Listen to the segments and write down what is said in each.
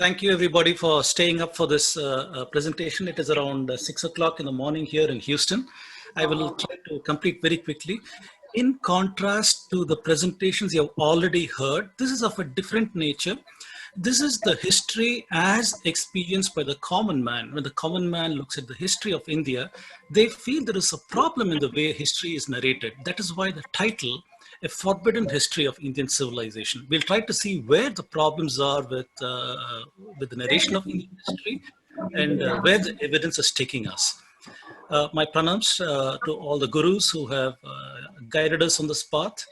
Thank you everybody for staying up for this presentation. It is around 6 o'clock in the morning here in Houston. I will try to complete very quickly. In contrast to the presentations you have already heard, this is of a different nature. This is the history as experienced by the common man. When the common man looks at the history of India, they feel there is a problem in the way history is narrated. That is why the title, A Forbidden History of Indian Civilization. We'll try to see where the problems are with the narration of Indian history and where the evidence is taking us. My pranams to all the gurus who have guided us on this path.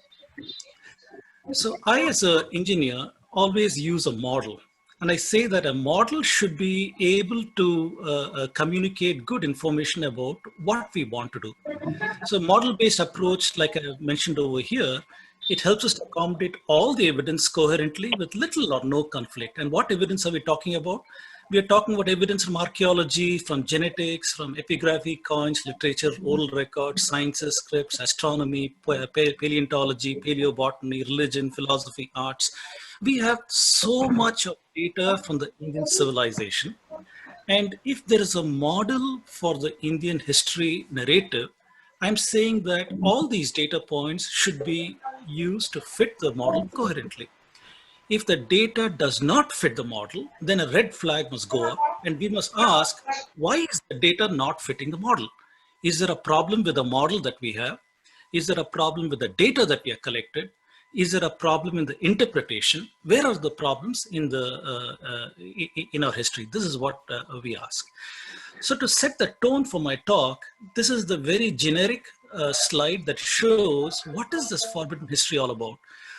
So I, as an engineer, always use a model. And I say that a model should be able to communicate good information about what we want to do. So model-based approach, like I mentioned over here, it helps us to accommodate all the evidence coherently with little or no conflict. And what evidence are we talking about? We are talking about evidence from archaeology, from genetics, from epigraphy, coins, literature, oral records, sciences, scripts, astronomy, paleontology, paleobotany, religion, philosophy, arts. We have so much of data from the Indian civilization. And if there is a model for the Indian history narrative, I'm saying that all these data points should be used to fit the model coherently. If the data does not fit the model, then a red flag must go up and we must ask, why is the data not fitting the model? Is there a problem with the model that we have? Is there a problem with the data that we have collected? Is there a problem in the interpretation? Where are the problems in our history? This is what we ask. So to set the tone for my talk, this is the very generic slide that shows what is this forbidden history all about.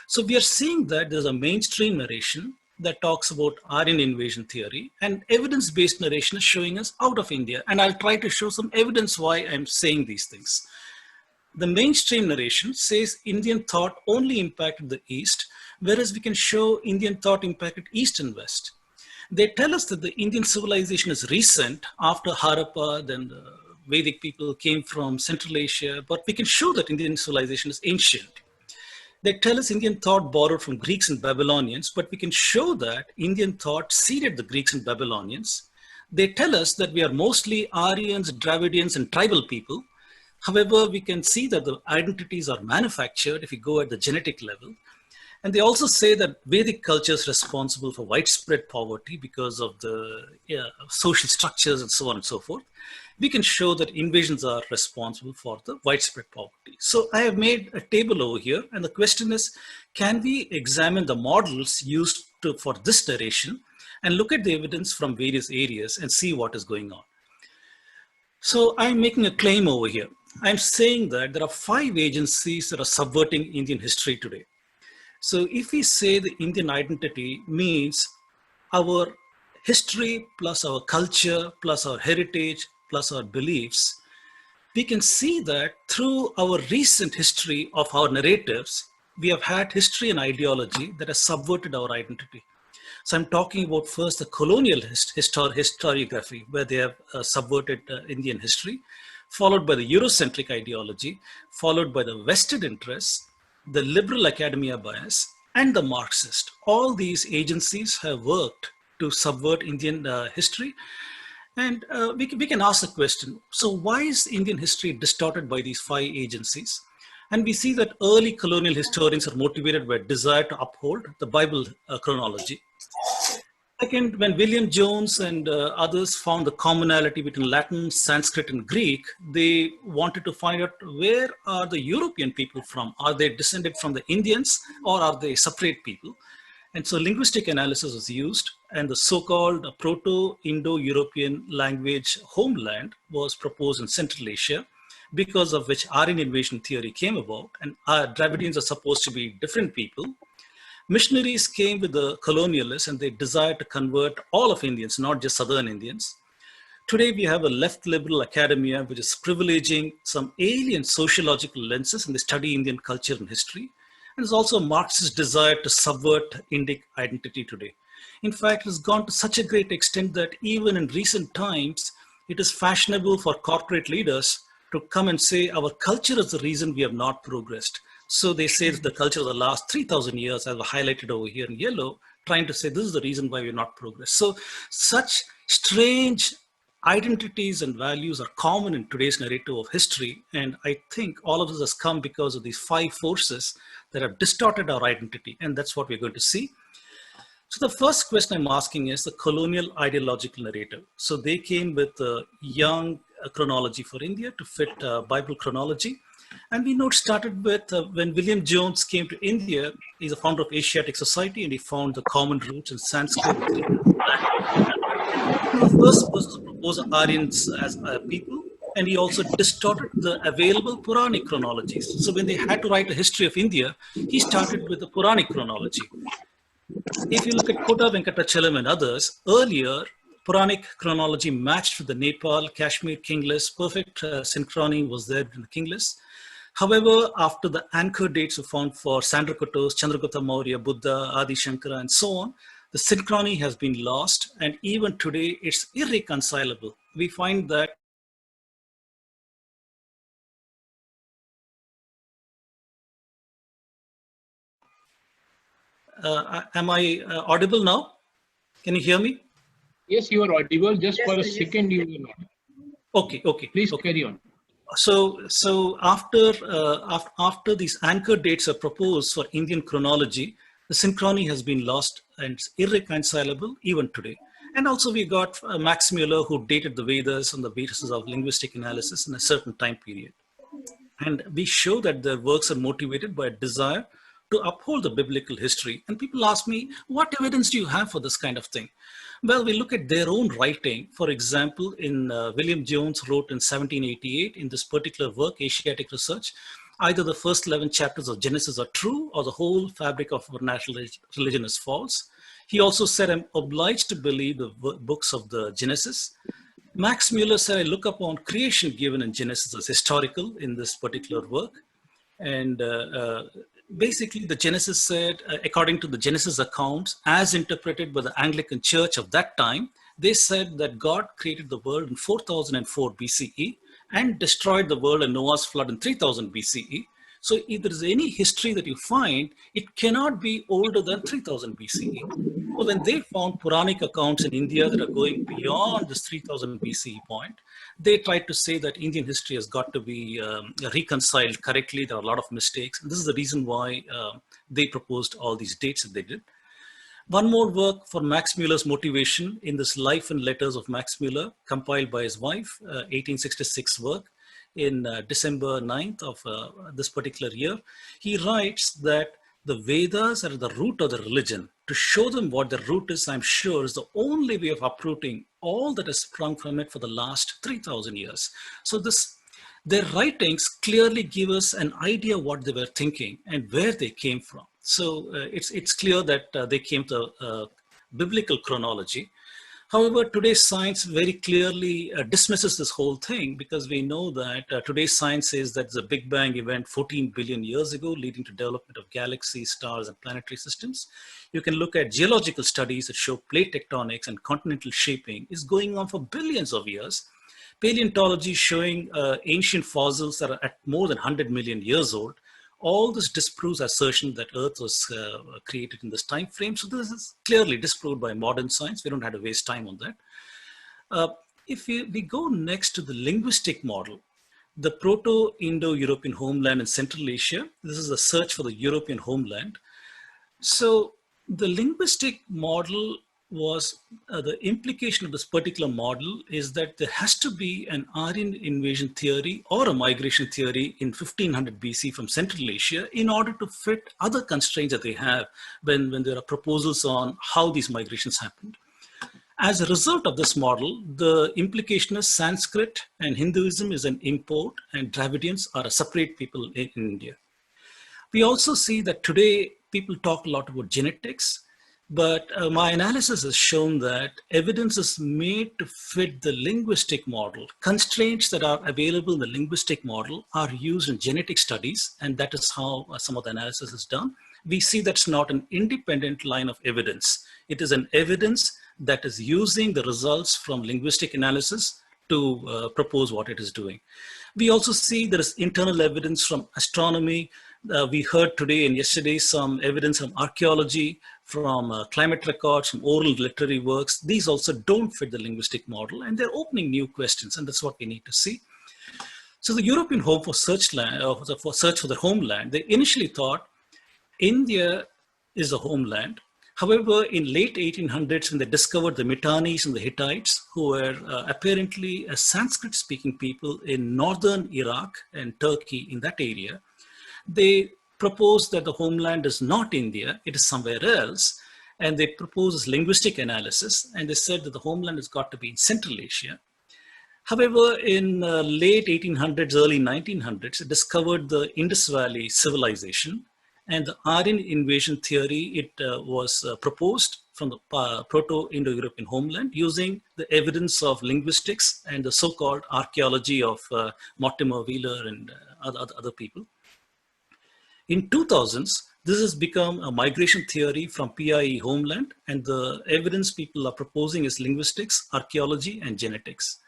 So we are seeing that there's a mainstream narration that talks about Aryan invasion theory, and evidence-based narration is showing us out of India. And I'll try to show some evidence why I'm saying these things. The mainstream narration says Indian thought only impacted the East, whereas we can show Indian thought impacted East and West. They tell us that the Indian civilization is recent after Harappa, then the Vedic people came from Central Asia, but we can show that Indian civilization is ancient. They tell us Indian thought borrowed from Greeks and Babylonians, but we can show that Indian thought seeded the Greeks and Babylonians. They tell us that we are mostly Aryans, Dravidians, and tribal people. However, we can see that the identities are manufactured if we go at the genetic level. And they also say that Vedic culture is responsible for widespread poverty because of the social structures and so on and so forth. We can show that invasions are responsible for the widespread poverty. So I have made a table over here, and the question is, can we examine the models used for this narration and look at the evidence from various areas and see what is going on? So I'm making a claim over here. I'm saying that there are 5 agencies that are subverting Indian history today. So if we say the Indian identity means our history plus our culture plus our heritage plus our beliefs, we can see that through our recent history of our narratives, we have had history and ideology that has subverted our identity. So I'm talking about first the colonial historiography, where they have subverted Indian history, followed by the Eurocentric ideology, followed by the vested interests, the liberal academia bias, and the Marxist. All these agencies have worked to subvert Indian history. And we can ask the question, so why is Indian history distorted by these 5 agencies? And we see that early colonial historians are motivated by a desire to uphold the Bible chronology. Second, when William Jones and others found the commonality between Latin, Sanskrit, and Greek, they wanted to find out, where are the European people from? Are they descended from the Indians, or are they separate people? And so linguistic analysis was used, and the so-called Proto-Indo-European language Homeland was proposed in Central Asia, because of which Aryan invasion theory came about, and Dravidians are supposed to be different people. Missionaries came with the colonialists, and they desired to convert all of Indians, not just Southern Indians. Today, we have a left liberal academia, which is privileging some alien sociological lenses, and they study Indian culture and history. And there's also a Marxist desire to subvert Indic identity today. In fact, it has gone to such a great extent that even in recent times, it is fashionable for corporate leaders to come and say, our culture is the reason we have not progressed. So they say that the culture of the last 3,000 years, as highlighted over here in yellow, trying to say this is the reason why we're not progressed. So such strange identities and values are common in today's narrative of history. And I think all of this has come because of these 5 forces that have distorted our identity. And that's what we're going to see. So the first question I'm asking is the colonial ideological narrative. So they came with a young chronology for India to fit Bible chronology. And we know it started with when William Jones came to India. He's a founder of Asiatic Society, and he found the common roots in Sanskrit, Greek, and Latin. He was the first person to propose Aryans as a people, and he also distorted the available Puranic chronologies. So when they had to write a history of India, he started with the Puranic chronology. If you look at Kota Venkatachalam and others, earlier Puranic chronology matched with the Nepal, Kashmir king list. Perfect synchrony was there in the king list. However, after the anchor dates were found for Sandrakotos, Chandragupta Maurya, Buddha, Adi Shankara, and so on, the synchrony has been lost, and even today it's irreconcilable. We find that am I audible now? Can you hear me? Yes, you are audible. Just for a second, you will not. Okay. Please carry on. So after these anchor dates are proposed for Indian chronology, the synchrony has been lost and it's irreconcilable even today. And also we got Max Mueller, who dated the Vedas on the basis of linguistic analysis in a certain time period. And we show that their works are motivated by a desire to uphold the biblical history. And people ask me, what evidence do you have for this kind of thing? Well, we look at their own writing. For example, in William Jones wrote in 1788 in this particular work, Asiatic Research, either the first 11 chapters of Genesis are true or the whole fabric of our national religion is false. He also said, I'm obliged to believe the books of the Genesis. Max Mueller said, I look upon creation given in Genesis as historical in this particular work. And basically the Genesis said, according to the Genesis accounts, as interpreted by the Anglican Church of that time, they said that God created the world in 4004 BCE and destroyed the world in Noah's flood in 3000 BCE. So if there is any history that you find, it cannot be older than 3000 BCE. So when they found Puranic accounts in India that are going beyond this 3000 BCE point, they tried to say that Indian history has got to be reconciled correctly. There are a lot of mistakes. And this is the reason why they proposed all these dates that they did. One more work for Max Mueller's motivation in this Life and Letters of Max Mueller, compiled by his wife, 1866 work in December 9th of this particular year. He writes that the Vedas are the root of the religion. To show them what the root is, I'm sure, is the only way of uprooting all that has sprung from it for the last 3000 years. So their writings clearly give us an idea of what they were thinking and where they came from. So it's clear that they came to biblical chronology. However, today's science very clearly dismisses this whole thing, because we know that today's science says that the Big Bang event 14 billion years ago, leading to development of galaxies, stars, and planetary systems. You can look at geological studies that show plate tectonics and continental shaping is going on for billions of years. Paleontology showing ancient fossils that are at more than 100 million years old. All this disproves assertion that Earth was created in this time frame. So this is clearly disproved by modern science. We don't have to waste time on that. If we go next to the linguistic model, the Proto-Indo-European homeland in Central Asia, this is a search for the European homeland. So the linguistic model was, the implication of this particular model is that there has to be an Aryan invasion theory or a migration theory in 1500 BC from Central Asia in order to fit other constraints that they have when there are proposals on how these migrations happened. As a result of this model, the implication is Sanskrit and Hinduism is an import and Dravidians are a separate people in India. We also see that today people talk a lot about genetics, but my analysis has shown that evidence is made to fit the linguistic model. Constraints that are available in the linguistic model are used in genetic studies, and that is how some of the analysis is done. We see that's not an independent line of evidence. It is an evidence that is using the results from linguistic analysis to propose what it is doing. We also see there is internal evidence from astronomy. We heard today and yesterday some evidence from archaeology, from climate records, from oral literary works. These also don't fit the linguistic model, and they're opening new questions, and that's what we need to see. So the European Home for Search for Search for the Homeland, they initially thought India is a homeland. However, in late 1800s, when they discovered the Mitannis and the Hittites, who were apparently a Sanskrit-speaking people in northern Iraq and Turkey, in that area, they proposed that the homeland is not India, it is somewhere else. And they proposed this linguistic analysis, and they said that the homeland has got to be in Central Asia. However, in late 1800s, early 1900s, it discovered the Indus Valley civilization, and the Aryan invasion theory, it was proposed from the Proto-Indo-European homeland using the evidence of linguistics and the so-called archaeology of Mortimer Wheeler and other people. In 2000s, this has become a migration theory from PIE homeland, and the evidence people are proposing is linguistics, archaeology, and genetics.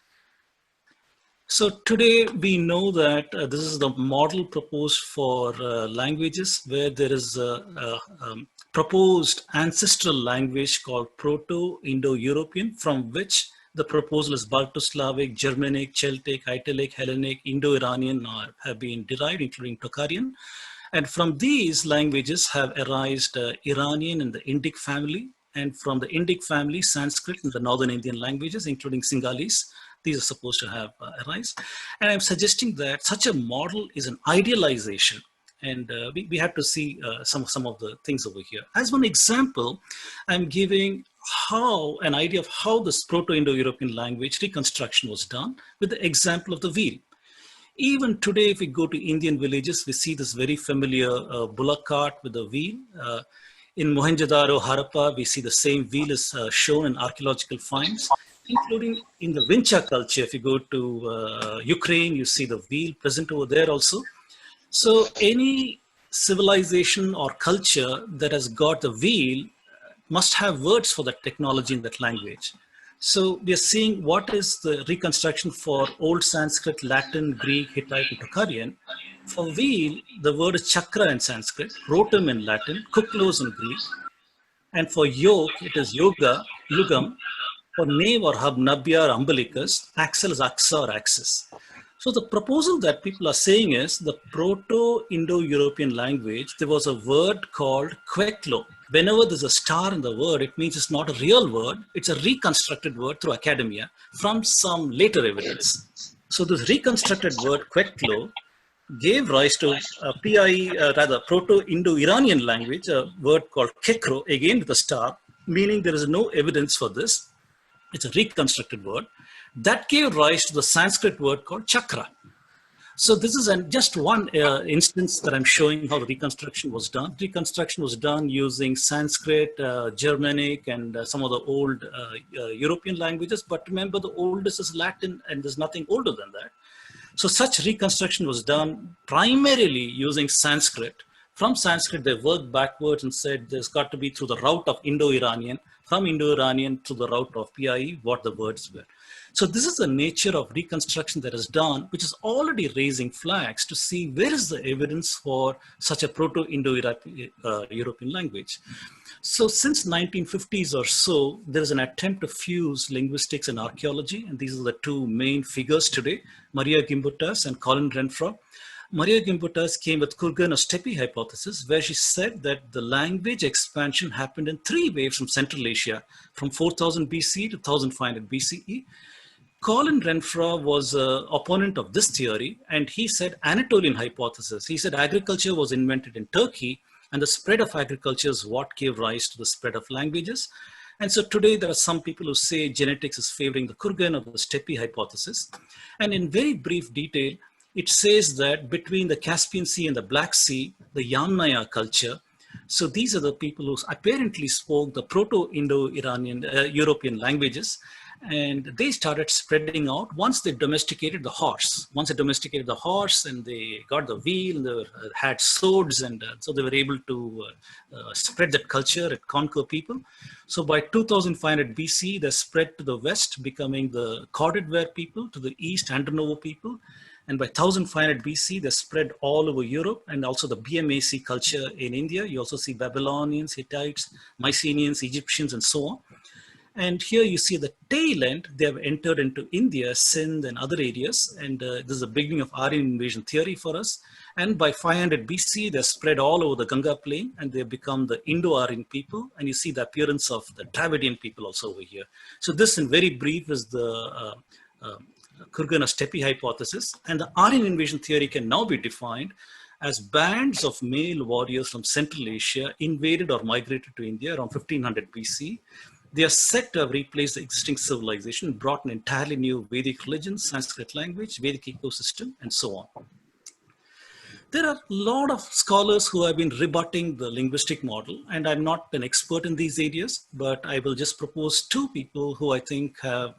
So today we know that this is the model proposed for languages, where there is a proposed ancestral language called Proto-Indo-European, from which the proposal is Balto-Slavic, Germanic, Celtic, Italic, Hellenic, Indo-Iranian have been derived, including Tocharian. And from these languages have arisen Iranian and the Indic family, and from the Indic family, Sanskrit and the Northern Indian languages, including Sinhalese. These are supposed to have arise. And I'm suggesting that such a model is an idealization. And we have to see some of the things over here. As one example, I'm giving an idea of how this Proto-Indo-European language reconstruction was done with the example of the wheel. Even today, if we go to Indian villages, we see this very familiar bullock cart with a wheel. In Mohenjo-daro, Harappa, we see the same wheel is shown in archaeological finds, including in the Vincha culture. If you go to Ukraine, you see the wheel present over there also. So any civilization or culture that has got the wheel must have words for that technology in that language. So we are seeing what is the reconstruction for Old Sanskrit, Latin, Greek, Hittite, and Tocharian. For wheel, the word is chakra in Sanskrit, rotum in Latin, kuklos in Greek. And for yoke, it is yoga, yugam. For nave or hub, nabya or umbilicus, axle is aksa or axis. So the proposal that people are saying is the Proto-Indo-European language, there was a word called kweklo. Whenever there's a star in the word, it means it's not a real word. It's a reconstructed word through academia from some later evidence. So this reconstructed word kweklo gave rise to a Proto-Indo-Iranian language, a word called kekro, again with a star, meaning there is no evidence for this. It's a reconstructed word that gave rise to the Sanskrit word called chakra. So this is just one instance that I'm showing how the reconstruction was done. Reconstruction was done using Sanskrit, Germanic, and some of the old European languages. But remember, the oldest is Latin, and there's nothing older than that. So such reconstruction was done primarily using Sanskrit. From Sanskrit, they worked backwards and said there's got to be through the route of Indo-Iranian, from Indo-Iranian to the route of PIE, what the words were. So this is the nature of reconstruction that is done, which is already raising flags to see where is the evidence for such a Proto-Indo-European language. So since 1950s or so, there's an attempt to fuse linguistics and archaeology, and these are the two main figures today, Maria Gimbutas and Colin Renfrew. Maria Gimbutas came with Kurgan or Steppe hypothesis, where she said that the language expansion happened in 3 waves from Central Asia, from 4000 BC to 1500 BCE. Colin Renfrew was an opponent of this theory, and he said Anatolian hypothesis. He said agriculture was invented in Turkey, and the spread of agriculture is what gave rise to the spread of languages. And so today there are some people who say genetics is favoring the Kurgan or the Steppe hypothesis. And in very brief detail, it says that between the Caspian Sea and the Black Sea, the Yamnaya culture, so these are the people who apparently spoke the Proto-Indo-Iranian European languages, and they started spreading out once they domesticated the horse. Once they domesticated the horse and they got the wheel and they had swords, and so they were able to spread that culture and conquer people. So by 2500 BC, they spread to the west, becoming the corded ware people, to the east, Andronovo people. And by 1500 BC, they're spread all over Europe, and also the BMAC culture in India. You also see Babylonians, Hittites, Mycenaeans, Egyptians, and so on. And here you see the tail end, they have entered into India, Sindh, and other areas. And this is the beginning of Aryan invasion theory for us. And by 500 BC, they're spread all over the Ganga plain, and they become the Indo-Aryan people. And you see the appearance of the Dravidian people also over here. So this, in very brief, is the Kurgan or Steppe hypothesis. And the Aryan invasion theory can now be defined as bands of male warriors from Central Asia invaded or migrated to India around 1500 BC. They are said to have replaced the existing civilization, brought an entirely new Vedic religion, Sanskrit language, Vedic ecosystem, and so on. There are a lot of scholars who have been rebutting the linguistic model, and I'm not an expert in these areas, but I will just propose two people who I think have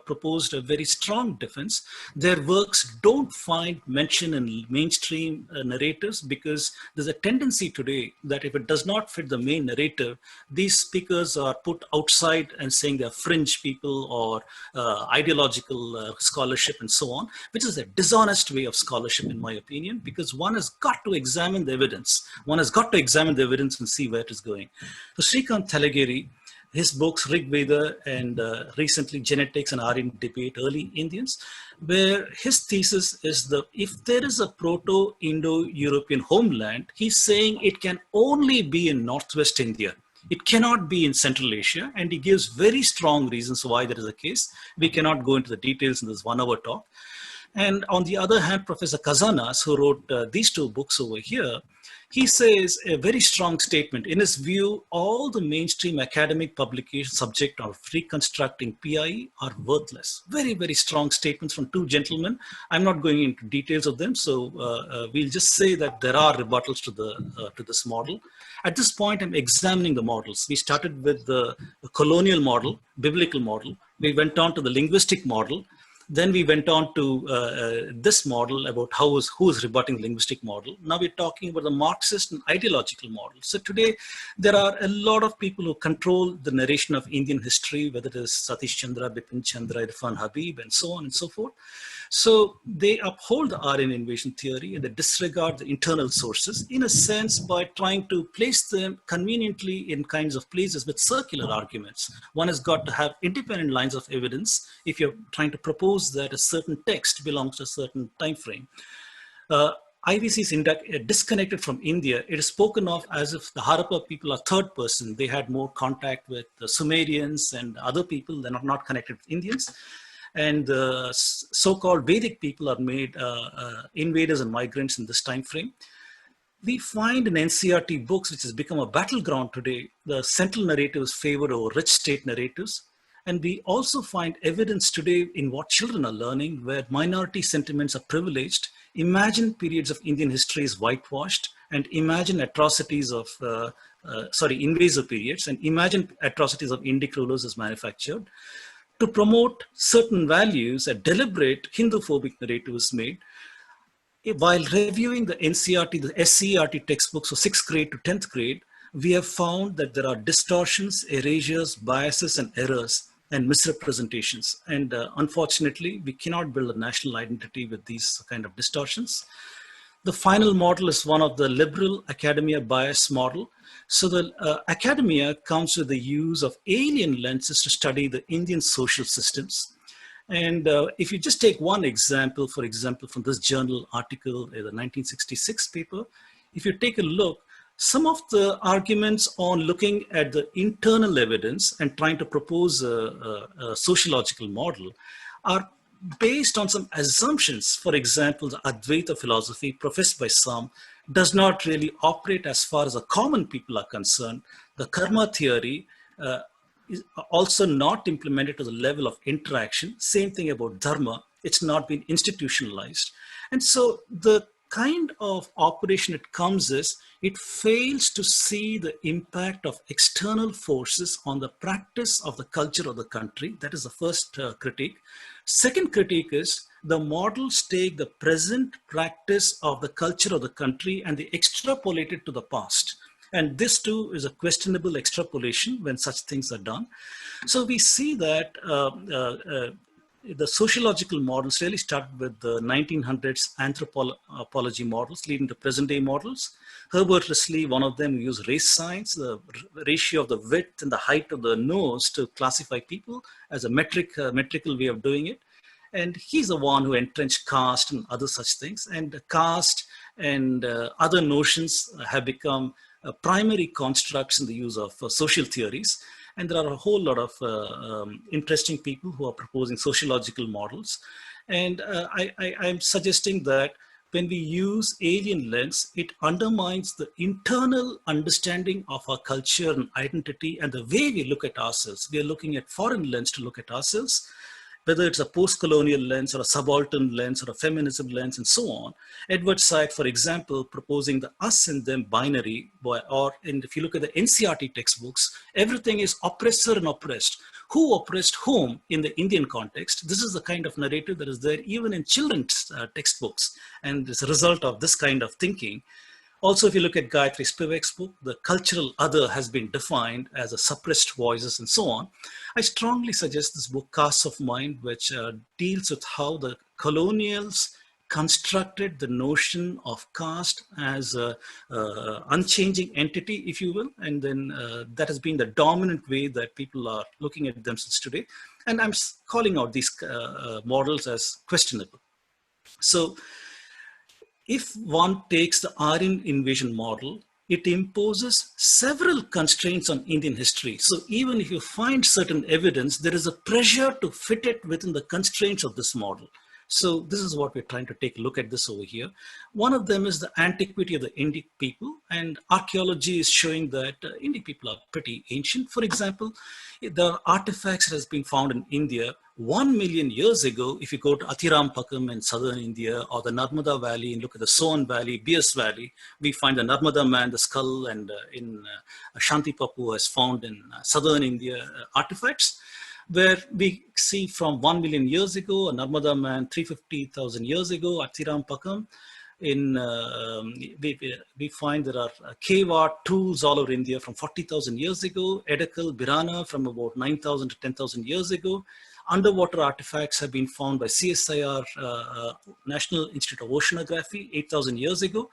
proposed a very strong defense. Their works don't find mention in mainstream narratives because there's a tendency today that if it does not fit the main narrative, these speakers are put outside and saying they're fringe people or ideological scholarship and so on, which is a dishonest way of scholarship in my opinion, because one has got to examine the evidence. One has got to examine the evidence and see where it is going. So Srikant Thalagiri, his books Rig Veda and recently Genetics and Aryan Debate, Early Indians, where his thesis is if there is a Proto-Indo-European homeland, he's saying it can only be in Northwest India. It cannot be in Central Asia, and he gives very strong reasons why that is the case. We cannot go into the details in this 1 hour talk. And on the other hand, Professor Kazanas, who wrote these two books over here, he says a very strong statement. In his view, all the mainstream academic publications subject of reconstructing PIE are worthless. Very, very strong statements from two gentlemen. I'm not going into details of them, so we'll just say that there are rebuttals to this model. At this point, I'm examining the models. We started with the colonial model, biblical model. We went on to the linguistic model. Then we went on to this model about who is rebutting the linguistic model. Now we're talking about the Marxist and ideological model. So today, there are a lot of people who control the narration of Indian history, whether it is Satish Chandra, Bipin Chandra, Irfan Habib, and so on and so forth. So they uphold the Aryan invasion theory and they disregard the internal sources, in a sense, by trying to place them conveniently in kinds of places with circular arguments. One has got to have independent lines of evidence if you're trying to propose that a certain text belongs to a certain time frame. IVC is disconnected from India. It is spoken of as if the Harappa people are third person. They had more contact with the Sumerians and other people. They're not connected with Indians. And the so-called Vedic people are made invaders and migrants in this time frame. We find in NCRT books, which has become a battleground today, the central narratives favored over rich state narratives. And we also find evidence today in what children are learning, where minority sentiments are privileged. Imagine periods of Indian history is whitewashed, and imagine atrocities of, invasive periods, and imagine atrocities of Indic rulers as manufactured. To promote certain values, a deliberate Hindu-phobic narrative is made. While reviewing the NCRT, the SCERT textbooks for 6th grade to 10th grade, we have found that there are distortions, erasures, biases, and errors, and misrepresentations. And unfortunately, we cannot build a national identity with these kind of distortions. The final model is one of the liberal academia bias model. So the academia comes with the use of alien lenses to study the Indian social systems. And if you just take one example, for example, from this journal article, the 1966 paper, if you take a look, some of the arguments on looking at the internal evidence and trying to propose a sociological model are based on some assumptions. For example, the Advaita philosophy professed by some does not really operate as far as the common people are concerned. The karma theory is also not implemented to the level of interaction. Same thing about dharma. It's not been institutionalized. And so the kind of operation it comes is, it fails to see the impact of external forces on the practice of the culture of the country. That is the first critique. Second critique is, the models take the present practice of the culture of the country and they extrapolate it to the past. And this too is a questionable extrapolation when such things are done. So we see that the sociological models really started with the 1900s anthropology models leading to present day models. Herbert Risley, one of them, used race science, the ratio of the width and the height of the nose to classify people as a metrical way of doing it. And he's the one who entrenched caste and other such things. And caste and other notions have become primary constructs in the use of social theories. And there are a whole lot of interesting people who are proposing sociological models. And I'm suggesting that when we use alien lens, it undermines the internal understanding of our culture and identity and the way we look at ourselves. We are looking at foreign lens to look at ourselves, whether it's a post-colonial lens or a subaltern lens or a feminism lens and so on. Edward Said, for example, proposing the us and them binary, if you look at the NCERT textbooks, everything is oppressor and oppressed. Who oppressed whom in the Indian context? This is the kind of narrative that is there even in children's textbooks. And as a result of this kind of thinking, also, if you look at Gayatri Spivak's book, the cultural other has been defined as a suppressed voices and so on. I strongly suggest this book, Castes of Mind, which deals with how the colonials constructed the notion of caste as an unchanging entity, if you will. And then that has been the dominant way that people are looking at themselves today. And I'm calling out these models as questionable. So, if one takes the Aryan invasion model, it imposes several constraints on Indian history. So even if you find certain evidence, there is a pressure to fit it within the constraints of this model. So this is what we're trying to take a look at this over here. One of them is the antiquity of the Indic people, and archaeology is showing that Indic people are pretty ancient. For example, the artifacts that has been found in India 1 million years ago. If you go to Athirampakam in southern India or the Narmada Valley and look at the Soan Valley, Bias Valley, we find the Narmada man, the skull, and in Shanti Papu has found in southern India artifacts, where we see from 1 million years ago, a Narmada man 350,000 years ago, Athirampakam. We find there are cave art tools all over India from 40,000 years ago, Edical, Birana from about 9,000 to 10,000 years ago. Underwater artifacts have been found by CSIR, National Institute of Oceanography, 8,000 years ago.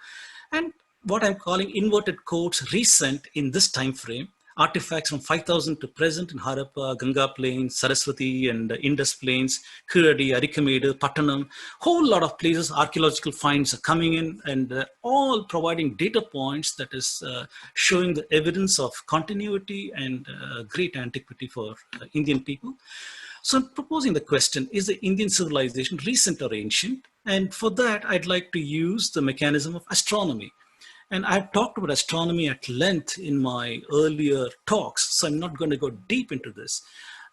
And what I'm calling inverted quotes recent in this time frame, artifacts from 5,000 to present in Harappa, Ganga Plains, Saraswati and Indus Plains, Kiradi, Arikamedu, Pattanam, whole lot of places archaeological finds are coming in and all providing data points that is showing the evidence of continuity and great antiquity for Indian people. So I'm proposing the question, is the Indian civilization recent or ancient? And for that, I'd like to use the mechanism of astronomy. And I've talked about astronomy at length in my earlier talks, so I'm not going to go deep into this.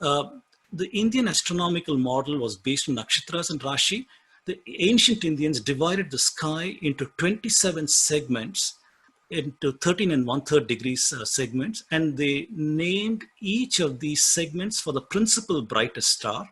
The Indian astronomical model was based on nakshatras and Rashi. The ancient Indians divided the sky into 27 segments, into 13 and 1/3 degrees segments, and they named each of these segments for the principal brightest star,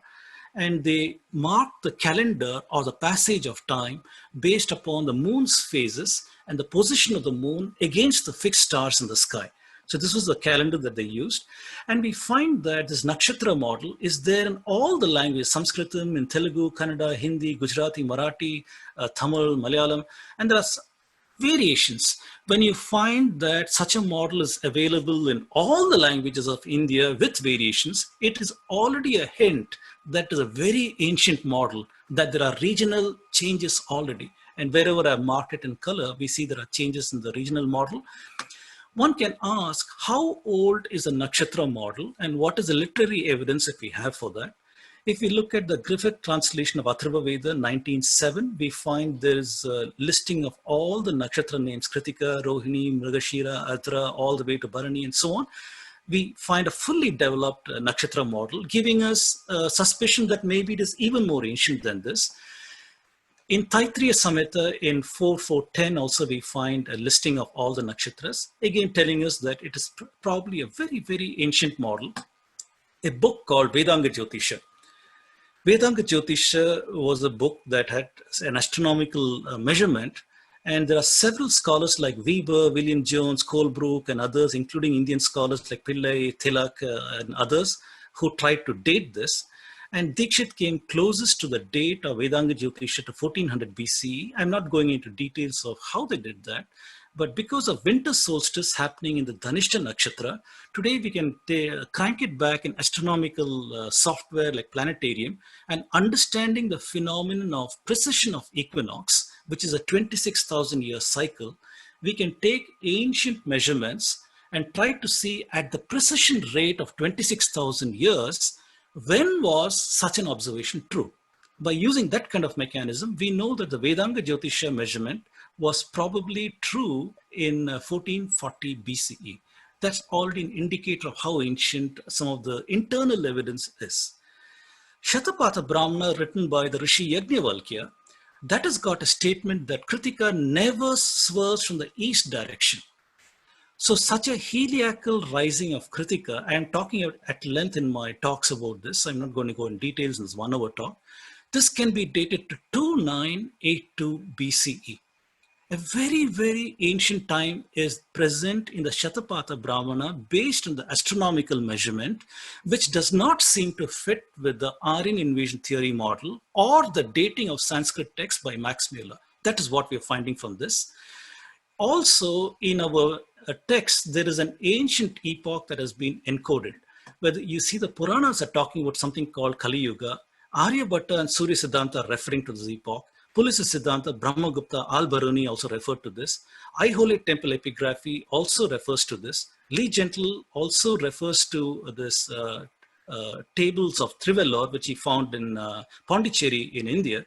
and they marked the calendar or the passage of time based upon the moon's phases and the position of the moon against the fixed stars in the sky. So this was the calendar that they used. And we find that this nakshatra model is there in all the languages, Sanskritam, in Telugu, Kannada, Hindi, Gujarati, Marathi, Tamil, Malayalam, and there are variations. When you find that such a model is available in all the languages of India with variations, it is already a hint that is a very ancient model, that there are regional changes already. And wherever I mark it in color, we see there are changes in the regional model. One can ask, how old is a nakshatra model and what is the literary evidence that we have for that? If we look at the Griffith translation of Atharva Veda 1907, we find there is a listing of all the nakshatra names, Kritika, Rohini, Mrigashira, Adra, all the way to Bharani and so on. We find a fully developed nakshatra model, giving us a suspicion that maybe it is even more ancient than this. In Taittiriya Samhita in 4.4.10 also we find a listing of all the nakshatras, again telling us that it is probably a very, very ancient model. A book called Vedanga Jyotisha. Vedanga Jyotisha was a book that had an astronomical measurement, and there are several scholars like Weber, William Jones, Colebrook and others, including Indian scholars like Pillai, Tilak and others who tried to date this. And Dikshit came closest to the date of Vedanga Jyotisha to 1400 BCE. I'm not going into details of how they did that, but because of winter solstice happening in the Dhanista nakshatra, today we can crank it back in astronomical software like planetarium and understanding the phenomenon of precession of equinox, which is a 26,000 year cycle. We can take ancient measurements and try to see at the precession rate of 26,000 years, when was such an observation true? By using that kind of mechanism, we know that the Vedanga Jyotisha measurement was probably true in 1440 BCE. That's already an indicator of how ancient some of the internal evidence is. Shatapatha Brahmana, written by the Rishi Yajnavalkya, that has got a statement that Kritika never swerves from the east direction. So such a heliacal rising of Kritika, I am talking at length in my talks about this. I'm not going to go in details in this 1 hour talk. This can be dated to 2982 BCE. A very, very ancient time is present in the Shatapatha Brahmana based on the astronomical measurement, which does not seem to fit with the Aryan invasion theory model or the dating of Sanskrit texts by Max Mueller. That is what we are finding from this. Also, in our text, there is an ancient epoch that has been encoded. Whether you see the Puranas are talking about something called Kali Yuga, Aryabhatta and Surya Siddhanta are referring to this epoch. Pulisa Siddhanta, Brahmagupta, Al-Baruni also refer to this. I-Holy Temple epigraphy also refers to this. Lee Gentle also refers to this tables of Trivellor, which he found in Pondicherry in India.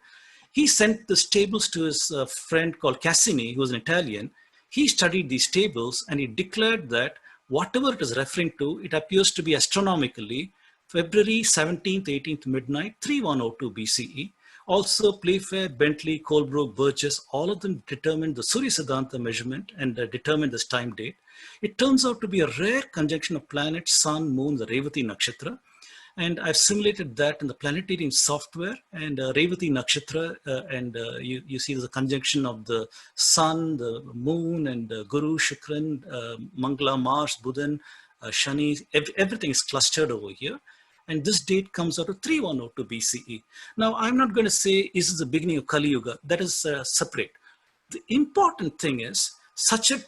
He sent these tables to his friend called Cassini, who was an Italian. He studied these tables and he declared that whatever it is referring to, it appears to be astronomically February 17th, 18th midnight, 3102 BCE. Also, Playfair, Bentley, Colebrook, Burgess, all of them determined the Surya Siddhanta measurement and determined this time date. It turns out to be a rare conjunction of planets, sun, moon, the Revati Nakshatra. And I've simulated that in the planetarium software, and Revati Nakshatra, you see there's a conjunction of the sun, the moon, and Guru, Shukran, Mangala, Mars, Buddhan, Shani, everything is clustered over here. And this date comes out of 3102 BCE. Now, I'm not going to say, is this the beginning of Kali Yuga? That is separate. The important thing is, such a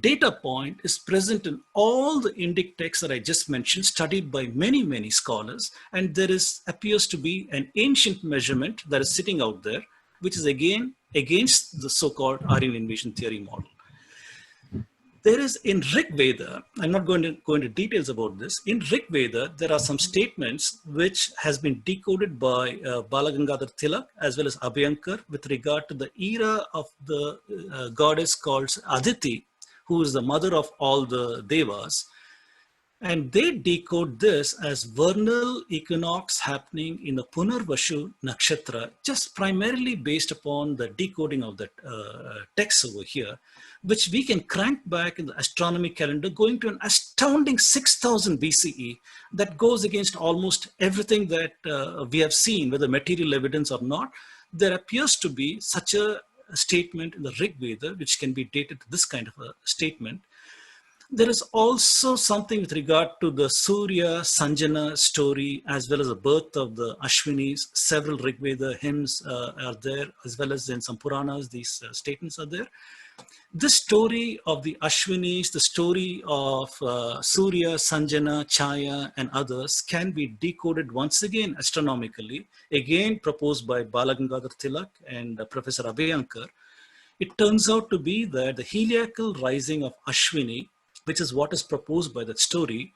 data point is present in all the Indic texts that I just mentioned, studied by many, many scholars. And there appears to be an ancient measurement that is sitting out there, which is again against the so-called Aryan invasion theory model. There is in Rig Veda, I'm not going to go into details about this. In Rig Veda, there are some statements which has been decoded by Balagangadhar Tilak as well as Abhyankar with regard to the era of the goddess called Aditi, who is the mother of all the devas. And they decode this as vernal equinox happening in the Punarvashu nakshatra, just primarily based upon the decoding of that text over here, which we can crank back in the astronomy calendar, going to an astounding 6000 BCE that goes against almost everything that we have seen, whether material evidence or not. There appears to be such a statement in the Rig Veda, which can be dated to this kind of a statement. There is also something with regard to the Surya Sanjana story, as well as the birth of the Ashwinis. Several Rig Veda hymns are there, as well as in some Puranas, these statements are there. This story of the Ashwinis, the story of Surya, Sanjana, Chaya, and others can be decoded once again astronomically, again proposed by Balagangadhar Tilak and Professor Abhyankar. It turns out to be that the heliacal rising of Ashwini, which is what is proposed by that story,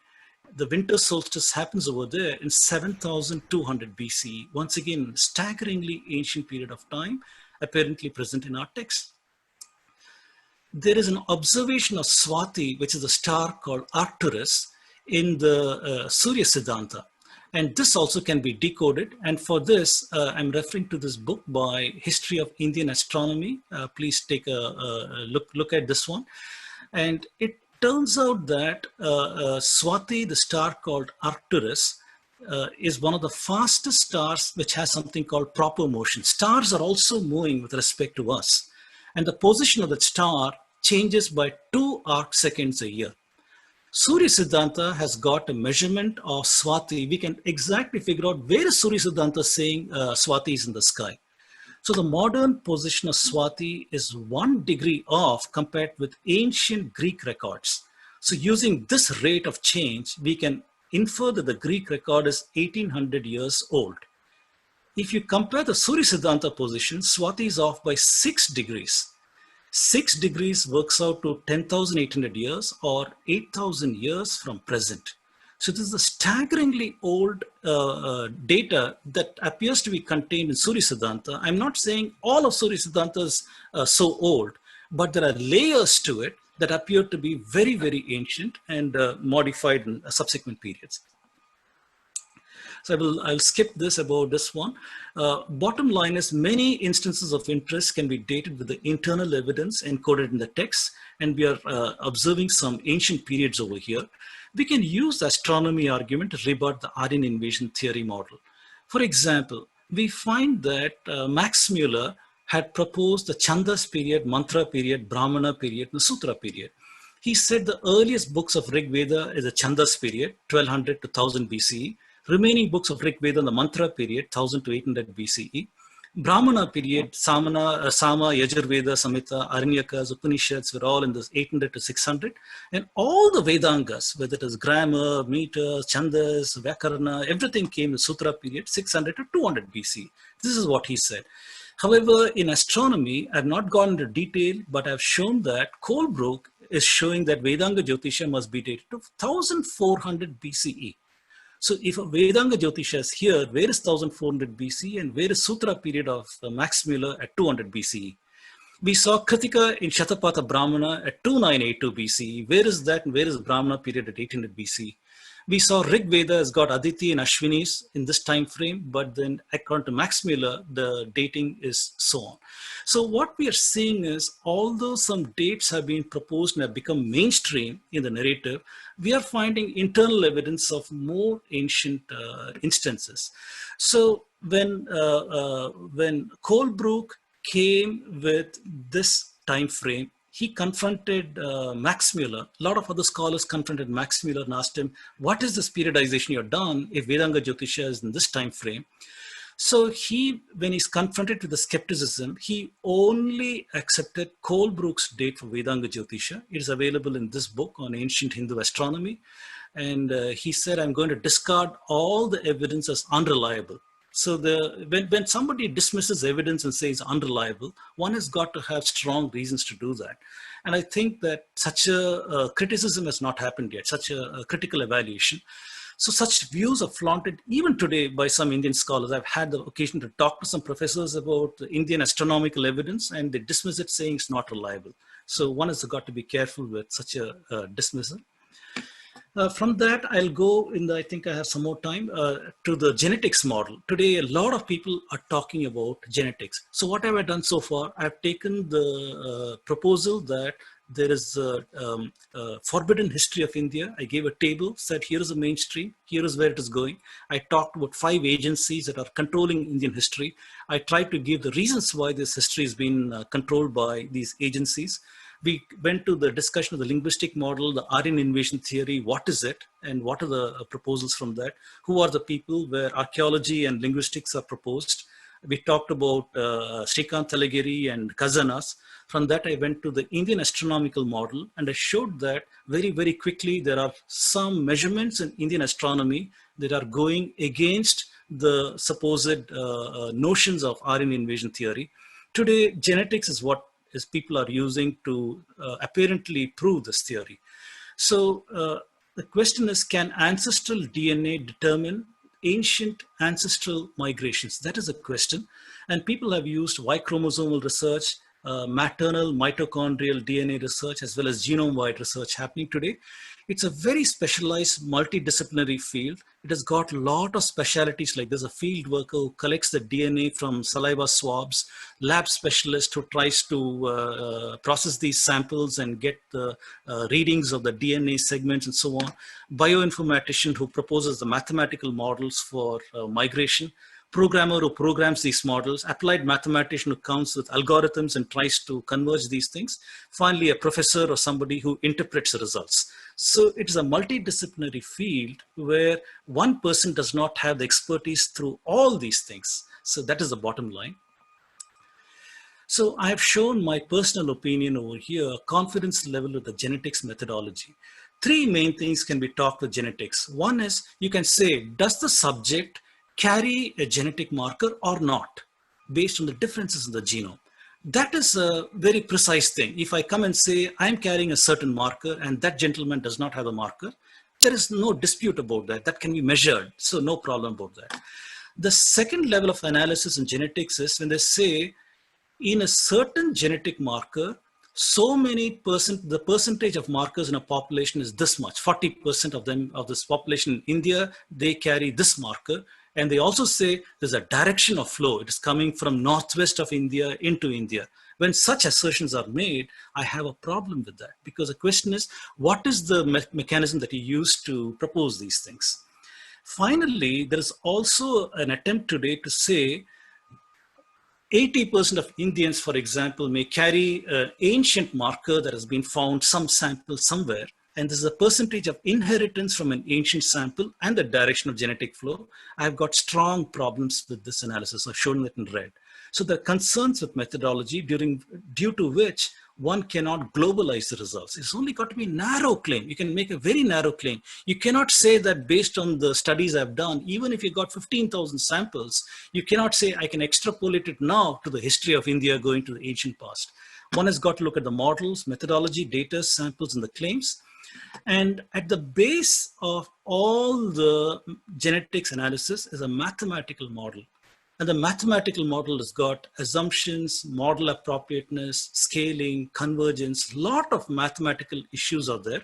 the winter solstice happens over there in 7200 BCE. Once again, staggeringly ancient period of time, apparently present in our text. There is an observation of Swati, which is a star called Arcturus, in the Surya Siddhanta. And this also can be decoded. And for this, I'm referring to this book by History of Indian Astronomy. Please take a look at this one. And it turns out that Swati, the star called Arcturus, is one of the fastest stars which has something called proper motion. Stars are also moving with respect to us. And the position of that star changes by 2 arc seconds a year. Surya Siddhanta has got a measurement of Swati. We can exactly figure out where is Surya Siddhanta saying Swati is in the sky. So the modern position of Swati is 1 degree off compared with ancient Greek records. So using this rate of change, we can infer that the Greek record is 1800 years old. If you compare the Surya Siddhanta position, Swati is off by 6 degrees. 6 degrees works out to 10,800 years or 8,000 years from present. So this is a staggeringly old data that appears to be contained in Surya Siddhanta. I'm not saying all of Surya Siddhanta is so old, but there are layers to it that appear to be very, very ancient and modified in subsequent periods. So I'll skip this about this one. Bottom line is many instances of interest can be dated with the internal evidence encoded in the text, and we are observing some ancient periods over here. We can use the astronomy argument to rebut the Aryan invasion theory model. For example, we find that Max Mueller had proposed the Chandas period, Mantra period, Brahmana period, and the Sutra period. He said the earliest books of Rig Veda is the Chandas period, 1200 to 1000 BCE. Remaining books of Rig Veda in the Mantra period, 1000 to 800 BCE. Brahmana period, Sama, Yajurveda, Samhita, Aranyakas, Upanishads were all in this 800 to 600. And all the Vedangas, whether it is grammar, meters, Chandas, Vyakarana, everything came in Sutra period, 600 to 200 BC. This is what he said. However, in astronomy, I've not gone into detail, but I've shown that Colebrook is showing that Vedanga Jyotisha must be dated to 1400 BCE. So if a Vedanga Jyotisha is here, where is 1400 BC and where is Sutra period of Max Mueller at 200 BCE? We saw Kritika in Shatapatha Brahmana at 2982 BCE. Where is that and where is Brahmana period at 800 BC? We saw Rig Veda has got Aditi and Ashwinis in this time frame, but then according to Max Mueller, the dating is so on. So what we are seeing is, although some dates have been proposed and have become mainstream in the narrative, we are finding internal evidence of more ancient instances. So when Colebrook came with this time frame, he confronted Max Mueller. A lot of other scholars confronted Max Mueller and asked him, what is this periodization you've done if Vedanga Jyotisha is in this time frame? So when he's confronted with the skepticism, he only accepted Colebrook's date for Vedanga Jyotisha. It is available in this book on ancient Hindu astronomy. And he said, I'm going to discard all the evidence as unreliable. So when somebody dismisses evidence and says unreliable, one has got to have strong reasons to do that. And I think that such a criticism has not happened yet, such a critical evaluation. So such views are flaunted even today by some Indian scholars. I've had the occasion to talk to some professors about the Indian astronomical evidence, and they dismiss it saying it's not reliable. So one has got to be careful with such a dismissal. From that, I'll go I think I have some more time, to the genetics model. Today, a lot of people are talking about genetics. So what have I done so far? I've taken the proposal that there is a forbidden history of India. I gave a table, said here is the mainstream, here is where it is going. I talked about 5 agencies that are controlling Indian history. I tried to give the reasons why this history has been controlled by these agencies. We went to the discussion of the linguistic model, the Aryan invasion theory, what is it, and what are the proposals from that? Who are the people where archaeology and linguistics are proposed? We talked about Srikant Talagiri and Kazanas. From that, I went to the Indian astronomical model, and I showed that very, very quickly there are some measurements in Indian astronomy that are going against the supposed notions of Aryan invasion theory. Today, genetics is what people are using to apparently prove this theory. So the question is, can ancestral DNA determine ancient ancestral migrations? That is a question. And people have used Y chromosomal research, maternal mitochondrial DNA research, as well as genome-wide research happening today. It's a very specialized multidisciplinary field. It has got a lot of specialties, like there's a field worker who collects the DNA from saliva swabs, lab specialist who tries to process these samples and get the readings of the DNA segments and so on, bioinformatician who proposes the mathematical models for migration, programmer who programs these models, applied mathematician who comes with algorithms and tries to converge these things, finally a professor or somebody who interprets the results. So it is a multidisciplinary field where one person does not have the expertise through all these things. So that is the bottom line. So I have shown my personal opinion over here, confidence level with the genetics methodology. Three main things can be talked with genetics. One is you can say, does the subject carry a genetic marker or not, based on the differences in the genome? That is a very precise thing. If I come and say, I'm carrying a certain marker and that gentleman does not have a marker, there is no dispute about that. That can be measured. So no problem about that. The second level of analysis in genetics is when they say, in a certain genetic marker, so many the percentage of markers in a population is this much, 40% of them, of this population in India, they carry this marker. And they also say there's a direction of flow. It is coming from northwest of India into India. When such assertions are made, I have a problem with that, because the question is, what is the mechanism that you use to propose these things? Finally, there is also an attempt today to say 80% of Indians, for example, may carry an ancient marker that has been found, some sample somewhere. And this is a percentage of inheritance from an ancient sample and the direction of genetic flow. I've got strong problems with this analysis. I've shown it in red. So there are concerns with methodology due to which one cannot globalize the results. It's only got to be narrow claim. You can make a very narrow claim. You cannot say that based on the studies I've done, even if you got 15,000 samples, you cannot say I can extrapolate it now to the history of India going to the ancient past. One has got to look at the models, methodology, data, samples, and the claims. And at the base of all the genetics analysis is a mathematical model. And the mathematical model has got assumptions, model appropriateness, scaling, convergence, lot of mathematical issues are there.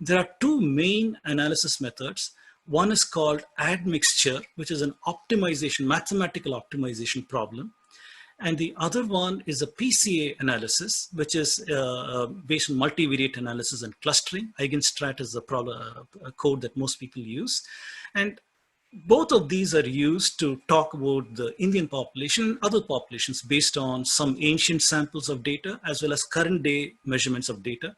There are two main analysis methods. One is called admixture, which is an optimization, mathematical optimization problem. And the other one is a PCA analysis, which is based on multivariate analysis and clustering. Eigenstrat is the code that most people use. And both of these are used to talk about the Indian population and other populations based on some ancient samples of data as well as current day measurements of data.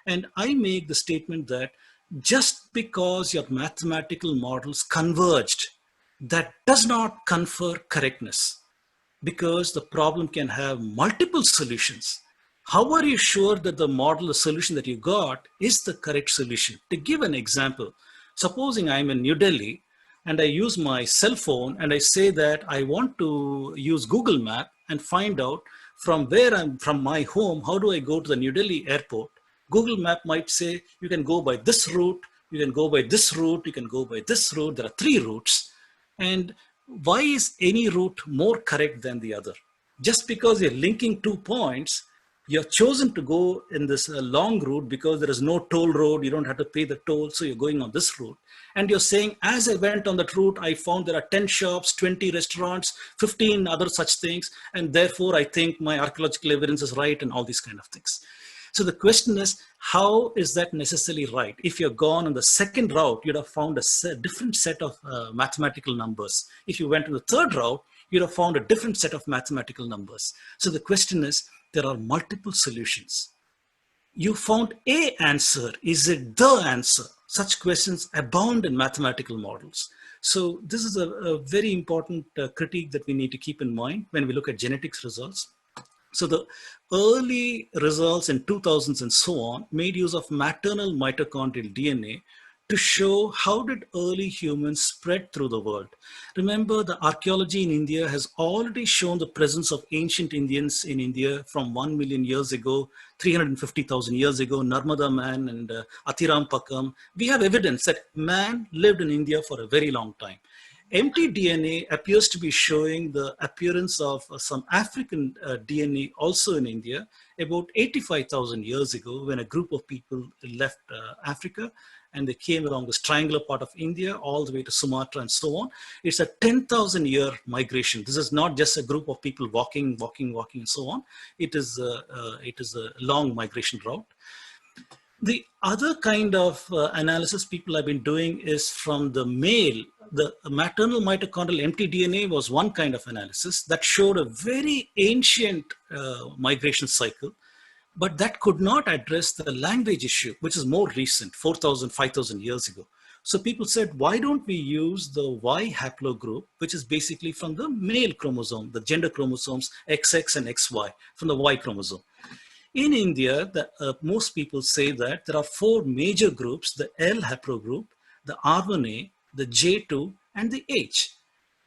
And I make the statement that just because your mathematical models converged, that does not confer correctness, because the problem can have multiple solutions. How are you sure that the model, the solution that you got is the correct solution? To give an example, supposing I'm in New Delhi and I use my cell phone and I say that I want to use Google Map and find out from where I'm from my home, how do I go to the New Delhi airport? Google Map might say, you can go by this route, you can go by this route, you can go by this route. There are 3 routes. And why is any route more correct than the other? Just because you're linking 2 points, you're chosen to go in this long route because there is no toll road, you don't have to pay the toll, so you're going on this route. And you're saying, as I went on that route, I found there are 10 shops, 20 restaurants, 15 other such things, and therefore I think my archaeological evidence is right and all these kind of things. So the question is, how is that necessarily right? If you're gone on the second route, you'd have found a different set of mathematical numbers. If you went to the third route, you'd have found a different set of mathematical numbers. So the question is, there are multiple solutions. You found a answer. Is it the answer? Such questions abound in mathematical models. So this is a very important critique that we need to keep in mind when we look at genetics results. So the early results in 2000s and so on made use of maternal mitochondrial DNA to show how did early humans spread through the world. Remember, the archaeology in India has already shown the presence of ancient Indians in India from 1 million years ago, 350,000 years ago, Narmada man and Athiram Pakam. We have evidence that man lived in India for a very long time. Empty DNA appears to be showing the appearance of some African DNA also in India about 85,000 years ago, when a group of people left Africa and they came along this triangular part of India all the way to Sumatra and so on. It's a 10,000 year migration. This is not just a group of people walking and so on. It is a long migration route. The other kind of analysis people have been doing is from the male. The maternal mitochondrial empty DNA was one kind of analysis that showed a very ancient migration cycle. But that could not address the language issue, which is more recent, 4,000, 5,000 years ago. So people said, why don't we use the Y haplogroup, which is basically from the male chromosome, the gender chromosomes XX and XY, from the Y chromosome. In India, most people say that there are four major groups: the L haplogroup, the R1A, the J2, and the H.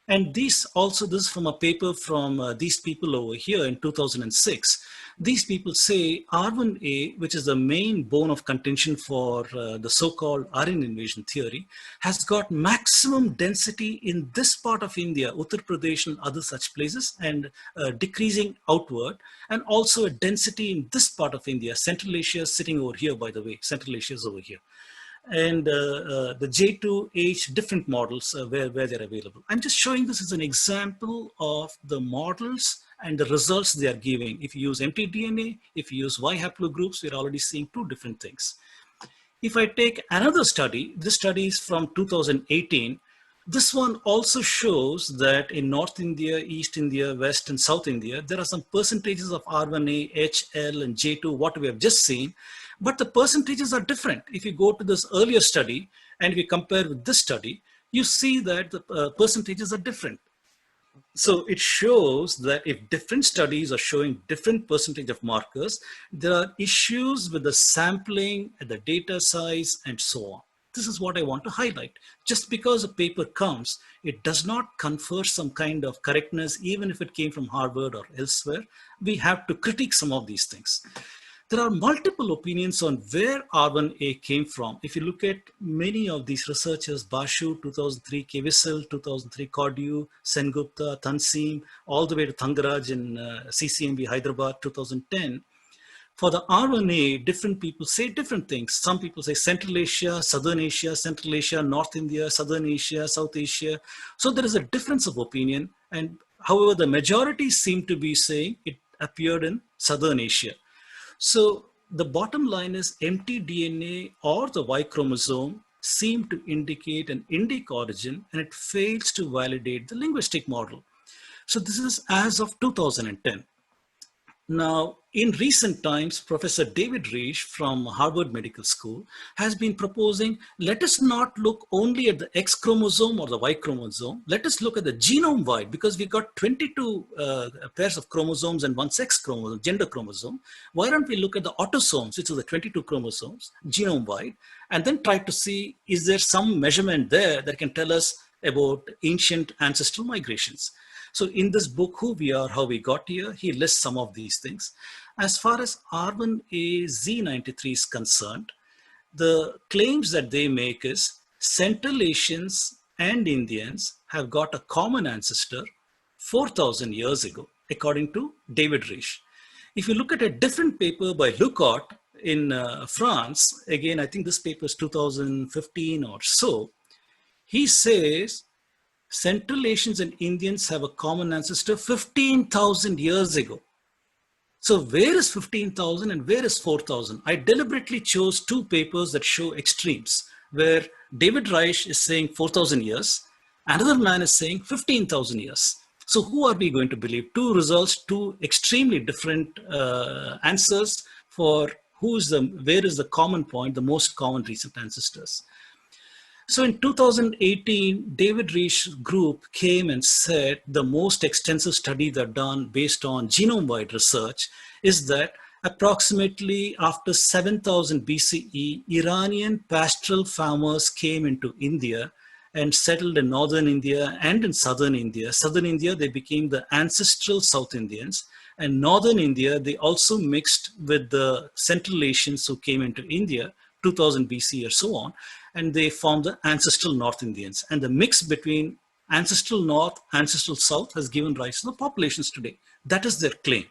And this is from a paper from these people over here in 2006. These people say R1A, which is the main bone of contention for the so-called Aryan invasion theory, has got maximum density in this part of India, Uttar Pradesh and other such places, and decreasing outward, and also a density in this part of India. Central Asia is sitting over here, by the way. Central Asia is over here. And the J2H different models where they're available. I'm just showing this as an example of the models and the results they are giving. If you use mtDNA, if you use Y haplogroups, we're already seeing two different things. If I take another study, this study is from 2018. This one also shows that in North India, East India, West and South India, there are some percentages of R1A, H, L and J2, what we have just seen. But the percentages are different. If you go to this earlier study and we compare with this study, you see that the percentages are different. So it shows that if different studies are showing different percentage of markers, there are issues with the sampling, the data size, and so on. This is what I want to highlight. Just because a paper comes, it does not confer some kind of correctness, even if it came from Harvard or elsewhere. We have to critique some of these things. There are multiple opinions on where R1A came from. If you look at many of these researchers, Bashu, 2003, Kevisel, 2003, Cordew, Sengupta, Tansim, all the way to Thangaraj in CCMB, Hyderabad, 2010. For the R1A, different people say different things. Some people say Central Asia, Southern Asia, Central Asia, North India, Southern Asia, South Asia. So there is a difference of opinion. And however, the majority seem to be saying it appeared in Southern Asia. So the bottom line is mtDNA or the Y chromosome seem to indicate an Indic origin, and it fails to validate the linguistic model. So this is as of 2010. Now, in recent times, Professor David Reisch from Harvard Medical School has been proposing, let us not look only at the X chromosome or the Y chromosome, let us look at the genome-wide, because we've got 22 pairs of chromosomes and one sex chromosome, gender chromosome. Why don't we look at the autosomes, which are the 22 chromosomes, genome-wide, and then try to see, is there some measurement there that can tell us about ancient ancestral migrations? So in this book, Who We Are, How We Got Here, he lists some of these things. As far as R1A Z93 is concerned, the claims that they make is Central Asians and Indians have got a common ancestor 4,000 years ago, according to David Reisch. If you look at a different paper by Lecourt in France, again, I think this paper is 2015 or so, he says Central Asians and Indians have a common ancestor 15,000 years ago. So where is 15,000 and where is 4,000? I deliberately chose two papers that show extremes, where David Reisch is saying 4,000 years, another man is saying 15,000 years. So who are we going to believe? Two results, two extremely different answers for where is the common point, the most common recent ancestors. So in 2018, David Reisch's group came and said the most extensive study they've done based on genome-wide research is that approximately after 7000 BCE, Iranian pastoral farmers came into India and settled in northern India and in southern India. Southern India, they became the ancestral South Indians. And northern India, they also mixed with the Central Asians who came into India, 2000 BC or so on, and they formed the ancestral North Indians. And the mix between ancestral North, ancestral South has given rise to the populations today. That is their claim.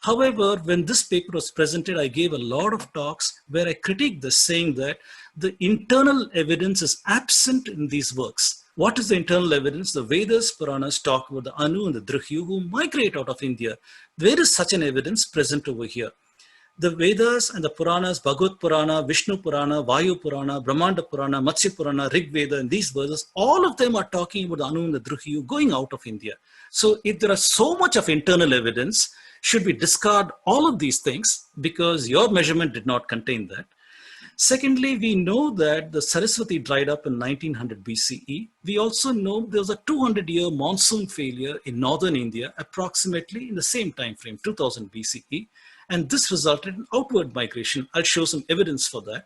However, when this paper was presented, I gave a lot of talks where I critiqued this, saying that the internal evidence is absent in these works. What is the internal evidence? The Vedas, Puranas talk about the Anu and the Drihyu who migrate out of India. Where is such an evidence present over here? The Vedas and the Puranas, Bhagavad Purana, Vishnu Purana, Vayu Purana, Brahmanda Purana, Matsya Purana, Rig Veda, and these verses, all of them are talking about the Anu and the Drihyu going out of India. So if there is so much of internal evidence, Should we discard all of these things because your measurement did not contain that? Secondly, we know that the Saraswati dried up in 1900 BCE. We also know there was a 200-year monsoon failure in northern India, approximately in the same time frame, 2000 BCE. And this resulted in outward migration. I'll show some evidence for that.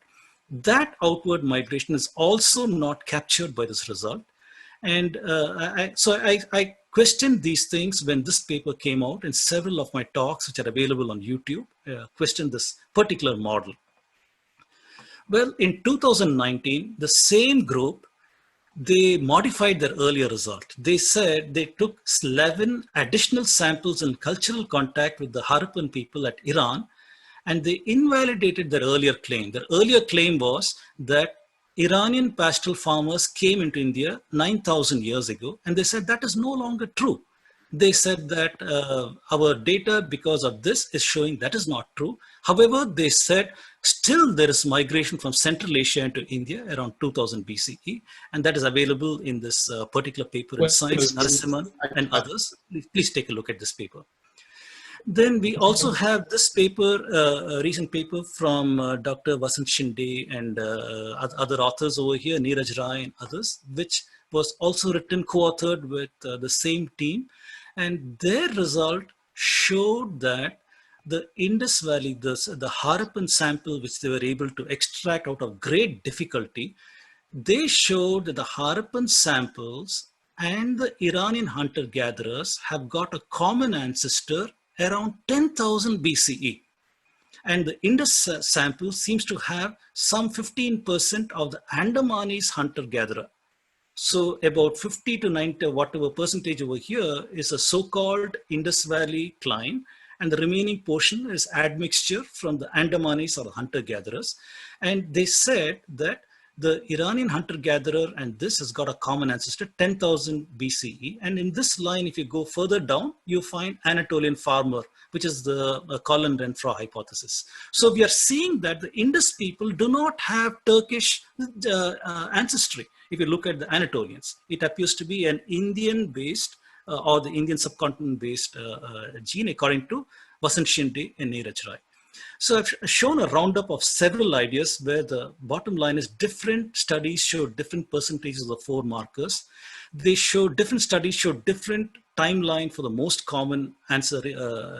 That outward migration is also not captured by this result. And I questioned these things when this paper came out, and several of my talks, which are available on YouTube, questioned this particular model. Well, in 2019, the same group, they modified their earlier result. They said they took 11 additional samples in cultural contact with the Harappan people at Iran, and they invalidated their earlier claim. Their earlier claim was that Iranian pastoral farmers came into India 9,000 years ago, and they said that is no longer true. They said that our data, because of this, is showing that is not true. However, they said still there is migration from Central Asia into India around 2000 BCE, and that is available in this particular paper in Science, Narasimhan and others. Please take a look at this paper. Then we also have this paper, a recent paper from Dr. Vasant Shinde and other authors over here, Neeraj Rai and others, which was also written, co-authored with the same team. And their result showed that the Indus Valley, the Harappan sample, which they were able to extract out of great difficulty, they showed that the Harappan samples and the Iranian hunter-gatherers have got a common ancestor around 10,000 BCE. And the Indus sample seems to have some 15% of the Andamanese hunter-gatherer. So about 50 to 90, whatever percentage over here is a so-called Indus Valley cline, and the remaining portion is admixture from the Andamanese or hunter-gatherers. And they said that the Iranian hunter-gatherer and this has got a common ancestor, 10,000 BCE. And in this line, if you go further down, you find Anatolian farmer, which is the Colin-Renfro hypothesis. So we are seeing that the Indus people do not have Turkish ancestry. If you look at the Anatolians, it appears to be an Indian-based or the Indian subcontinent-based gene, according to Vasant Shinde and Neeraj Rai. So I've shown a roundup of several ideas where the bottom line is different studies show different percentages of the 4 markers. They show different studies show different timeline for the most common answer,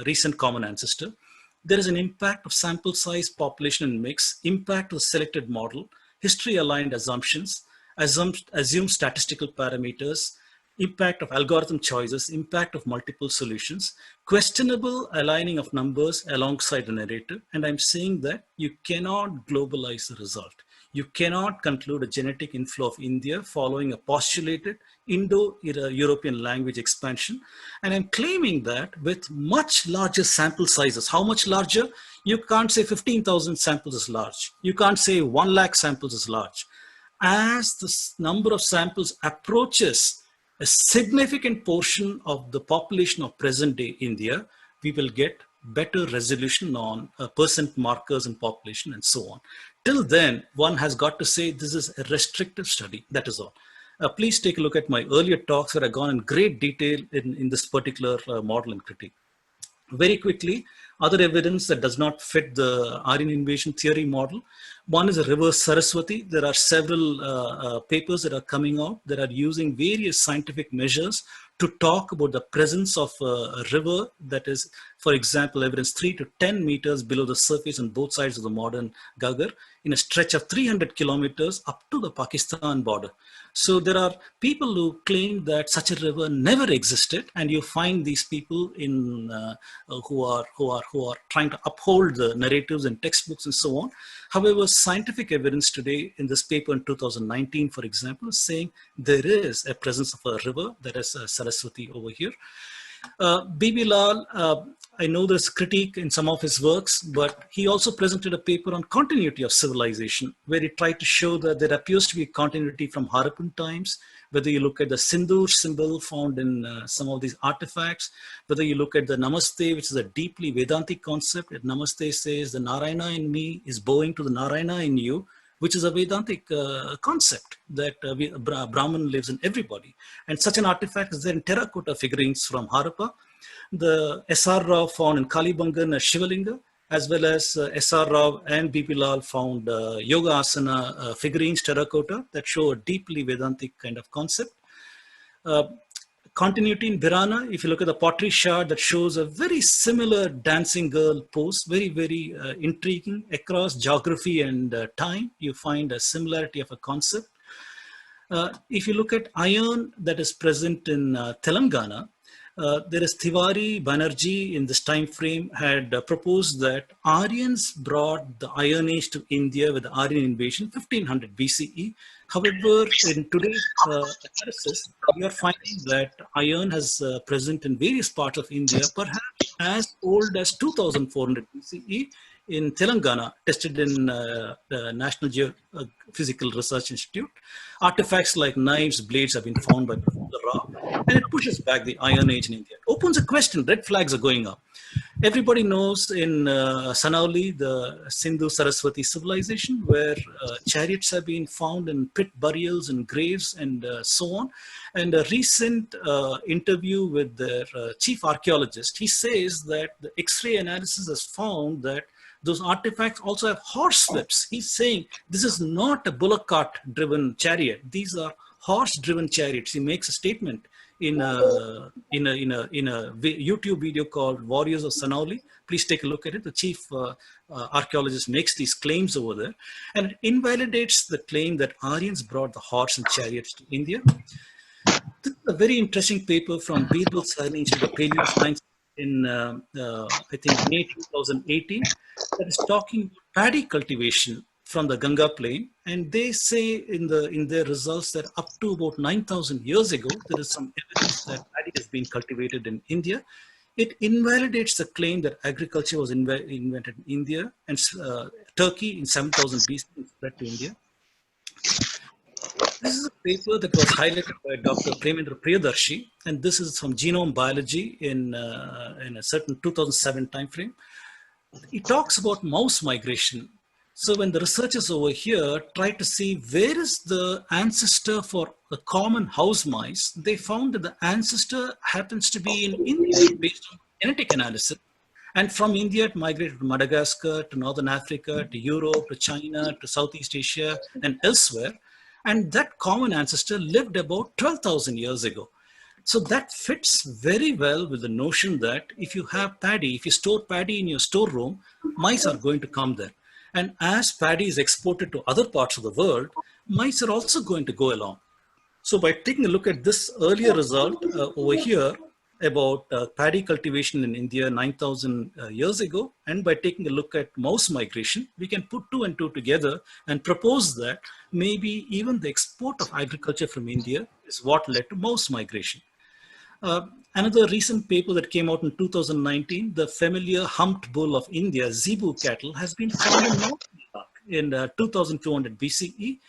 recent common ancestor. There is an impact of sample size, population and mix, impact of selected model, history aligned assumptions, assumed statistical parameters, impact of algorithm choices, impact of multiple solutions, questionable aligning of numbers alongside the narrative. And I'm saying that you cannot globalize the result. You cannot conclude a genetic inflow of India following a postulated Indo-European language expansion. And I'm claiming that with much larger sample sizes. How much larger? You can't say 15,000 samples is large. You can't say 1 lakh samples is large. As the number of samples approaches a significant portion of the population of present day India, we will get better resolution on percent markers in population and so on. Till then, one has got to say this is a restrictive study, that is all. Please take a look at my earlier talks where I've gone in great detail in this particular model and critique. Very quickly, other evidence that does not fit the Aryan invasion theory model. One is a reverse Saraswati. There are several papers that are coming out that are using various scientific measures to talk about the presence of a river that is, for example, evidence 3 to 10 meters below the surface on both sides of the modern Gagar in a stretch of 300 kilometers up to the Pakistan border. So there are people who claim that such a river never existed, and you find these people in who are trying to uphold the narratives and textbooks and so on. However, scientific evidence today in this paper in 2019, for example, is saying there is a presence of a river, that is Saraswati over here. B.B. Lal, I know there's critique in some of his works, but he also presented a paper on continuity of civilization, where he tried to show that there appears to be continuity from Harappan times, whether you look at the Sindur symbol found in some of these artifacts, whether you look at the Namaste, which is a deeply Vedantic concept. Namaste says the Narayana in me is bowing to the Narayana in you, which is a Vedantic concept that Brahman lives in everybody. And such an artifact is there in terracotta figurines from Harappa. The S.R. Rao found in Kalibangan Shivalinga, as well as S.R. Rao and B.P. Lal found Yoga Asana figurines terracotta that show a deeply Vedantic kind of concept. Continuity in Birana, if you look at the pottery shard that shows a very similar dancing girl pose, very, very intriguing across geography and time, you find a similarity of a concept. If you look at iron that is present in Telangana, there is Tiwari Banerjee in this time frame had proposed that Aryans brought the Iron Age to India with the Aryan invasion 1500 BCE. However, in today's analysis, we are finding that iron has present in various parts of India, perhaps as old as 2400 BCE in Telangana, tested in the National Geophysical Research Institute. Artifacts like knives, blades have been found by Professor Rao, and it pushes back the Iron Age in India. It opens a question, red flags are going up. Everybody knows in Sanauli, the Sindhu-Saraswati civilization, where chariots have been found in pit burials and graves and so on. And a recent interview with their chief archaeologist, he says that the X-ray analysis has found that those artifacts also have horse whips. He's saying this is not a bullock cart driven chariot. These are horse driven chariots. He makes a statement in a YouTube video called Warriors of Sanauli. Please take a look at it. The chief archaeologist makes these claims over there, and it invalidates the claim that Aryans brought the horse and chariots to India. This is a very interesting paper from Birbal Sahni Institute of Paleoscience in, I think, May 2018, that is talking about paddy cultivation from the Ganga plain. And they say in their results that up to about 9,000 years ago, there is some evidence that paddy has been cultivated in India. It invalidates the claim that agriculture was invented in India and Turkey in 7,000 BC spread to India. This is a paper that was highlighted by Dr. Premendra Priyadarshi, and this is from Genome Biology in a certain 2007 timeframe. It talks about mouse migration. So when the researchers over here try to see where is the ancestor for the common house mice, they found that the ancestor happens to be in India based on genetic analysis. And from India, it migrated to Madagascar, to Northern Africa, to Europe, to China, to Southeast Asia, and elsewhere. And that common ancestor lived about 12,000 years ago. So that fits very well with the notion that if you have paddy, if you store paddy in your storeroom, mice are going to come there. And as paddy is exported to other parts of the world, mice are also going to go along. So by taking a look at this earlier result over here about paddy cultivation in India 9,000 years ago, and by taking a look at mouse migration, we can put two and two together and propose that maybe even the export of agriculture from India is what led to mouse migration. Another recent paper that came out in 2019, the familiar humped bull of India, Zebu cattle, has been found in North Iraq in 2200 BCE,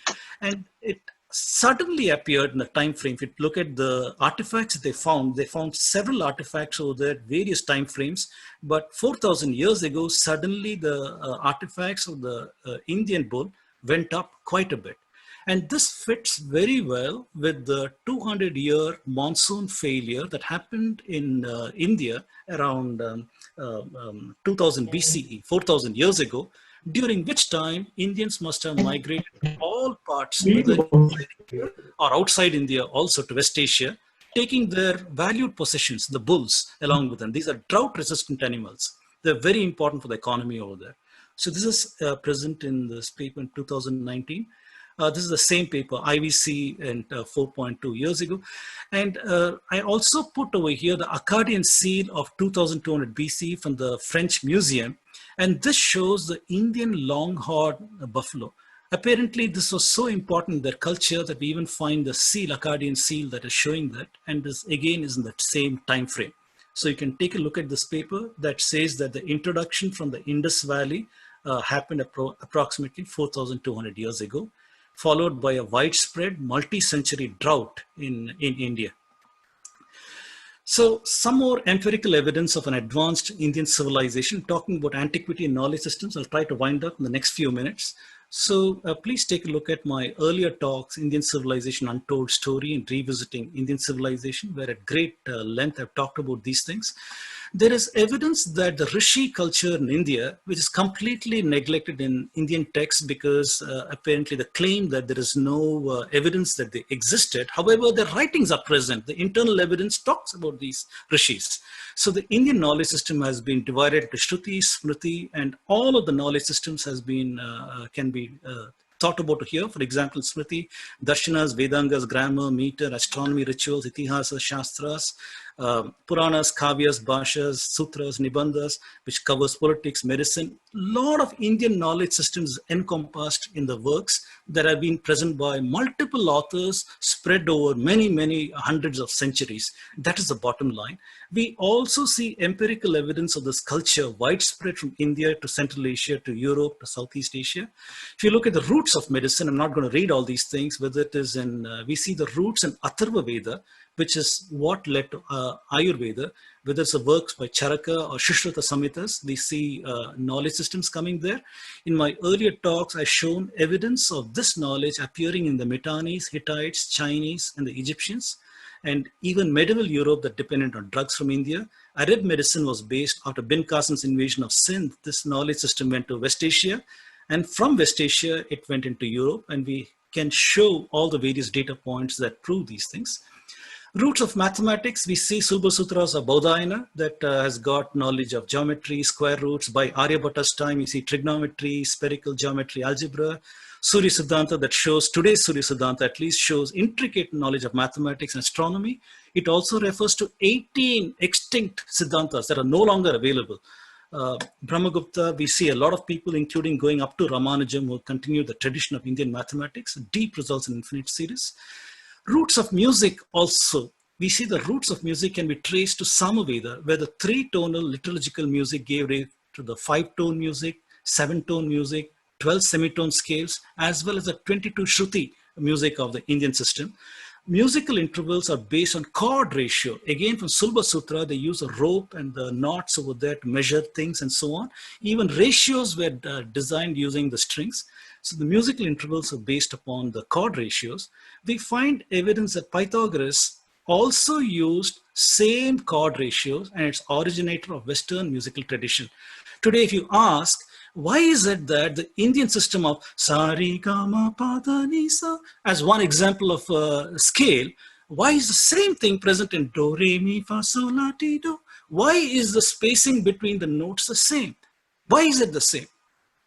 and it suddenly appeared in the time frame. If you look at the artifacts that they found several artifacts over there, various time frames, but 4,000 years ago, suddenly the artifacts of the Indian bull went up quite a bit. And this fits very well with the 200-year monsoon failure that happened in India around 2000 BCE, 4,000 years ago, during which time Indians must have migrated to all parts, whether inside India or outside India, also to West Asia, taking their valued possessions, the bulls, along with them. These are drought-resistant animals. They're very important for the economy over there. So this is present in this paper in 2019. This is the same paper, IVC, and 4.2 years ago. And I also put over here the Akkadian seal of 2200 BC from the French Museum. And this shows the Indian longhorn buffalo. Apparently, this was so important in their culture that we even find the seal, Akkadian seal, that is showing that. And this again is in that same time frame. So you can take a look at this paper that says that the introduction from the Indus Valley happened approximately 4,200 years ago, followed by a widespread multi-century drought in India. So some more empirical evidence of an advanced Indian civilization, talking about antiquity and knowledge systems. I'll try to wind up in the next few minutes. So please take a look at my earlier talks, Indian Civilization Untold Story and Revisiting Indian Civilization, where at great length I've talked about these things. There is evidence that the Rishi culture in India, which is completely neglected in Indian texts because apparently the claim that there is no evidence that they existed. However, their writings are present. The internal evidence talks about these Rishis. So the Indian knowledge system has been divided into Shruti, Smriti, and all of the knowledge systems has been, can be thought about here. For example, Smriti, Darshanas, Vedangas, grammar, meter, astronomy, rituals, Itihasa, Shastras, Puranas, Kavyas, Bhashas, Sutras, Nibandhas, which covers politics, medicine. A lot of Indian knowledge systems encompassed in the works that have been present by multiple authors spread over many, many hundreds of centuries. That is the bottom line. We also see empirical evidence of this culture widespread from India to Central Asia to Europe to Southeast Asia. If you look at the roots of medicine, I'm not going to read all these things, whether it is in, we see the roots in Atharva Veda, which is what led to Ayurveda, whether it's a works by Charaka or Shushrata Samhitas, we see knowledge systems coming there. In my earlier talks, I've shown evidence of this knowledge appearing in the Mitannis, Hittites, Chinese, and the Egyptians, and even medieval Europe that depended on drugs from India. Arab medicine was based after Bin Qasim's invasion of Sindh. This knowledge system went to West Asia, and from West Asia, it went into Europe, and we can show all the various data points that prove these things. Roots of mathematics, we see Sulba Sutras of Baudhayana that has got knowledge of geometry, square roots. By Aryabhata's time, you see trigonometry, spherical geometry, algebra. Surya Siddhanta that shows, today's Surya Siddhanta at least shows intricate knowledge of mathematics and astronomy. It also refers to 18 extinct Siddhantas that are no longer available. Brahmagupta, we see a lot of people, including going up to Ramanujam, who continue the tradition of Indian mathematics, deep results in infinite series. Roots of music also, we see the roots of music can be traced to Samaveda, where the 3-tonal liturgical music gave way to the 5-tone music, 7-tone music, 12 semitone scales, as well as the 22 Shruti music of the Indian system. Musical intervals are based on chord ratio. Again, from Sulba Sutra, they use a rope and the knots over there to measure things and so on. Even ratios were designed using the strings. So the musical intervals are based upon the chord ratios. We find evidence that Pythagoras also used same chord ratios, and it's originator of Western musical tradition. Today, if you ask, why is it that the Indian system of Sari Gama Pada Nisa, as one example of a scale, why is the same thing present in Do Re Mi Fa Sol La Ti Do? Why is the spacing between the notes the same? Why is it the same?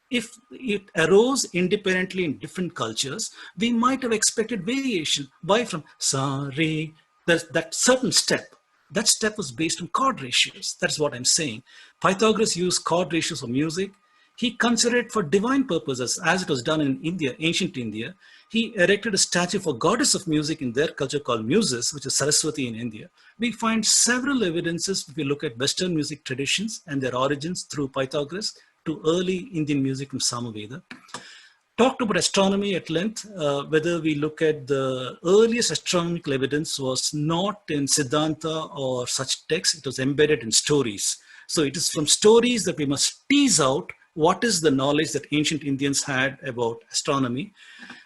If it arose independently in different cultures, we might have expected variation. Why from sa, re, that certain step, that step was based on chord ratios. That's what I'm saying. Pythagoras used chord ratios for music. He considered it for divine purposes, as it was done in India, ancient India. He erected a statue for goddess of music in their culture called Muses, which is Saraswati in India. We find several evidences if we look at Western music traditions and their origins through Pythagoras to early Indian music from Samaveda. Talked about astronomy at length. Whether we look at the earliest astronomical evidence was not in Siddhanta or such texts, it was embedded in stories. So it is from stories that we must tease out what is the knowledge that ancient Indians had about astronomy.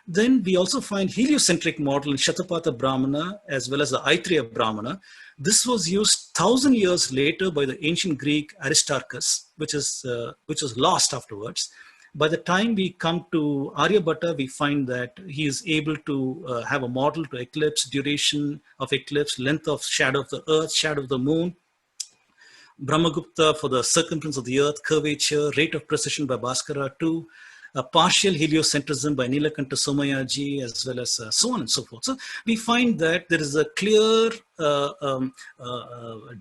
Then we also find heliocentric model in Shatapatha Brahmana as well as the Aitreya Brahmana. This was used 1,000 years later by the ancient Greek Aristarchus, which was lost afterwards. By the time we come to Aryabhatta, we find that he is able to have a model to eclipse, duration of eclipse, length of shadow of the earth, shadow of the moon. Brahmagupta for the circumference of the earth, curvature, rate of precession by Bhaskara II, partial heliocentrism by Nilakanta Somayaji, as well as so on and so forth. So we find that there is a clear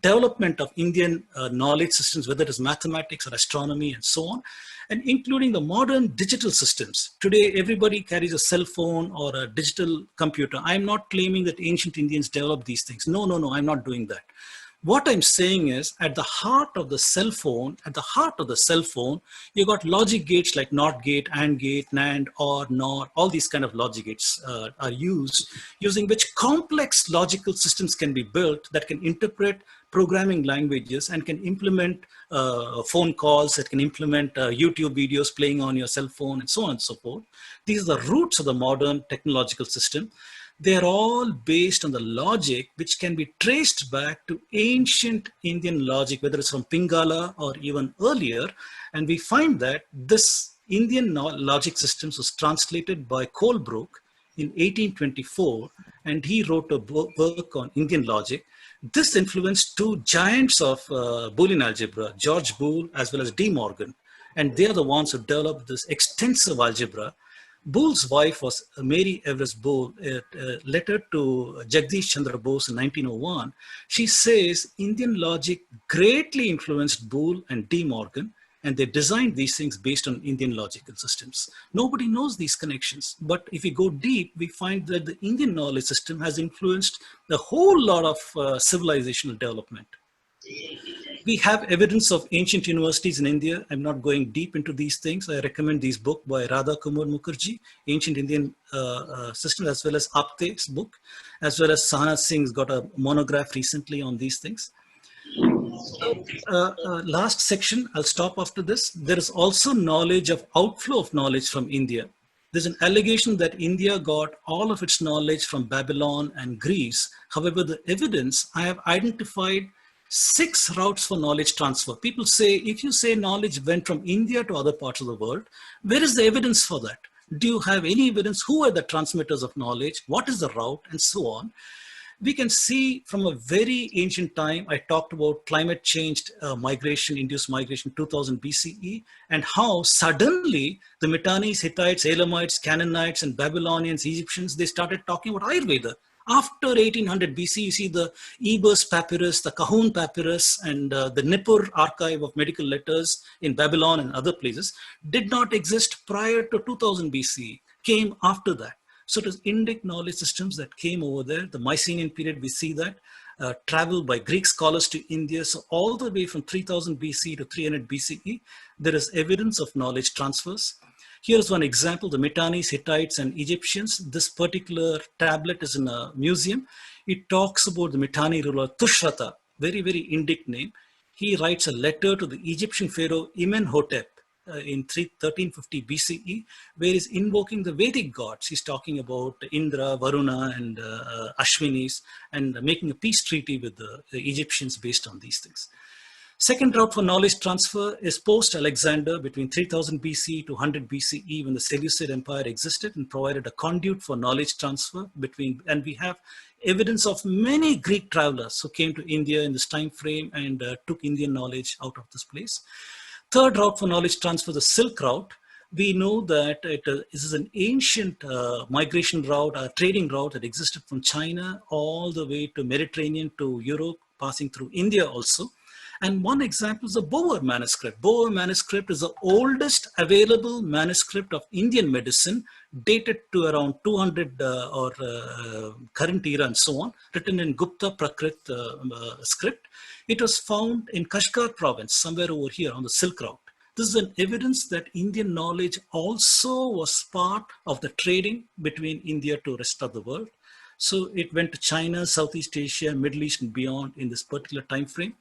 development of Indian knowledge systems, whether it is mathematics or astronomy and so on, and including the modern digital systems. Today, everybody carries a cell phone or a digital computer. I'm not claiming that ancient Indians developed these things. No, I'm not doing that. What I'm saying is, at the heart of the cell phone, you got logic gates like NOT gate, AND gate, NAND, OR, NOR, all these kind of logic gates are used, using which complex logical systems can be built that can interpret programming languages and can implement phone calls, it can implement YouTube videos playing on your cell phone and so on and so forth. These are the roots of the modern technological system. They're all based on the logic which can be traced back to ancient Indian logic, whether it's from Pingala or even earlier. And we find that this Indian logic systems was translated by Colebrook in 1824, and he wrote a work on Indian logic. This influenced two giants of Boolean algebra, George Boole as well as D. Morgan, and they are the ones who developed this extensive algebra. Boole's wife was Mary Everest Boole. A letter to Jagdish Chandra Bose in 1901. She says Indian logic greatly influenced Boole and D. Morgan, and they designed these things based on Indian logical systems. Nobody knows these connections, but if we go deep, we find that the Indian knowledge system has influenced a whole lot of civilizational development. We have evidence of ancient universities in India. I'm not going deep into these things. I recommend this book by Radha Kumar Mukherjee, Ancient Indian System, as well as Apte's book, as well as Sahana Singh's got a monograph recently on these things. So, last section, I'll stop after this. There is also knowledge of outflow of knowledge from India. There's an allegation that India got all of its knowledge from Babylon and Greece. However, the evidence, I have identified 6 routes for knowledge transfer. People say, if you say knowledge went from India to other parts of the world, where is the evidence for that? Do you have any evidence? Who are the transmitters of knowledge? What is the route? And so on. We can see from a very ancient time, I talked about climate change migration, induced migration 2000 BCE, and how suddenly the Mitannis, Hittites, Elamites, Canaanites, and Babylonians, Egyptians, they started talking about Ayurveda. After 1800 BC, you see the Ebers papyrus, the Kahun papyrus, and the Nippur archive of medical letters in Babylon and other places did not exist prior to 2000 BC, came after that. So it was Indic knowledge systems that came over there. The Mycenaean period, we see that, travel by Greek scholars to India. So all the way from 3000 BC to 300 BCE, there is evidence of knowledge transfers. Here's one example, the Mitannis, Hittites, and Egyptians. This particular tablet is in a museum. It talks about the Mitanni ruler Tushrata, very, very Indic name. He writes a letter to the Egyptian pharaoh Imenhotep in 1350 BCE, where he's invoking the Vedic gods. He's talking about Indra, Varuna, and Ashwinis, and making a peace treaty with the Egyptians based on these things. Second route for knowledge transfer is post-Alexander between 3000 BC to 100 BCE, when the Seleucid Empire existed and provided a conduit for knowledge transfer between, and we have evidence of many Greek travelers who came to India in this time frame and took Indian knowledge out of this place. Third route for knowledge transfer, the Silk Route. We know that this is an ancient migration route, a trading route that existed from China all the way to Mediterranean to Europe, passing through India also. And one example is the Boer manuscript. Boer manuscript is the oldest available manuscript of Indian medicine, dated to around 200 or current era and so on, written in Gupta Prakrit script. It was found in Kashgar province, somewhere over here on the Silk Route. This is an evidence that Indian knowledge also was part of the trading between India to the rest of the world. So it went to China, Southeast Asia, Middle East and beyond in this particular time frame.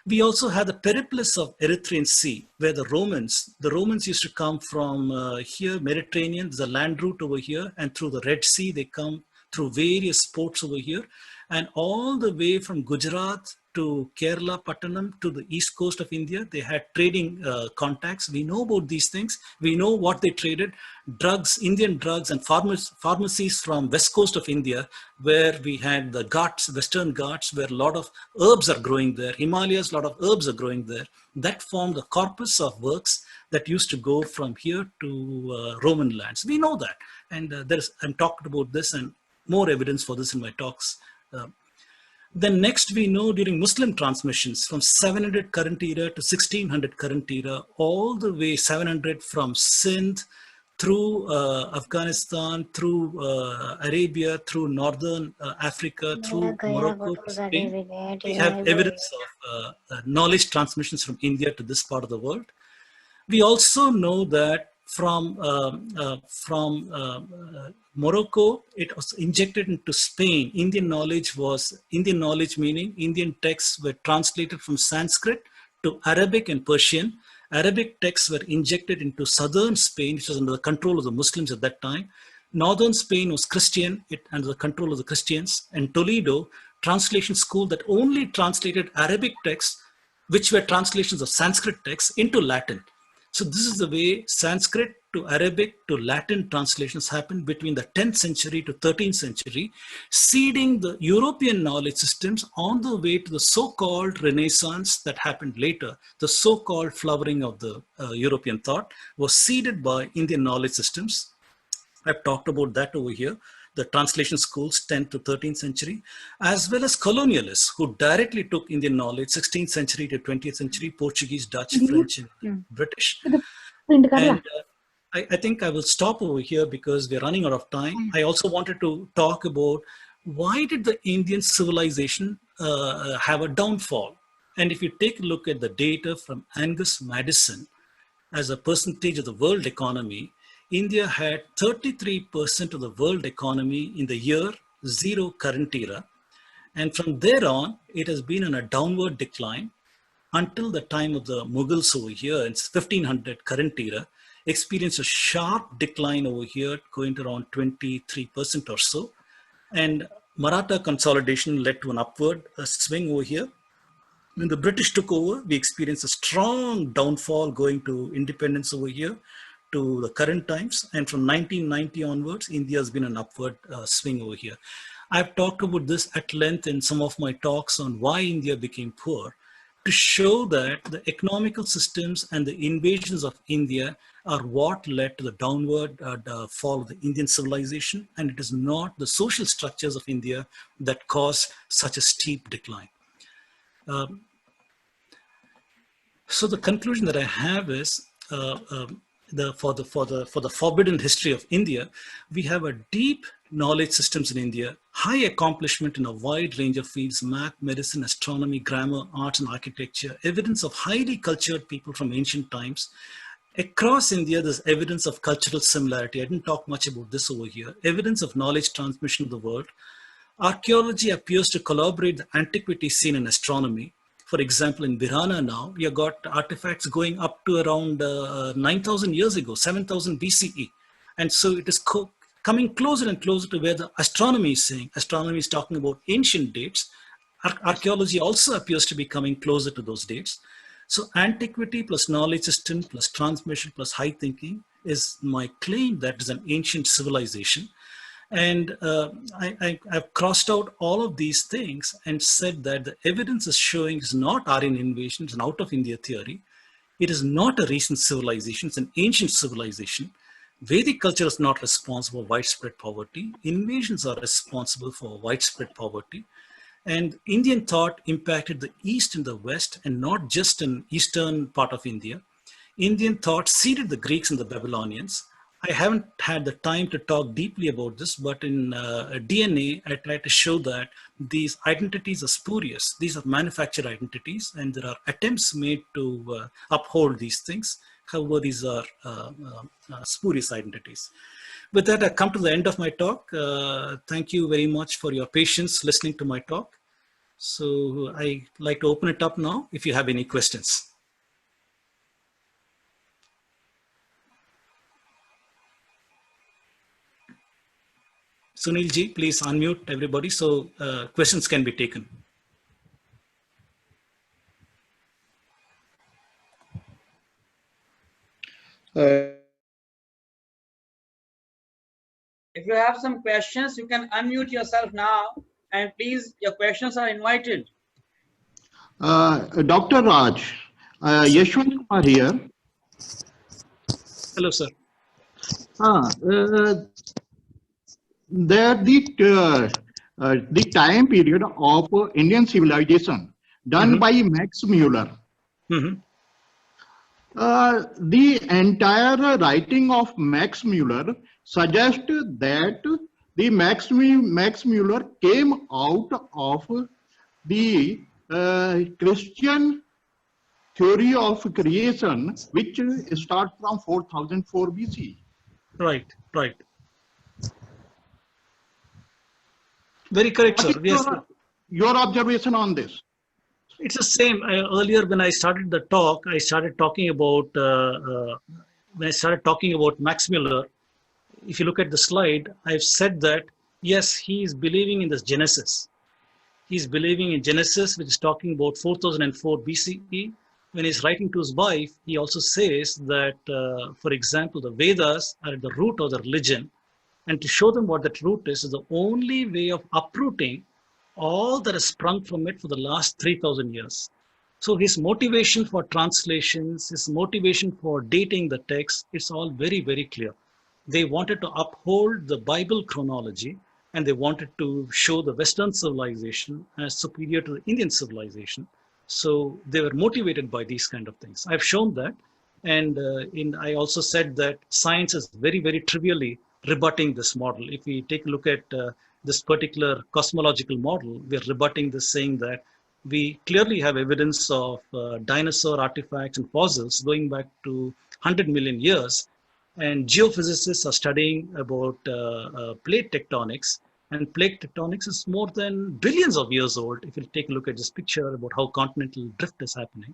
We also had the Periplus of Erythraean Sea, where the Romans used to come from here, Mediterranean, there's a land route over here, and through the Red Sea, they come through various ports over here, and all the way from Gujarat to Kerala, Pattanam, to the east coast of India, they had trading contacts. We know about these things. We know what they traded. Drugs, Indian drugs, and pharmacies from west coast of India, where we had the Ghats, Western Ghats, where a lot of herbs are growing there. Himalayas, a lot of herbs are growing there. That formed the corpus of works that used to go from here to Roman lands. We know that. And I'm talking about this and more evidence for this in my talks. Then next we know during Muslim transmissions from 700 current era to 1600 current era, all the way 700 from Sindh through Afghanistan, through Arabia, through northern Africa, through Morocco to Spain. We have evidence of knowledge transmissions from India to this part of the world. We also know that Morocco. It was injected into Spain. Indian knowledge meaning Indian texts were translated from Sanskrit to Arabic and Persian. Arabic texts were injected into southern Spain, which was under the control of the Muslims at that time. Northern Spain was Christian, under the control of the Christians. And Toledo, translation school that only translated Arabic texts, which were translations of Sanskrit texts, into Latin. So this is the way Sanskrit to Arabic to Latin translations happened between the 10th century to 13th century, seeding the European knowledge systems on the way to the so-called Renaissance that happened later. The so-called flowering of the European thought was seeded by Indian knowledge systems. I've talked about that over here. The translation schools, 10th to 13th century, as well as colonialists who directly took Indian knowledge, 16th century to 20th century, Portuguese, Dutch, French, and British. And I think I will stop over here because we're running out of time. I also wanted to talk about why did the Indian civilization have a downfall? And if you take a look at the data from Angus Madison, as a percentage of the world economy, India had 33% of the world economy in the year 0 current era. And from there on, it has been on a downward decline until the time of the Mughals over here in 1500 current era, experienced a sharp decline over here, going to around 23% or so. And Maratha consolidation led to an upward swing over here. When the British took over, we experienced a strong downfall going to independence over here to the current times. And from 1990 onwards, India has been an upward swing over here. I've talked about this at length in some of my talks on why India became poor, to show that the economical systems and the invasions of India are what led to the downward fall of the Indian civilization. And it is not the social structures of India that caused such a steep decline. So the conclusion that I have is, for the forbidden history of India, we have a deep knowledge systems in India, high accomplishment in a wide range of fields, math, medicine, astronomy, grammar, arts, and architecture, evidence of highly cultured people from ancient times. Across India, there's evidence of cultural similarity. I didn't talk much about this over here. Evidence of knowledge transmission of the world. Archaeology appears to collaborate the antiquity scene in astronomy. For example, in Virana now, you got artifacts going up to around 9,000 years ago, 7,000 BCE. And so it is coming closer and closer to where the astronomy is saying. Astronomy is talking about ancient dates. Archaeology also appears to be coming closer to those dates. So antiquity plus knowledge system plus transmission plus high thinking is my claim that is an ancient civilization. And I've crossed out all of these things and said that the evidence is showing is not Aryan invasion, it's an out of India theory. It is not a recent civilization, it's an ancient civilization. Vedic culture is not responsible for widespread poverty. Invasions are responsible for widespread poverty. And Indian thought impacted the East and the West, and not just in eastern part of India. Indian thought seeded the Greeks and the Babylonians. I haven't had the time to talk deeply about this, but in DNA, I try to show that these identities are spurious. These are manufactured identities, and there are attempts made to uphold these things. However, these are spurious identities. With that, I come to the end of my talk. Thank you very much for your patience listening to my talk. So I'd like to open it up now if you have any questions. Sunil ji, please unmute everybody so questions can be taken. If you have some questions, you can unmute yourself now, and please, your questions are invited. Dr. Raj, Yashwant Kumar here. Hello, sir. The time period of Indian civilization done by Max Mueller. The entire writing of Max Mueller suggests that the Max Mueller came out of the Christian theory of creation, which starts from 4004 BC. Right, right. Very correct, What sir. is Yes, your observation on this? it's the same. Earlier, when I started the talk, I started talking about Max Mueller. If you look at the slide, I've said that yes, he is believing in this Genesis. He's believing in Genesis, which is talking about 4004 BCE. When he's writing to his wife, he also says that, for example, the Vedas are at the root of the religion. And to show them what that root is the only way of uprooting all that has sprung from it for the last 3,000 years. So his motivation for translations, his motivation for dating the text, it's all very, very clear. They wanted to uphold the Bible chronology, and they wanted to show the Western civilization as superior to the Indian civilization. So they were motivated by these kind of things. I've shown that. And I also said that science is very, very trivially rebutting this model. If we take a look at this particular cosmological model, we're rebutting this, saying that we clearly have evidence of dinosaur artifacts and fossils going back to 100 million years. And geophysicists are studying about plate tectonics. And plate tectonics is more than billions of years old. If you take a look at this picture about how continental drift is happening.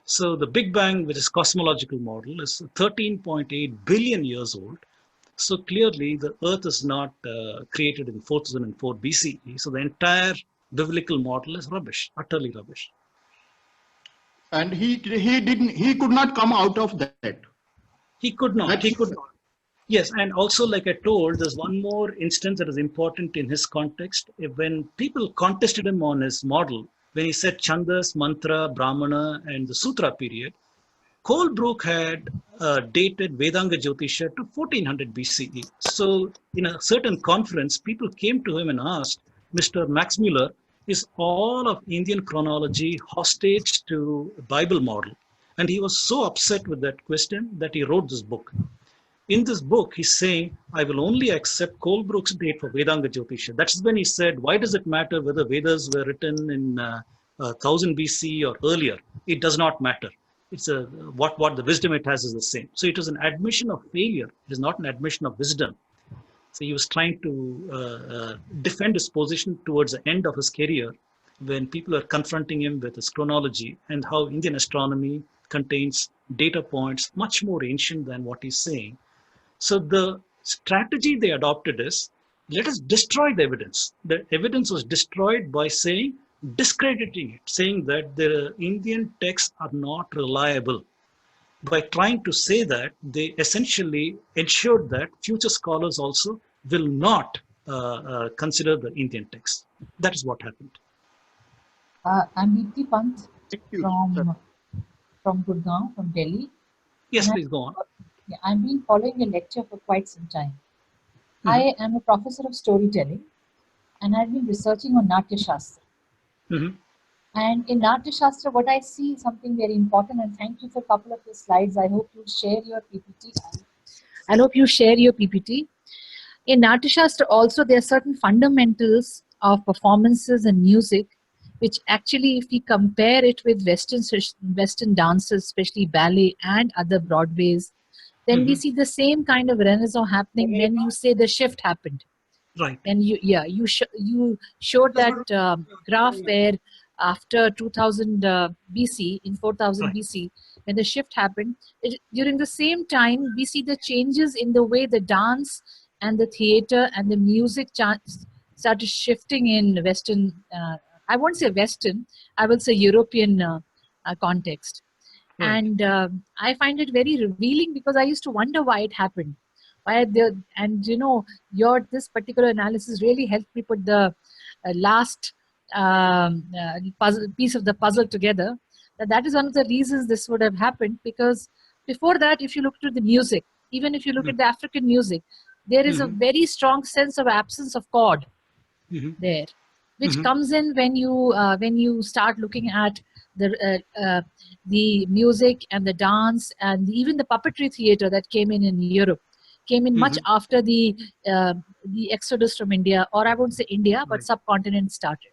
So the Big Bang, which is cosmological model, is 13.8 billion years old. So clearly the Earth is not created in 4004 BCE. So the entire biblical model is rubbish, utterly rubbish. And he could not come out of that. He could not. He could not. Yes, and also, like I told, there's one more instance that is important in his context. When people contested him on his model, when he said Chandas, Mantra, Brahmana, and the Sutra period, Colebrook had dated Vedanga Jyotisha to 1400 BCE. So in a certain conference, people came to him and asked, Mr. Max Mueller, is all of Indian chronology hostage to Bible model? And he was so upset with that question that he wrote this book. In this book, he's saying, I will only accept Colebrook's date for Vedanga Jyotisha. That's when he said, why does it matter whether Vedas were written in 1000 BC or earlier? It does not matter. It's what the wisdom it has is the same. So it was an admission of failure. It is not an admission of wisdom. So he was trying to defend his position towards the end of his career when people are confronting him with his chronology and how Indian astronomy contains data points much more ancient than what he's saying. So the strategy they adopted is, let us destroy the evidence. The evidence was destroyed by discrediting it, saying that the Indian texts are not reliable. By trying to say that, they essentially ensured that future scholars also will not consider the Indian text. That is what happened. I'm Deepti Pant Thank you, sir. from Kurgan, from Delhi. Yes, And please go on. I've been following your lecture for quite some time. Mhm. I am a professor of storytelling, and I've been researching on Natya Shastra. Mhm. And in Natya Shastra, what I see is something very important, and thank you for a couple of the slides. I hope you share your PPT. I hope you share your PPT. In Natya Shastra also, there are certain fundamentals of performances and music, which actually, if we compare it with Western dances, especially ballet and other Broadways, then we see the same kind of renaissance happening when you say the shift happened. Right. And you showed that graph where after 2000 BC, in 4000 Right. BC, when the shift happened, during the same time, we see the changes in the way the dance and the theater and the music started shifting in Western, I won't say Western, I will say European context. Right. And I find it very revealing because I used to wonder why it happened. And you know, this particular analysis really helped me put the last piece of the puzzle together. That is one of the reasons this would have happened, because before that, if you look at the music, even if you look at the African music, there is a very strong sense of absence of chord there, which comes in when you start looking at the music and the dance and even the puppetry theater that came in Europe, came in much after the exodus from India, or I won't say India, but subcontinent started.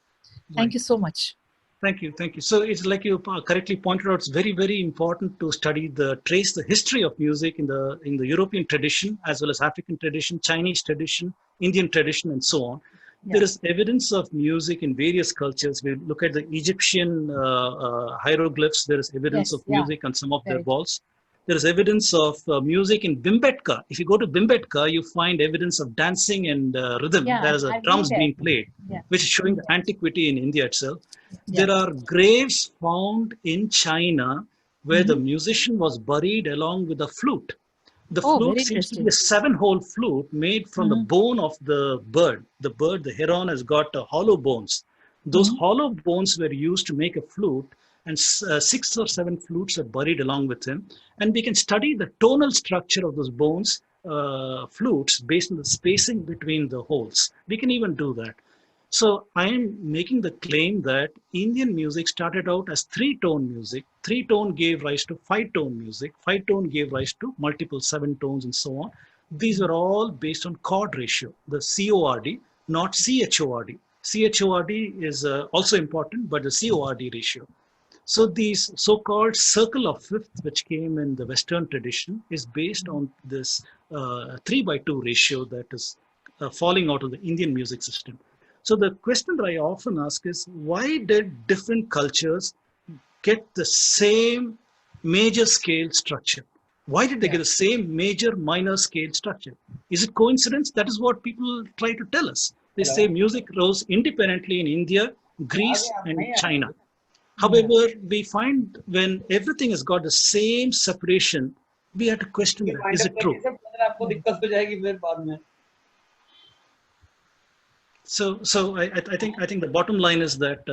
Thank you so much. Thank you, thank you. So it's like you correctly pointed out. It's very, very important to study trace the history of music in the European tradition as well as African tradition, Chinese tradition, Indian tradition, and so on. Yeah. There is evidence of music in various cultures. We look at the Egyptian hieroglyphs. There is evidence Yes, of yeah. music on some of their Very walls. There is evidence of music in Bhimbetka. If you go to Bhimbetka, you find evidence of dancing and rhythm. Yeah, There is a I've been drums there. being played, Yeah. which is showing the antiquity in India itself. Yeah. There are graves found in China where the Mhm. musician was buried along with a flute. The Oh, flute very seems to be interesting. a 7-hole flute made from the Mhm. bone of the bird. The heron, has got hollow bones. Those Mhm. hollow bones were used to make a flute, and 6 or 7 flutes are buried along with him. And we can study the tonal structure of those bones, flutes, based on the spacing between the holes. We can even do that. So I am making the claim that Indian music started out as 3-tone music. 3-tone gave rise to 5-tone music. 5-tone gave rise to multiple 7 tones and so on. These are all based on chord ratio, the CORD, not CHORD. CHORD is also important, but the CORD ratio. So these so-called circle of fifth, which came in the Western tradition, is based on this 3:2 ratio that is falling out of the Indian music system. So the question that I often ask is, why did different cultures get the same major scale structure? Why did they get the same major minor scale structure? Is it coincidence? That is what people try to tell us. They say music rose independently in India, Greece, and China. However, we find when everything has got the same separation, we have to question that. Is it true? So I think the bottom line is that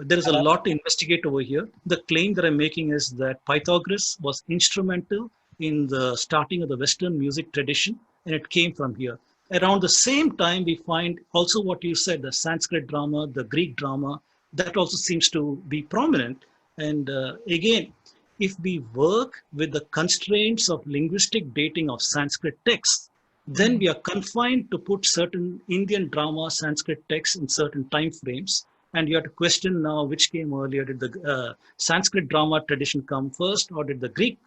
there is a lot to investigate over here. The claim that I'm making is that Pythagoras was instrumental in the starting of the Western music tradition, and it came from here. Around the same time, we find also what you said, the Sanskrit drama, the Greek drama, that also seems to be prominent. And again, if we work with the constraints of linguistic dating of Sanskrit texts, then we are confined to put certain Indian drama Sanskrit texts in certain time frames. And you have to question now which came earlier. Did the Sanskrit drama tradition come first, or did the Greek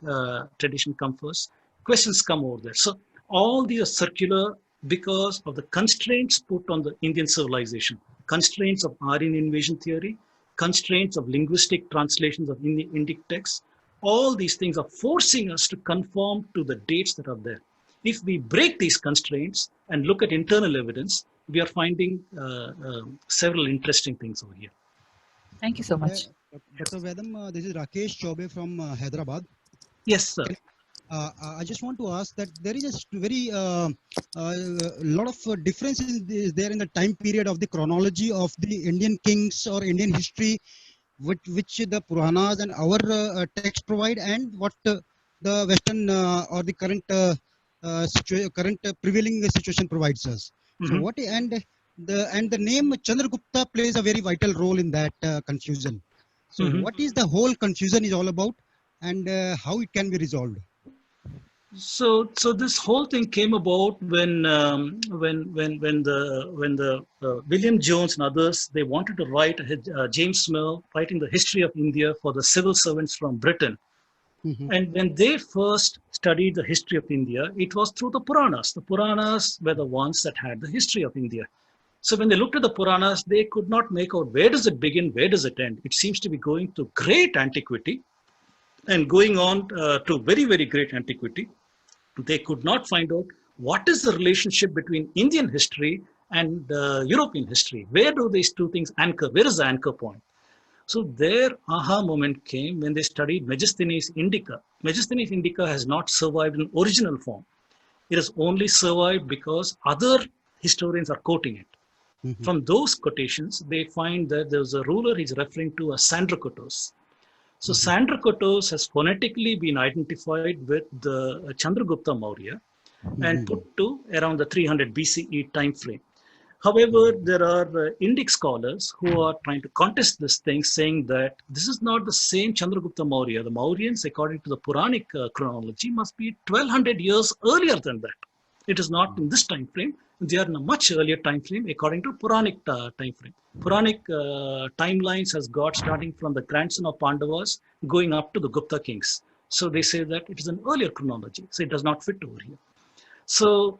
tradition come first? Questions come over there. So all these are circular because of the constraints put on the Indian civilization. Constraints of Aryan invasion theory, constraints of linguistic translations of Indic texts. All these things are forcing us to conform to the dates that are there. If we break these constraints and look at internal evidence, we are finding several interesting things over here. Thank you so much. Dr. Vedam, this is Rakesh Chaube from Hyderabad. Yes, sir. I just want to ask that there is a very lot of differences there in the time period of the chronology of the Indian kings or Indian history, which the Puranas and our text provide, and what the Western or the current prevailing situation provides us. So what and the name Chandragupta plays a very vital role in that confusion. So what is the whole confusion is all about, and how it can be resolved? So this whole thing came about when William Jones and others, they wanted to write James Mill writing the history of India for the civil servants from Britain. And when they first studied the history of India, it was through the Puranas. The Puranas were the ones that had the history of India. So when they looked at the Puranas, they could not make out where does it begin, where does it end. It seems to be going to great antiquity and going on to very, very great antiquity. They could not find out what is the relationship between Indian history and European history. Where do these two things anchor? Where is the anchor point? So their aha moment came when they studied Megasthenes Indica. Megasthenes Indica has not survived in original form. It has only survived because other historians are quoting it. From those quotations, they find that there's a ruler he's referring to as Sandrokotos. So Sandrokotos has phonetically been identified with the Chandragupta Maurya and put to around the 300 BCE time frame. However, there are Indic scholars who are trying to contest this thing, saying that this is not the same Chandragupta Maurya. The Mauryans, according to the Puranic chronology, must be 1200 years earlier than that. It is not in this time frame. They are in a much earlier time frame according to Puranic time frame. Puranic timelines has got starting from the grandson of Pandavas going up to the Gupta kings. So they say that it is an earlier chronology. So it does not fit over here. So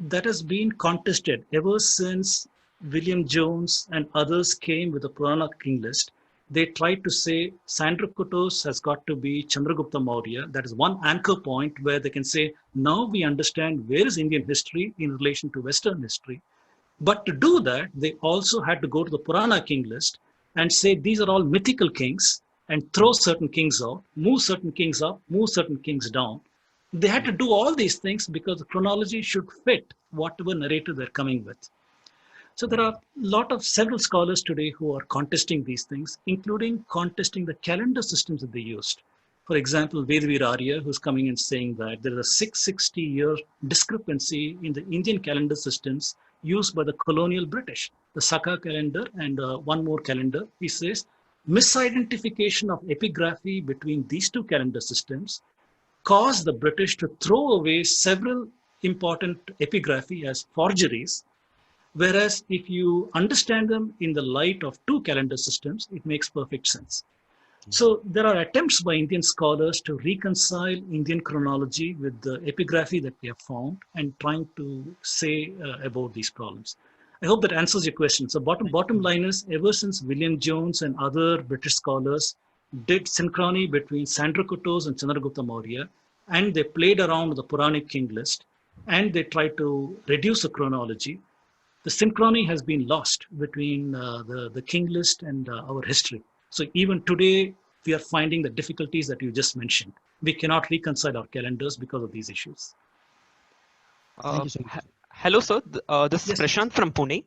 that has been contested ever since William Jones and others came with the Purana king list. They tried to say Sandrakutos has got to be Chandragupta Maurya. That is one anchor point where they can say, now we understand where is Indian history in relation to Western history. But to do that, they also had to go to the Purana king list and say these are all mythical kings and throw certain kings out, move certain kings up, move certain kings down. They had to do all these things because the chronology should fit whatever narrative they're coming with. So there are several scholars today who are contesting these things, including contesting the calendar systems that they used. For example, Vedavir Arya, who's coming and saying that there is a 660-year discrepancy in the Indian calendar systems used by the colonial British, the Saka calendar and one more calendar. He says misidentification of epigraphy between these two calendar systems caused the British to throw away several important epigraphy as forgeries. Whereas if you understand them in the light of two calendar systems, it makes perfect sense. So there are attempts by Indian scholars to reconcile Indian chronology with the epigraphy that we have found and trying to say about these problems. I hope that answers your question. So bottom line is, ever since William Jones and other British scholars did synchrony between Sandrakutos and Chandragupta Maurya, and they played around with the Puranic king list, and they tried to reduce the chronology, the synchrony has been lost between the king list and our history. So even today, we are finding the difficulties that you just mentioned. We cannot reconcile our calendars because of these issues. Thank you so much. Hello, sir. This is Yes. Prashant from Pune.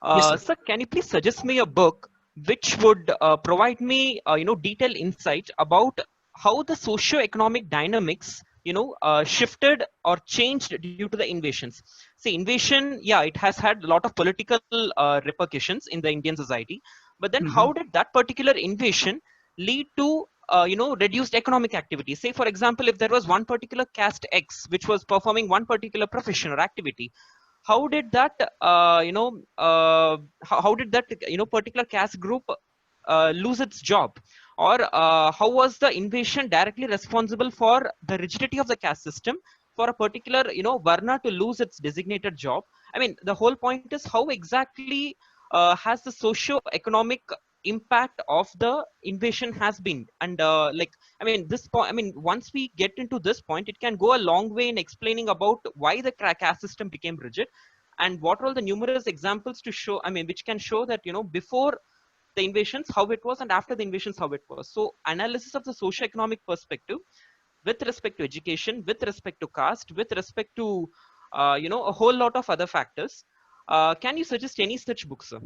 Yes, sir. Sir, can you please suggest me a book which would provide me, detailed insight about how the socio-economic dynamics, shifted or changed due to the invasions? See, invasion, yeah, it has had a lot of political repercussions in the Indian society. But then how did that particular invasion lead to reduced economic activity? Say, for example, if there was one particular caste X which was performing one particular profession or activity, how did that how did that particular caste group lose its job? Or how was the invasion directly responsible for the rigidity of the caste system for a particular varna to lose its designated job? I mean, the whole point is how exactly has the socio-economic impact of the invasion has been, and this point, I mean, once we get into this point, it can go a long way in explaining about why the caste system became rigid, and what are all the numerous examples to show, I mean, which can show that before the invasions how it was and after the invasions how it was. So analysis of the socio-economic perspective with respect to education, with respect to caste, with respect to a whole lot of other factors. Can you suggest any such books, sir?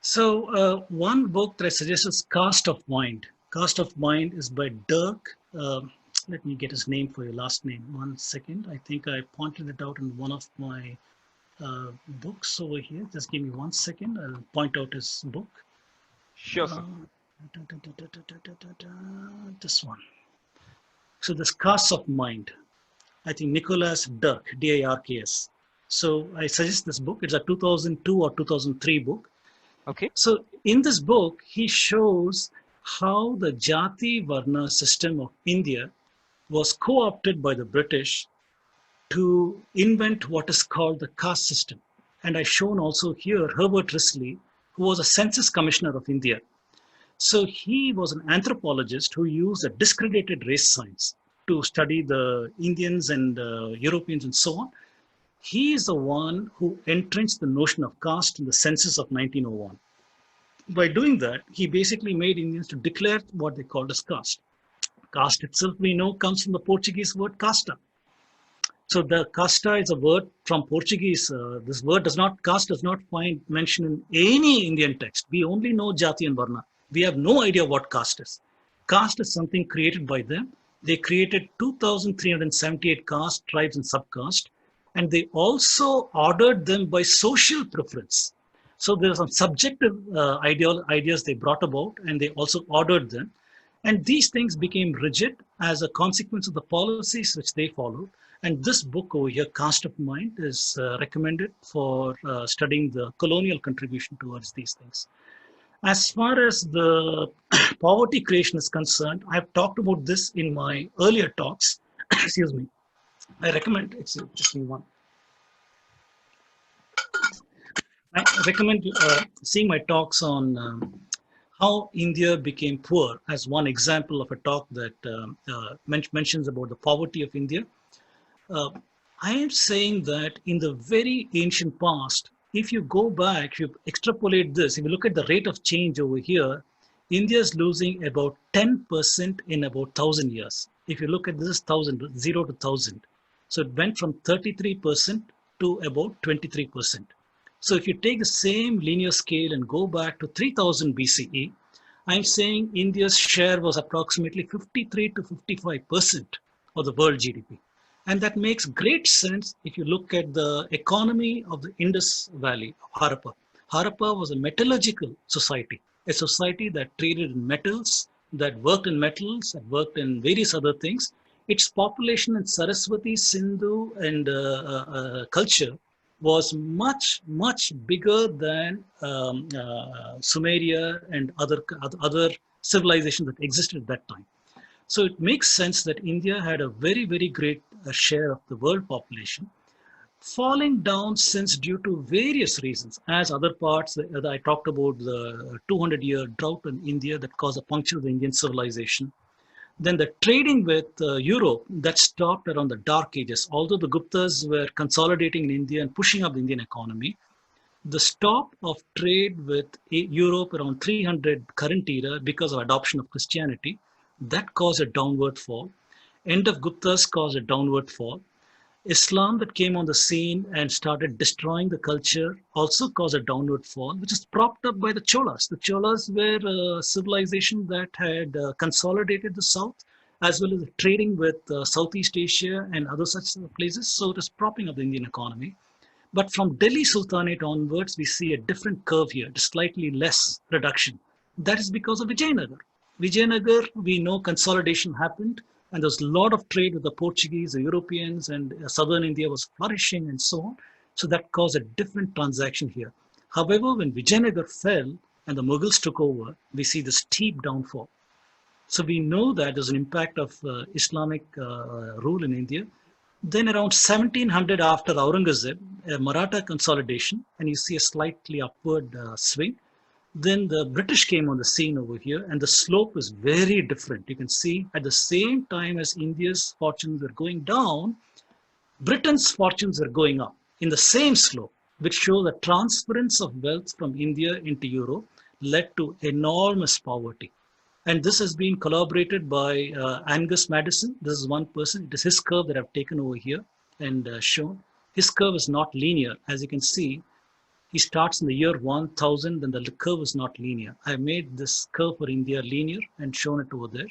So one book that I suggest is Cast of Mind. Cast of Mind is by Dirk. Let me get his name for your last name. 1 second. I think I pointed it out in one of my books over here. Just give me 1 second. I'll point out his book. Sure, sir. This one. So this Cast of Mind. I think Nicholas Dirk, D-I-R-K-S. So I suggest this book. It's a 2002 or 2003 book. Okay. So in this book, he shows how the Jati Varna system of India was co-opted by the British to invent what is called the caste system. And I've shown also here Herbert Risley, who was a census commissioner of India. So he was an anthropologist who used a discredited race science to study the Indians and Europeans and so on. He is the one who entrenched the notion of caste in the census of 1901. By doing that, he basically made Indians to declare what they called as caste. Caste itself, we know, comes from the Portuguese word casta. So the casta is a word from Portuguese. This word caste does not find mention in any Indian text. We only know Jati and Varna. We have no idea what caste is. Caste is something created by them. They created 2,378 castes, tribes, and subcaste. And they also ordered them by social preference. So there are some subjective ideas they brought about, and they also ordered them. And these things became rigid as a consequence of the policies which they followed. And this book over here, Caste of Mind, is recommended for studying the colonial contribution towards these things. As far as the poverty creation is concerned, I've talked about this in my earlier talks. Excuse me. I recommend, it's just me one. I recommend seeing my talks on how India became poor as one example of a talk that mentions about the poverty of India. I am saying that in the very ancient past, if you go back, if you extrapolate this, if you look at the rate of change over here, India is losing about 10% in about 1,000 years. If you look at this 1,000, 0 to 1,000. So it went from 33% to about 23%. So if you take the same linear scale and go back to 3000 BCE, I'm saying India's share was approximately 53 to 55% of the world GDP. And that makes great sense if you look at the economy of the Indus Valley, Harappa. Harappa was a metallurgical society, a society that traded in metals, that worked in metals, that worked in various other things. Its population in Saraswati, Sindhu, and culture was much, much bigger than Sumeria and other civilizations that existed at that time. So it makes sense that India had a very, very great share of the world population, falling down since due to various reasons, as other parts that I talked about the 200-year drought in India that caused a puncture of the Indian civilization. Then the trading with Europe that stopped around the Dark Ages. Although the Guptas were consolidating in India and pushing up the Indian economy, the stop of trade with Europe around 300 current era because of adoption of Christianity, that caused a downward fall. End of Guptas caused a downward fall. Islam that came on the scene and started destroying the culture also caused a downward fall, which is propped up by the Cholas. The Cholas were a civilization that had consolidated the South, as well as trading with Southeast Asia and other such places. So it is propping up the Indian economy. But from Delhi Sultanate onwards, we see a different curve here, slightly less reduction. That is because of Vijayanagar. Vijayanagar, we know consolidation happened, and there was a lot of trade with the Portuguese, the Europeans, and southern India was flourishing and so on. So that caused a different transaction here. However, when Vijayanagar fell and the Mughals took over, we see the steep downfall. So we know that there's an impact of Islamic rule in India. Then around 1700 after Aurangzeb, Maratha consolidation, and you see a slightly upward swing. Then the British came on the scene over here, and the slope is very different. You can see at the same time as India's fortunes were going down, Britain's fortunes were going up in the same slope, which shows the transference of wealth from India into Europe led to enormous poverty. And this has been collaborated by Angus Maddison. This is one person. It is his curve that I've taken over here and shown. His curve is not linear. As you can see, he starts in the year 1000, then the curve is not linear. I made this curve for India linear and shown it over there.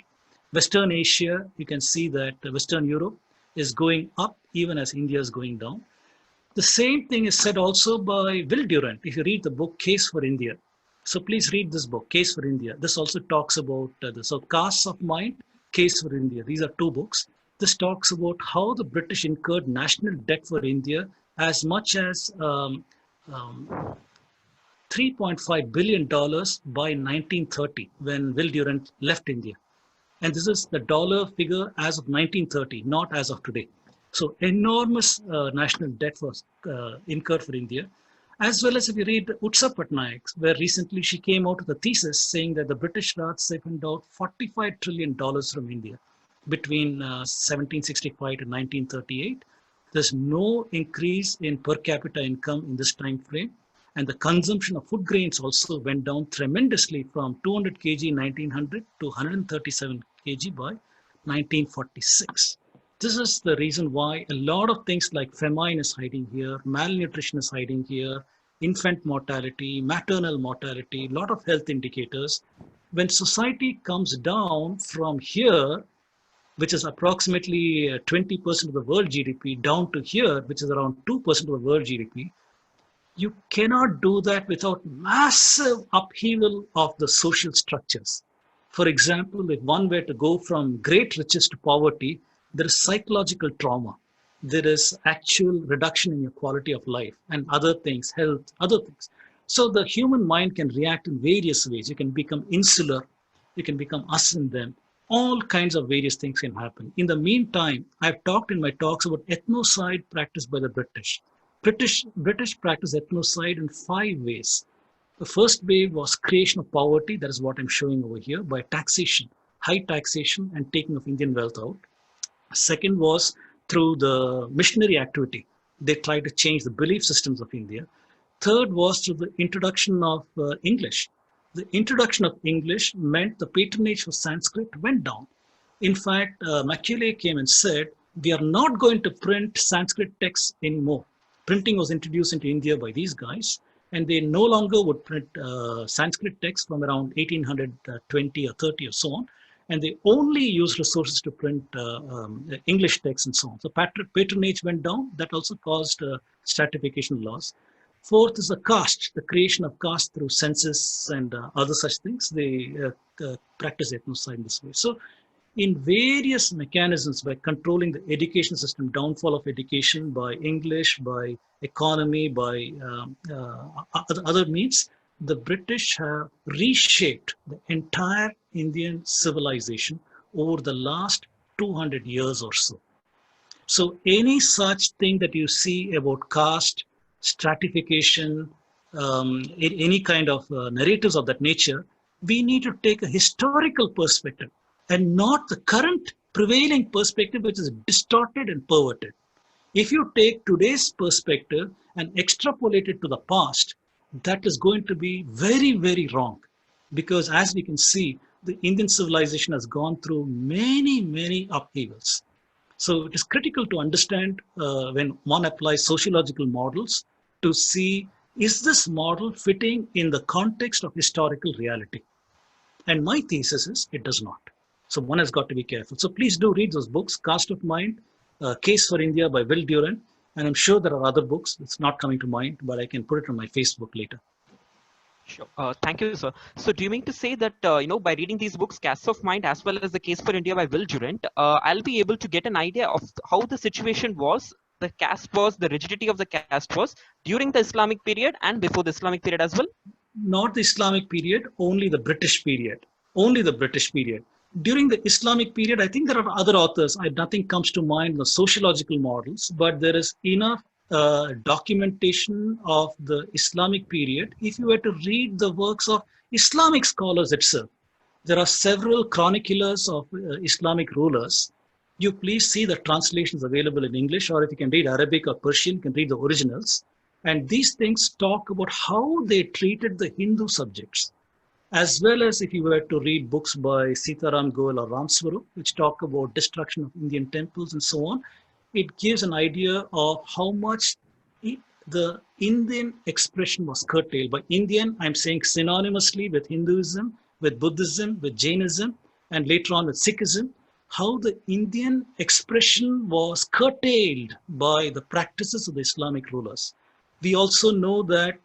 Western Asia, you can see that Western Europe is going up even as India is going down. The same thing is said also by Will Durant. If you read the book Case for India, so please read this book, Case for India. This also talks about the Castes of Mind, Case for India. These are two books. This talks about how the British incurred national debt for India as much as $3.5 billion by 1930 when Will Durant left India. And this is the dollar figure as of 1930, not as of today. So enormous national debt was incurred for India. As well as if you read Utsa Patnaik, where recently she came out with a thesis saying that the British Raj siphoned out $45 trillion from India between 1765 to 1938. There's no increase in per capita income in this time frame. And the consumption of food grains also went down tremendously from 200 kg in 1900 to 137 kg by 1946. This is the reason why a lot of things like famine is hiding here, malnutrition is hiding here, infant mortality, maternal mortality, a lot of health indicators. When society comes down from here, which is approximately 20% of the world GDP, down to here, which is around 2% of the world GDP, you cannot do that without massive upheaval of the social structures. For example, if one were to go from great riches to poverty, there is psychological trauma. There is actual reduction in your quality of life and other things, health, other things. So the human mind can react in various ways. You can become insular, you can become us and them. All kinds of various things can happen. In the meantime, I've talked in my talks about ethnocide practiced by the British. British practice ethnocide in 5 ways. The first way was creation of poverty. That is what I'm showing over here, by taxation, high taxation and taking of Indian wealth out. Second was through the missionary activity. They tried to change the belief systems of India. Third was through the introduction of English. The introduction of English meant the patronage for Sanskrit went down. In fact, Macaulay came and said, we are not going to print Sanskrit texts anymore. Printing was introduced into India by these guys, and they no longer would print Sanskrit texts from around 1820 or 30 or so on. And they only used resources to print English texts and so on. So patronage went down. That also caused stratification laws. Fourth is the caste, the creation of caste through census and other such things. They practice ethnocide in this way. So in various mechanisms, by controlling the education system, downfall of education, by English, by economy, by other means, the British have reshaped the entire Indian civilization over the last 200 years or so. So any such thing that you see about caste, stratification, any kind of narratives of that nature, we need to take a historical perspective and not the current prevailing perspective, which is distorted and perverted. If you take today's perspective and extrapolate it to the past, that is going to be very, very wrong. Because as we can see, the Indian civilization has gone through many, many upheavals. So it is critical to understand when one applies sociological models to see, is this model fitting in the context of historical reality? And my thesis is it does not. So one has got to be careful. So please do read those books, Caste of Mind, Case for India by Will Durant. And I'm sure there are other books. It's not coming to mind, but I can put it on my Facebook later. Sure. Thank you, sir. So do you mean to say that, by reading these books, Caste of Mind, as well as The Case for India by Will Durant, I'll be able to get an idea of how the situation was, the caste was, the rigidity of the caste was during the Islamic period and before the Islamic period as well? Not the Islamic period, only the British period. Only the British period. During the Islamic period, I think there are other authors. Nothing comes to mind, the sociological models, but there is enough documentation of the Islamic period. If you were to read the works of Islamic scholars itself, there are several chroniclers of Islamic rulers. You please see the translations available in English, or if you can read Arabic or Persian, you can read the originals. And these things talk about how they treated the Hindu subjects, as well as if you were to read books by Sitaram Goel or Ramswarup, which talk about destruction of Indian temples and so on. It gives an idea of how much the Indian expression was curtailed. By Indian, I'm saying synonymously with Hinduism, with Buddhism, with Jainism, and later on with Sikhism, how the Indian expression was curtailed by the practices of the Islamic rulers. We also know that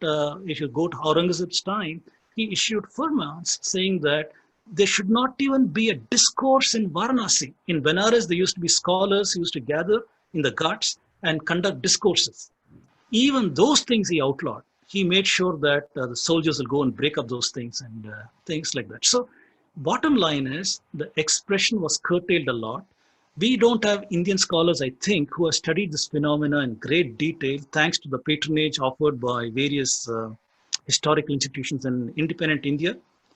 if you go to Aurangzeb's time, he issued firmans saying that there should not even be a discourse in Varanasi. In Benares, there used to be scholars who used to gather in the ghats and conduct discourses. Even those things he outlawed. He made sure that the soldiers will go and break up those things and things like that. So bottom line is the expression was curtailed a lot. We don't have Indian scholars, I think, who have studied this phenomena in great detail, thanks to the patronage offered by various historical institutions in independent India.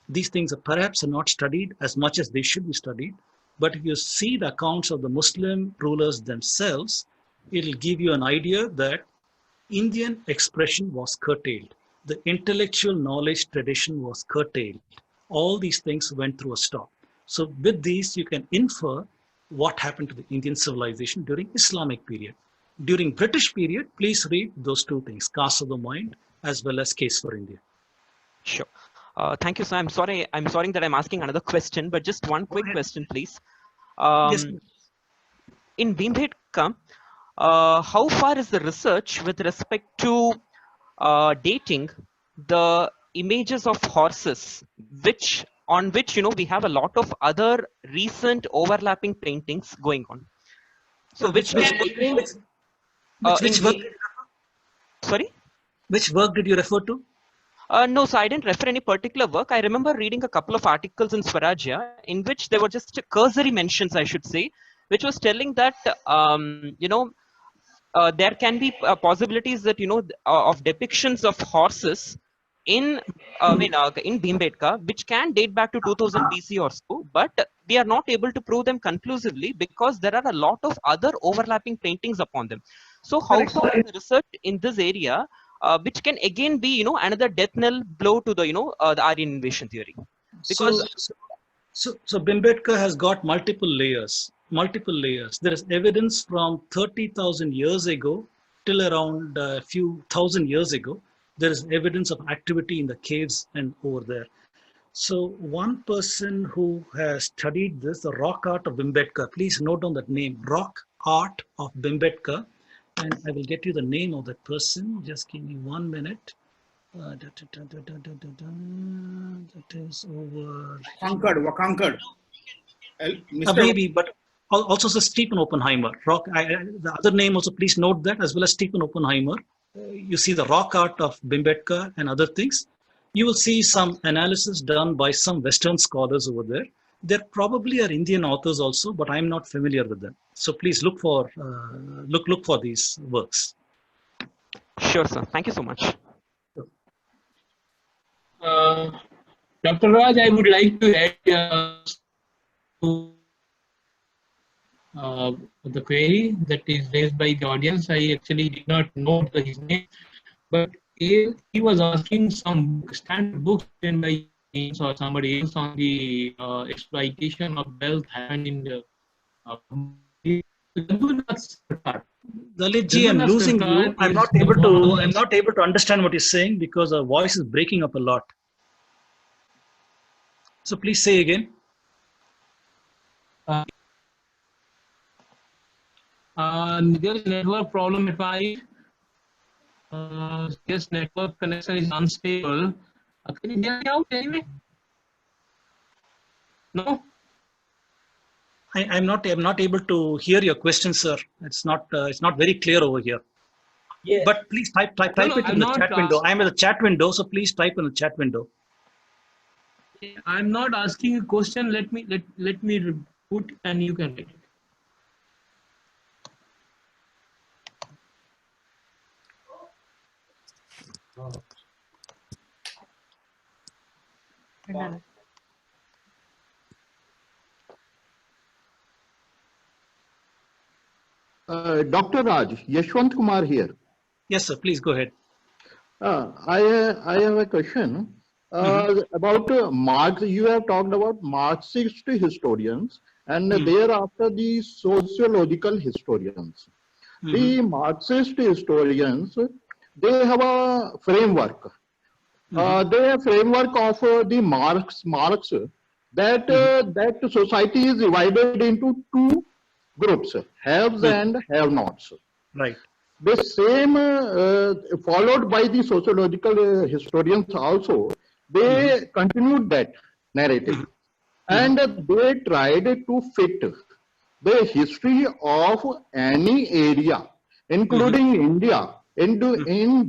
These things are perhaps not studied as much as they should be studied. But if you see the accounts of the Muslim rulers themselves, it'll give you an idea that Indian expression was curtailed. The intellectual knowledge tradition was curtailed. All these things went through a stop. So with these, you can infer what happened to the Indian civilization during Islamic period. During British period, please read those two things, Caste of the Mind, as well as Case for India. Sure. Thank you, sir. I'm sorry that I'm asking another question, but just one quick question, please. Yes. In Bhimbetka, how far is the research with respect to dating the images of horses which on which we have a lot of other recent overlapping paintings going on. So which work? Sorry? Which work did you refer to? No, so I didn't refer any particular work. I remember reading a couple of articles in Swarajya in which there were just cursory mentions, I should say, which was telling that there can be possibilities that of depictions of horses in in Bhimbetka, which can date back to 2000 BC or so, but we are not able to prove them conclusively because there are a lot of other overlapping paintings upon them. So how far is the research in this area, which can again be another death knell blow to the the Aryan invasion theory? Because so Bhimbetka has got multiple layers. There is evidence from 30,000 years ago till around a few thousand years ago. There is evidence of activity in the caves and over there. So one person who has studied this, the rock art of Bhimbetka, please note down that name, rock art of Bhimbetka, and I will get you the name of that person. Just give me 1 minute. That is over. Conquered. Maybe, but also says Stephen Oppenheimer. The other name also, please note that, as well as Stephen Oppenheimer. You see the rock art of Bhimbetka and other things. You will see some analysis done by some Western scholars over there. There probably are Indian authors also, but I'm not familiar with them. So please look for these works. Sure, sir. Thank you so much. Dr. Raj, I would like to add to the query that is raised by the audience. I actually did not know his name, but he was asking some standard books written by James or somebody else on the exploitation of wealth happened in the Dalitji, I'm losing you. I'm not able to understand what you're saying because our voice is breaking up a lot. So please say again. There is network problem at my yes, network connection is unstable. Can you hear me out anyway? No. I'm not able to hear your question, sir. It's not very clear over here. Yeah. But please type it in the chat window. I'm in the chat window, so please type in the chat window. I'm not asking a question. Let me put and you can read it. Dr. Raj, Yashwant Kumar here. Yes, sir. Please go ahead. I have a question about Marx. You have talked about Marxist historians and thereafter the sociological historians. The Marxist historians, they have a framework. They have a framework of the Marx that that society is divided into two groups, haves and have-nots. Right. The same followed by the sociological historians also, they continued that narrative and they tried to fit the history of any area, including India, in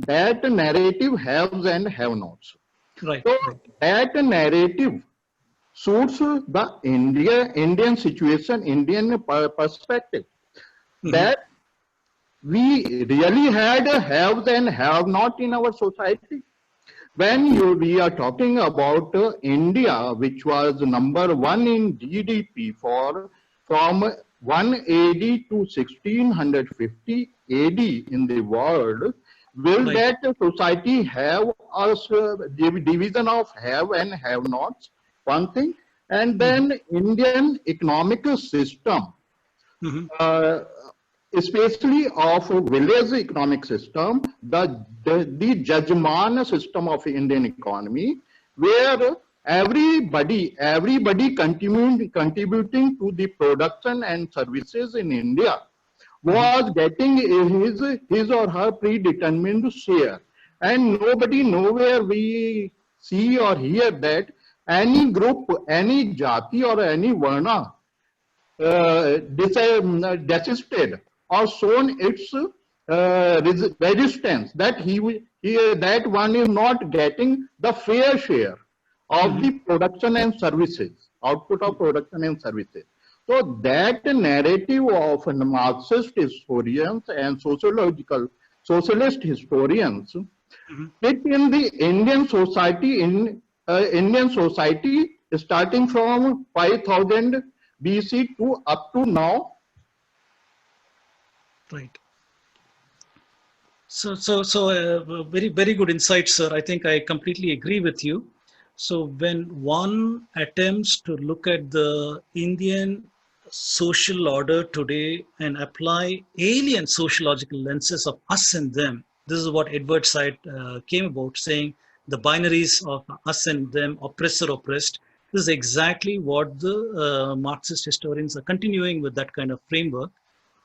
that narrative haves and have-nots. Right. So that narrative suits the Indian situation, Indian perspective. That we really had a haves and have not in our society. When we are talking about India, which was number one in GDP from 180 to 1650 AD in the world, will that society have a division of have and have nots? One thing, and then Indian economic system. Especially of village economic system, the Jajman system of Indian economy, where everybody contributing to the production and services in India was getting his or her predetermined share, and nowhere we see or hear that any group, any jati or any varna desisted or shown its resistance, that that one is not getting the fair share of the production and services, output of production and services. So that narrative of Marxist historians and socialist historians fit in the Indian society starting from 5000 BC to up to now. Right. So very, very good insight, sir. I think I completely agree with you. So when one attempts to look at the Indian social order today and apply alien sociological lenses of us and them, this is what Edward Said came about, saying the binaries of us and them, oppressor, oppressed. This is exactly what the Marxist historians are continuing with, that kind of framework.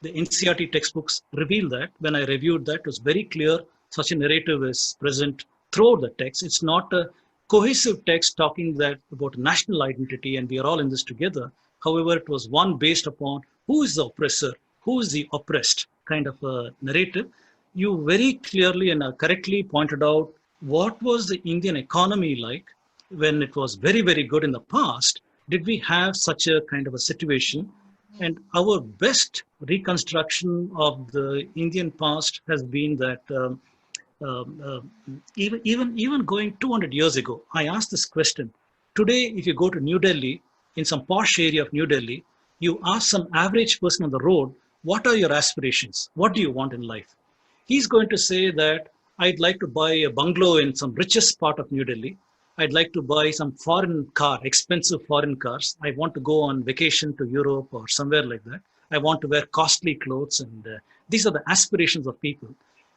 The NCERT textbooks reveal that. When I reviewed that, it was very clear such a narrative is present throughout the text. It's not a cohesive text talking about national identity and we are all in this together. However, it was one based upon who is the oppressor, who is the oppressed kind of a narrative. You very clearly and correctly pointed out what was the Indian economy like when it was very, very good in the past. Did we have such a kind of a situation? And our best reconstruction of the Indian past has been that even going 200 years ago, I asked this question. Today, if you go to New Delhi, in some posh area of New Delhi, you ask some average person on the road, what are your aspirations? What do you want in life? He's going to say that I'd like to buy a bungalow in some richest part of New Delhi. I'd like to buy some foreign car, expensive foreign cars. I want to go on vacation to Europe or somewhere like that. I want to wear costly clothes. And these are the aspirations of people.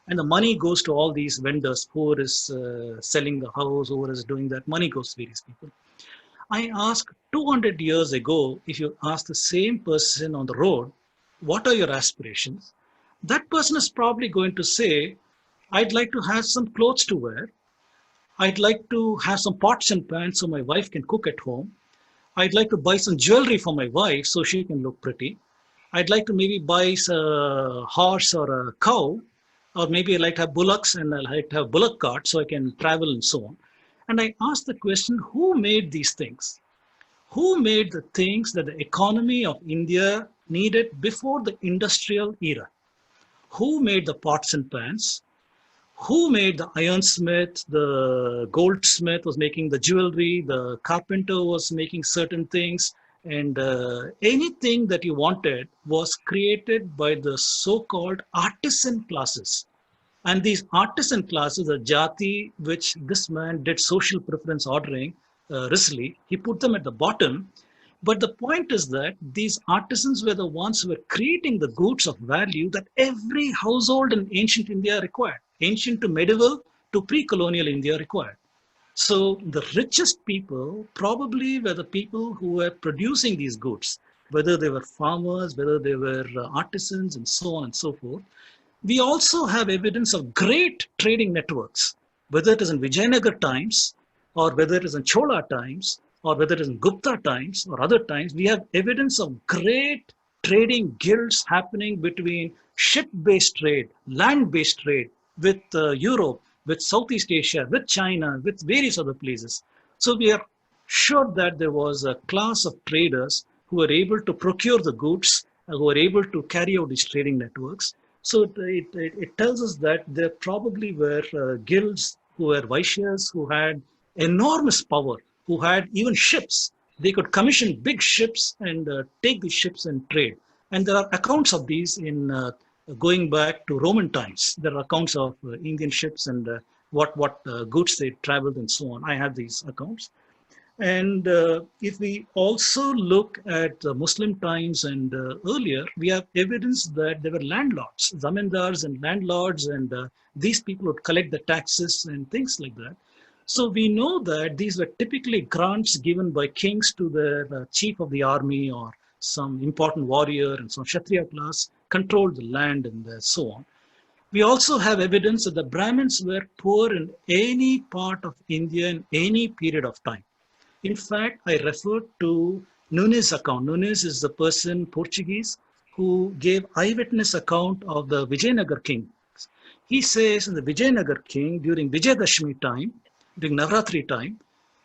And the money goes to all these vendors. Who is selling the house, who is doing that, money goes to various people. I asked 200 years ago, if you ask the same person on the road, what are your aspirations? That person is probably going to say, I'd like to have some clothes to wear. I'd like to have some pots and pans so my wife can cook at home. I'd like to buy some jewelry for my wife so she can look pretty. I'd like to maybe buy a horse or a cow, or maybe I like to have bullocks and I like to have bullock carts so I can travel and so on. And I asked the question, who made these things? Who made the things that the economy of India needed before the industrial era? Who made the pots and pans? Who made the ironsmith? The goldsmith was making the jewelry, the carpenter was making certain things, and anything that you wanted was created by the so-called artisan classes. And these artisan classes, the jati, which this man did social preference ordering, Risley, he put them at the bottom. But the point is that these artisans were the ones who were creating the goods of value that every household in ancient India required. Ancient to medieval to pre-colonial India required. So the richest people probably were the people who were producing these goods, whether they were farmers, whether they were artisans, and so on and so forth. We also have evidence of great trading networks, whether it is in Vijayanagar times, or whether it is in Chola times, or whether it is in Gupta times or other times. We have evidence of great trading guilds happening between ship-based trade, land-based trade, with Europe, with Southeast Asia, with China, with various other places. So we are sure that there was a class of traders who were able to procure the goods, who were able to carry out these trading networks. So it tells us that there probably were guilds who were Vaishyas, who had enormous power, who had even ships. They could commission big ships and take these ships and trade. And there are accounts of these in going back to Roman times. There are accounts of Indian ships and what goods they traveled and so on. I have these accounts. And if we also look at Muslim times and earlier, we have evidence that there were landlords, zamindars and landlords, and these people would collect the taxes and things like that. So we know that these were typically grants given by kings to the chief of the army or some important warrior, and so Kshatriya class controlled the land and so on. We also have evidence that the Brahmins were poor in any part of India in any period of time. In fact, I refer to Nunes' account. Nunes is the person, Portuguese, who gave eyewitness account of the Vijayanagar king. He says in the Vijayanagar king, during Vijayadashmi time, during Navratri time,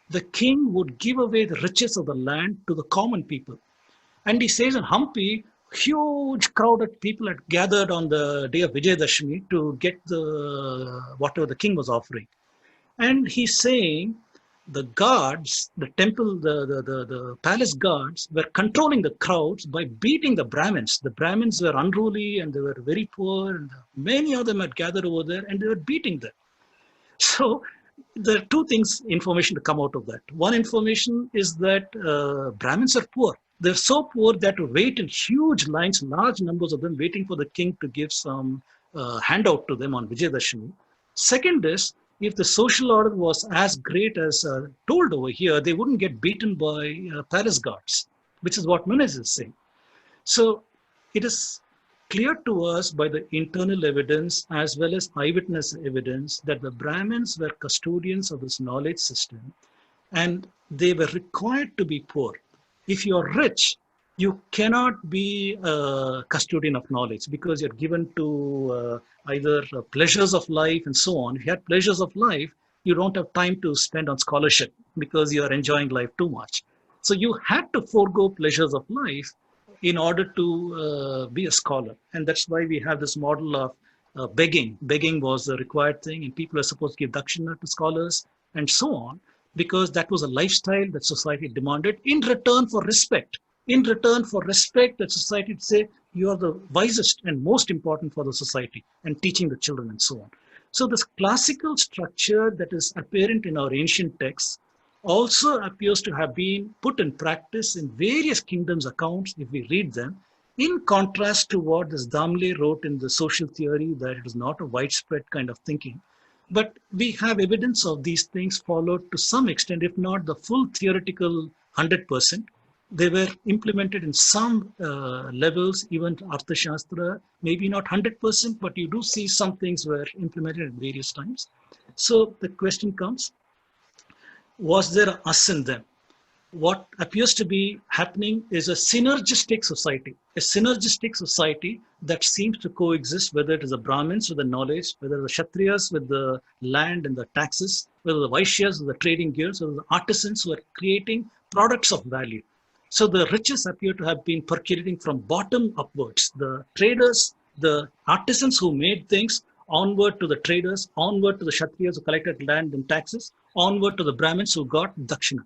the king would give away the riches of the land to the common people. And he says in Hampi, huge crowded people had gathered on the day of Vijayadashmi to get the whatever the king was offering. And he's saying the guards, the temple, the palace guards were controlling the crowds by beating the Brahmins. The Brahmins were unruly and they were very poor. And many of them had gathered over there and they were beating them. So there are two things, information to come out of that. One information is that Brahmins are poor. They're so poor that to wait in huge lines, large numbers of them waiting for the king to give some handout to them on Vijayadashmi. Second is, if the social order was as great as told over here, they wouldn't get beaten by palace guards, which is what Nunes is saying. So it is clear to us by the internal evidence as well as eyewitness evidence that the Brahmins were custodians of this knowledge system and they were required to be poor. If you're rich, you cannot be a custodian of knowledge because you're given to either pleasures of life and so on. If you had pleasures of life, you don't have time to spend on scholarship because you're enjoying life too much. So you had to forego pleasures of life in order to be a scholar. And that's why we have this model of begging. Begging was the required thing and people are supposed to give dakshina to scholars and so on, because that was a lifestyle that society demanded in return for respect. In return for respect that society would say, you are the wisest and most important for the society and teaching the children and so on. So this classical structure that is apparent in our ancient texts also appears to have been put in practice in various kingdoms' accounts if we read them, in contrast to what this Damle wrote in the social theory, that it is not a widespread kind of thinking. But we have evidence of these things followed to some extent, if not the full theoretical 100%. They were implemented in some levels, even Arthashastra, maybe not 100%, but you do see some things were implemented at various times. So the question comes, was there a us in them? What appears to be happening is a synergistic society that seems to coexist, whether it is the Brahmins with the knowledge, whether the Kshatriyas with the land and the taxes, whether the Vaishyas with the trading guilds, whether the artisans who are creating products of value. So the riches appear to have been percolating from bottom upwards. The traders, the artisans who made things, onward to the traders, onward to the Kshatriyas who collected land and taxes, onward to the Brahmins who got dakshina.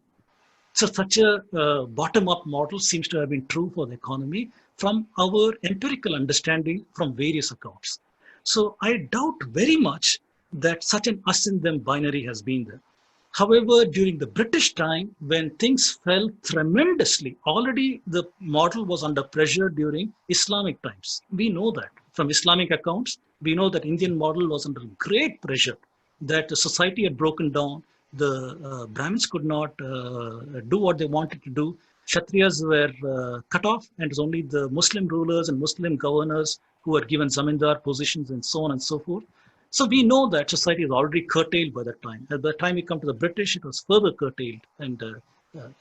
So such a bottom-up model seems to have been true for the economy from our empirical understanding from various accounts. So I doubt very much that such an us in them binary has been there. However, during the British time, when things fell tremendously, already the model was under pressure during Islamic times. We know that from Islamic accounts. We know that Indian model was under great pressure, that the society had broken down. The Brahmins could not do what they wanted to do. Kshatriyas were cut off, and it was only the Muslim rulers and Muslim governors who were given zamindar positions and so on and so forth. So we know that society is already curtailed by that time. At the time we come to the British, it was further curtailed and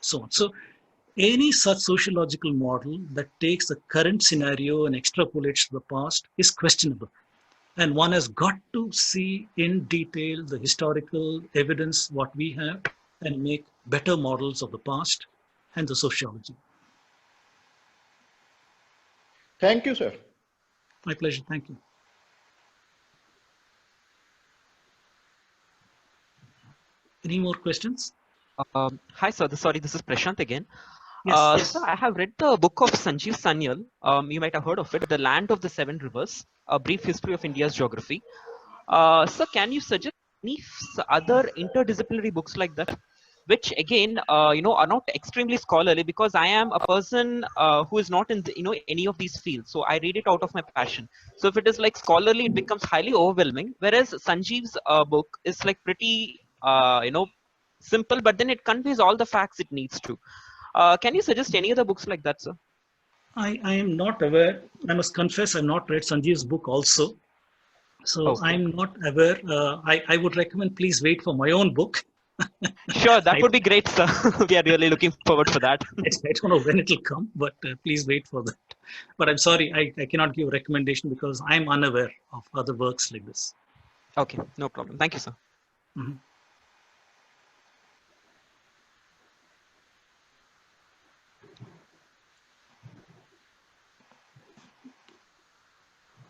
so on. So any such sociological model that takes the current scenario and extrapolates to the past is questionable. And one has got to see in detail the historical evidence, what we have, and make better models of the past and the sociology. Thank you, sir. My pleasure. Thank you. Any more questions? Hi, sir. Sorry, this is Prashant again. Yes. So I have read the book of Sanjeev Sanyal. You might have heard of it, The Land of the Seven Rivers, A Brief History of India's Geography. Sir, can you suggest any other interdisciplinary books like that, which again, are not extremely scholarly, because I am a person who is not in any of these fields. So I read it out of my passion. So if it is like scholarly, it becomes highly overwhelming. Whereas Sanjeev's book is like pretty, simple, but then it conveys all the facts it needs to. Can you suggest any other books like that, sir? I am not aware. I must confess, I've not read Sanjeev's book also. So Okay. I'm not aware. I would recommend please wait for my own book Sure, that I- would be great, sir. We are really looking forward for that. I don't know when it will come, but please wait for that. But I'm sorry, I cannot give a recommendation because I'm unaware of other works like this. Okay, no problem. Thank you, sir. Mhm.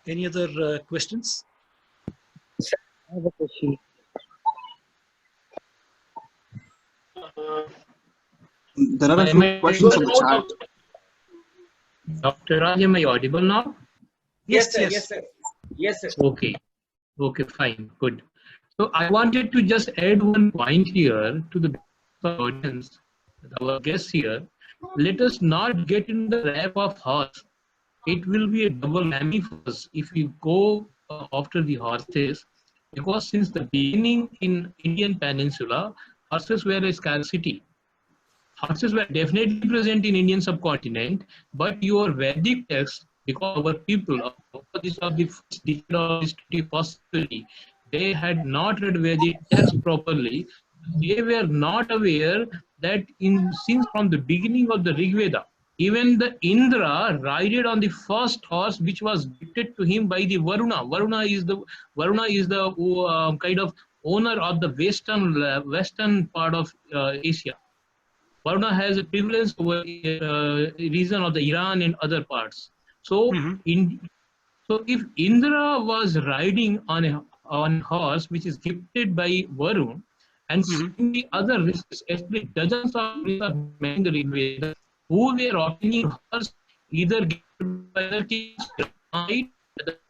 Any other questions? I have a question. There are a Am few I questions on audible the now, chat. Dr. Raj, am I audible now? Yes, sir. Yes, sir. Yes, sir. Okay. Okay, fine. Good. So I wanted to just add one point here to the audience, our guests here. Let us not get in the trap of horse. It will be a double whammy for us if we go after the horses, because since the beginning in Indian Peninsula, horses were a scarcity. Horses were definitely present in Indian subcontinent, but your Vedic texts, because our people, this of the first decade of this 21st century, they had not read Vedic texts properly. They were not aware that since from the beginning of the Rig Veda, even the Indra rided on the first horse which was gifted to him by the Varuna. Varuna is the kind of owner of the western part of Asia. Varuna has a prevalence over region of the Iran and other parts. So, Mhm. if Indra was riding on horse which is gifted by Varun, and Mhm. the other risks, especially dozens of risks are mentioned in the Rig Veda, who were obtaining horse either gifted by the kings, right?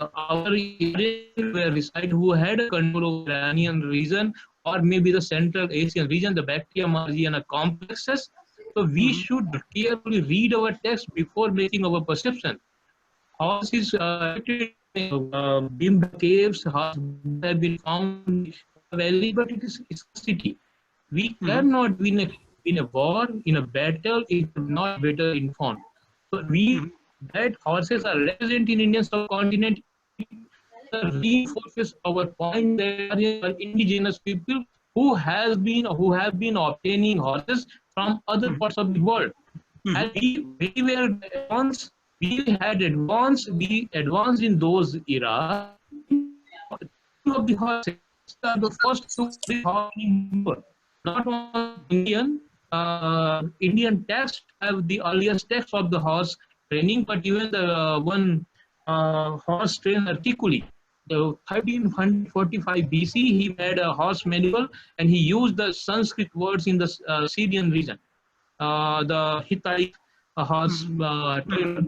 Our Aryan were reside who had a control over Iranian region, or maybe the Central Asian region, the Bactria Margiana complexes. So we Mhm. should carefully read our text before making our perception. Horse is Bimba caves, horse have been found in the valley, but it is scarcity. We Mhm. cannot win a war, in a battle, if we're not better informed. So Mhm. that horses are present in Indian subcontinent reinforces our point that Aryans are indigenous people who have been obtaining horses from other Mhm. parts of the world. Mhm. And we were advanced, we advanced in those era of the horses are the first to bring horse in Europe. Not only Indian text have the earliest text of the horse training, but even the one horse trainer Tikuli. The 1345 BC, he had a horse manual and he used the Sanskrit words in the Syrian region, the Hittite horse trainer.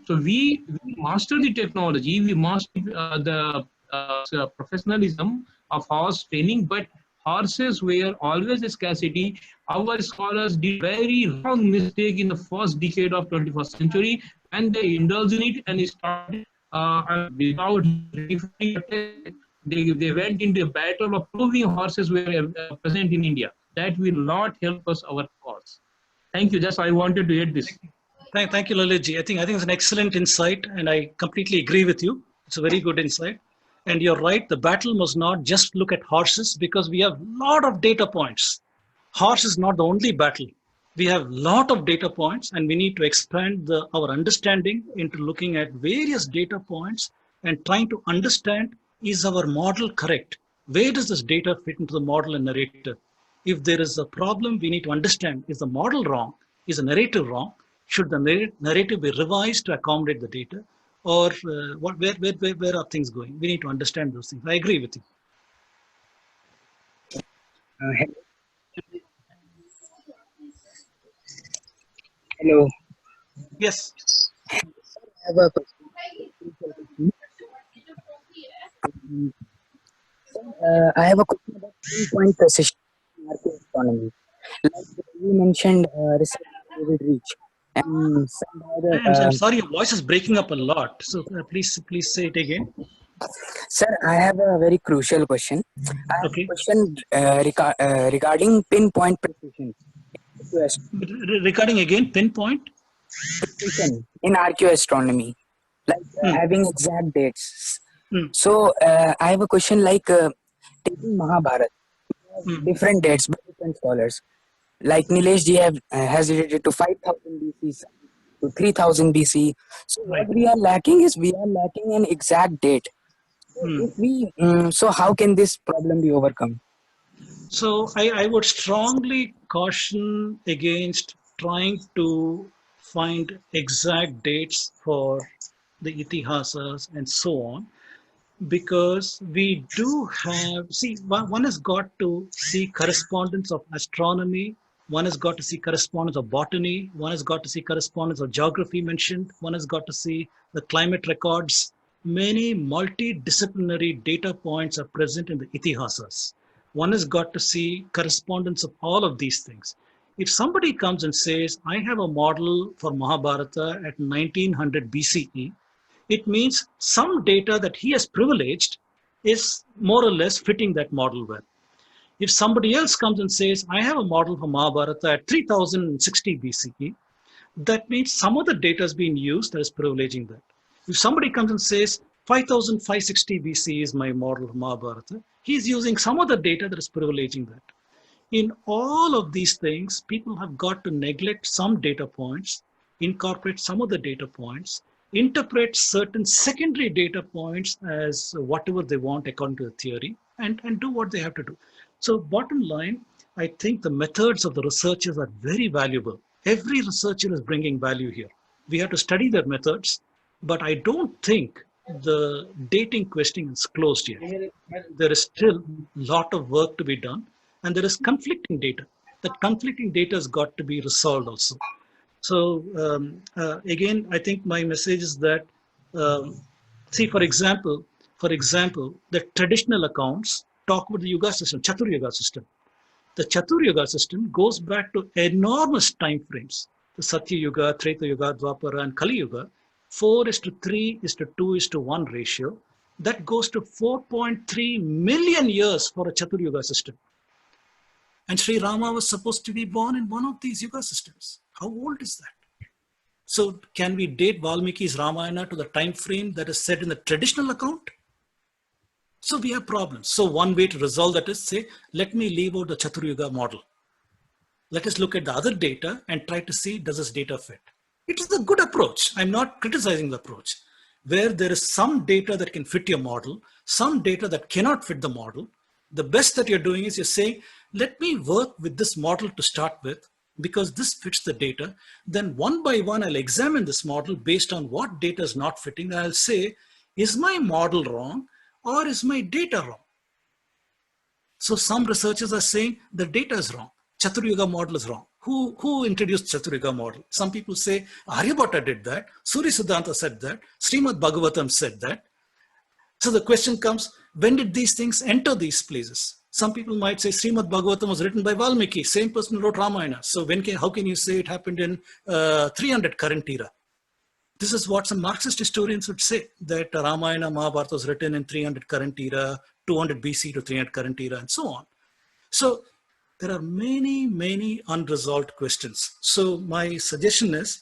So we master the technology, we master the professionalism of horse training, but horses were always a scarcity. Our scholars did very wrong mistake in the first decade of 21st century when they indulged in it and started without they went into a battle of proving horses were present in India. That will not help us our cause. Thank you. Just I wanted to add this. Thank you, Lalitji. I think it's an excellent insight, and I completely agree with you. It's a very good insight. And you're right, the battle must not just look at horses because we have a lot of data points. Horse is not the only battle. We have a lot of data points, and we need to expand our understanding into looking at various data points and trying to understand, is our model correct? Where does this data fit into the model and narrative? If there is a problem, we need to understand, is the model wrong? Is the narrative wrong? Should the narrative be revised to accommodate the data? Or where are things going? We need to understand those things. I agree with you. Hello. Yes. I have a question. I have a question about pinpoint precision in archaeoastronomy. Like you mentioned, research David Reach, and somehow I'm sorry, your voice is breaking up a lot. So please say it again. sir, I have a very crucial question. I have a Okay. question regarding pinpoint precision. Regarding again, pinpoint. Precision in archaeoastronomy, like Hmm. having exact dates. Hmm. So I have a question like taking Mahabharata. different dates by different scholars. Like Nilesh ji has dated to 5000 BC, to 3000 BC. So Right. what we are lacking is we are lacking an exact date. So if we, so how can this problem be overcome? So I would strongly caution against trying to find exact dates for the itihasas and so on, because we do have, see, one has got to see correspondence of astronomy, one has got to see correspondence of botany, one has got to see correspondence of geography mentioned, one has got to see the climate records. Many multidisciplinary data points are present in the itihasas. One has got to see correspondence of all of these things. If somebody comes and says, I have a model for Mahabharata at 1900 BCE, it means some data that he has privileged is more or less fitting that model well. If somebody else comes and says, I have a model for Mahabharata at 3060 BCE, that means some of the data is being used that is privileging that. If somebody comes and says, 5560 BC is my model of Mahabharata, he's using some of the data that is privileging that. In all of these things, people have got to neglect some data points, incorporate some of the data points, interpret certain secondary data points as whatever they want according to the theory, and do what they have to do. So bottom line, I think the methods of the researchers are very valuable. Every researcher is bringing value here. We have to study their methods, but I don't think the dating question is closed yet. There is still a lot of work to be done, and there is conflicting data. That conflicting data has got to be resolved also. So again, I think my message is that, see, for example, the traditional accounts talk about the Yuga system, Chatur Yuga system. The Chatur Yuga system goes back to enormous time frames. The Satya Yuga, Treta Yuga, Dwapara, and Kali Yuga, 4:3:2:1 ratio. That goes to 4.3 million years for a Chatur Yuga system. And Sri Rama was supposed to be born in one of these Yuga systems. How old is that? So can we date Valmiki's Ramayana to the time frame that is set in the traditional account? So we have problems. So one way to resolve that is say, let me leave out the Chatur Yuga model. Let us look at the other data and try to see, does this data fit? It is a good approach. I'm not criticizing the approach. Where there is some data that can fit your model, some data that cannot fit the model, the best that you're doing is you're saying, let me work with this model to start with, because this fits the data. Then one by one, I'll examine this model based on what data is not fitting. And I'll say, is my model wrong or is my data wrong? So some researchers are saying the data is wrong. Chatur Yuga model is wrong. Who introduced Chatur Yuga model? Some people say Aryabhatta did that. Surya Siddhanta said that. Srimad Bhagavatam said that. So the question comes, when did these things enter these places? Some people might say Srimad Bhagavatam was written by Valmiki, same person who wrote Ramayana. So how can you say it happened in 300 current era? This is what some Marxist historians would say, that Ramayana, Mahabharata was written in 300 current era, 200 BC to 300 current era, and so on. So there are many, many unresolved questions. So my suggestion is,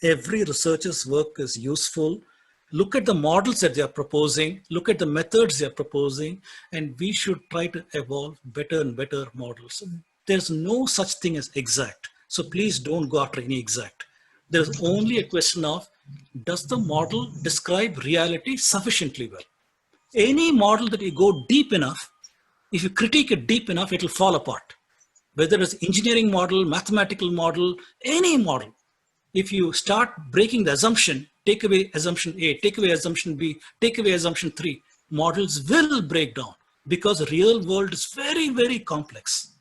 every researcher's work is useful. Look at the models that they are proposing, look at the methods they are proposing, and we should try to evolve better and better models. There's no such thing as exact. So please don't go after any exact. There's only a question of, does the model describe reality sufficiently well? Any model that you go deep enough, if you critique it deep enough, it will fall apart. Whether it's engineering model, mathematical model, any model. If you start breaking the assumption, take away assumption A, take away assumption B, take away assumption 3, models will break down because the real world is very, very complex.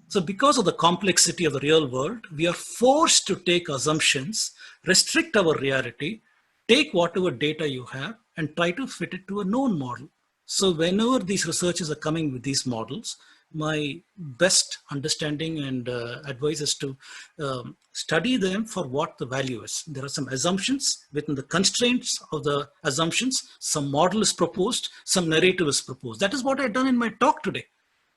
So because of the complexity of the real world, we are forced to take assumptions, restrict our reality, take whatever data you have and try to fit it to a known model. So whenever these researchers are coming with these models, my best understanding and advice is to study them for what the value is. There are some assumptions within the constraints of the assumptions. Some model is proposed, some narrative is proposed. That is what I've done in my talk today.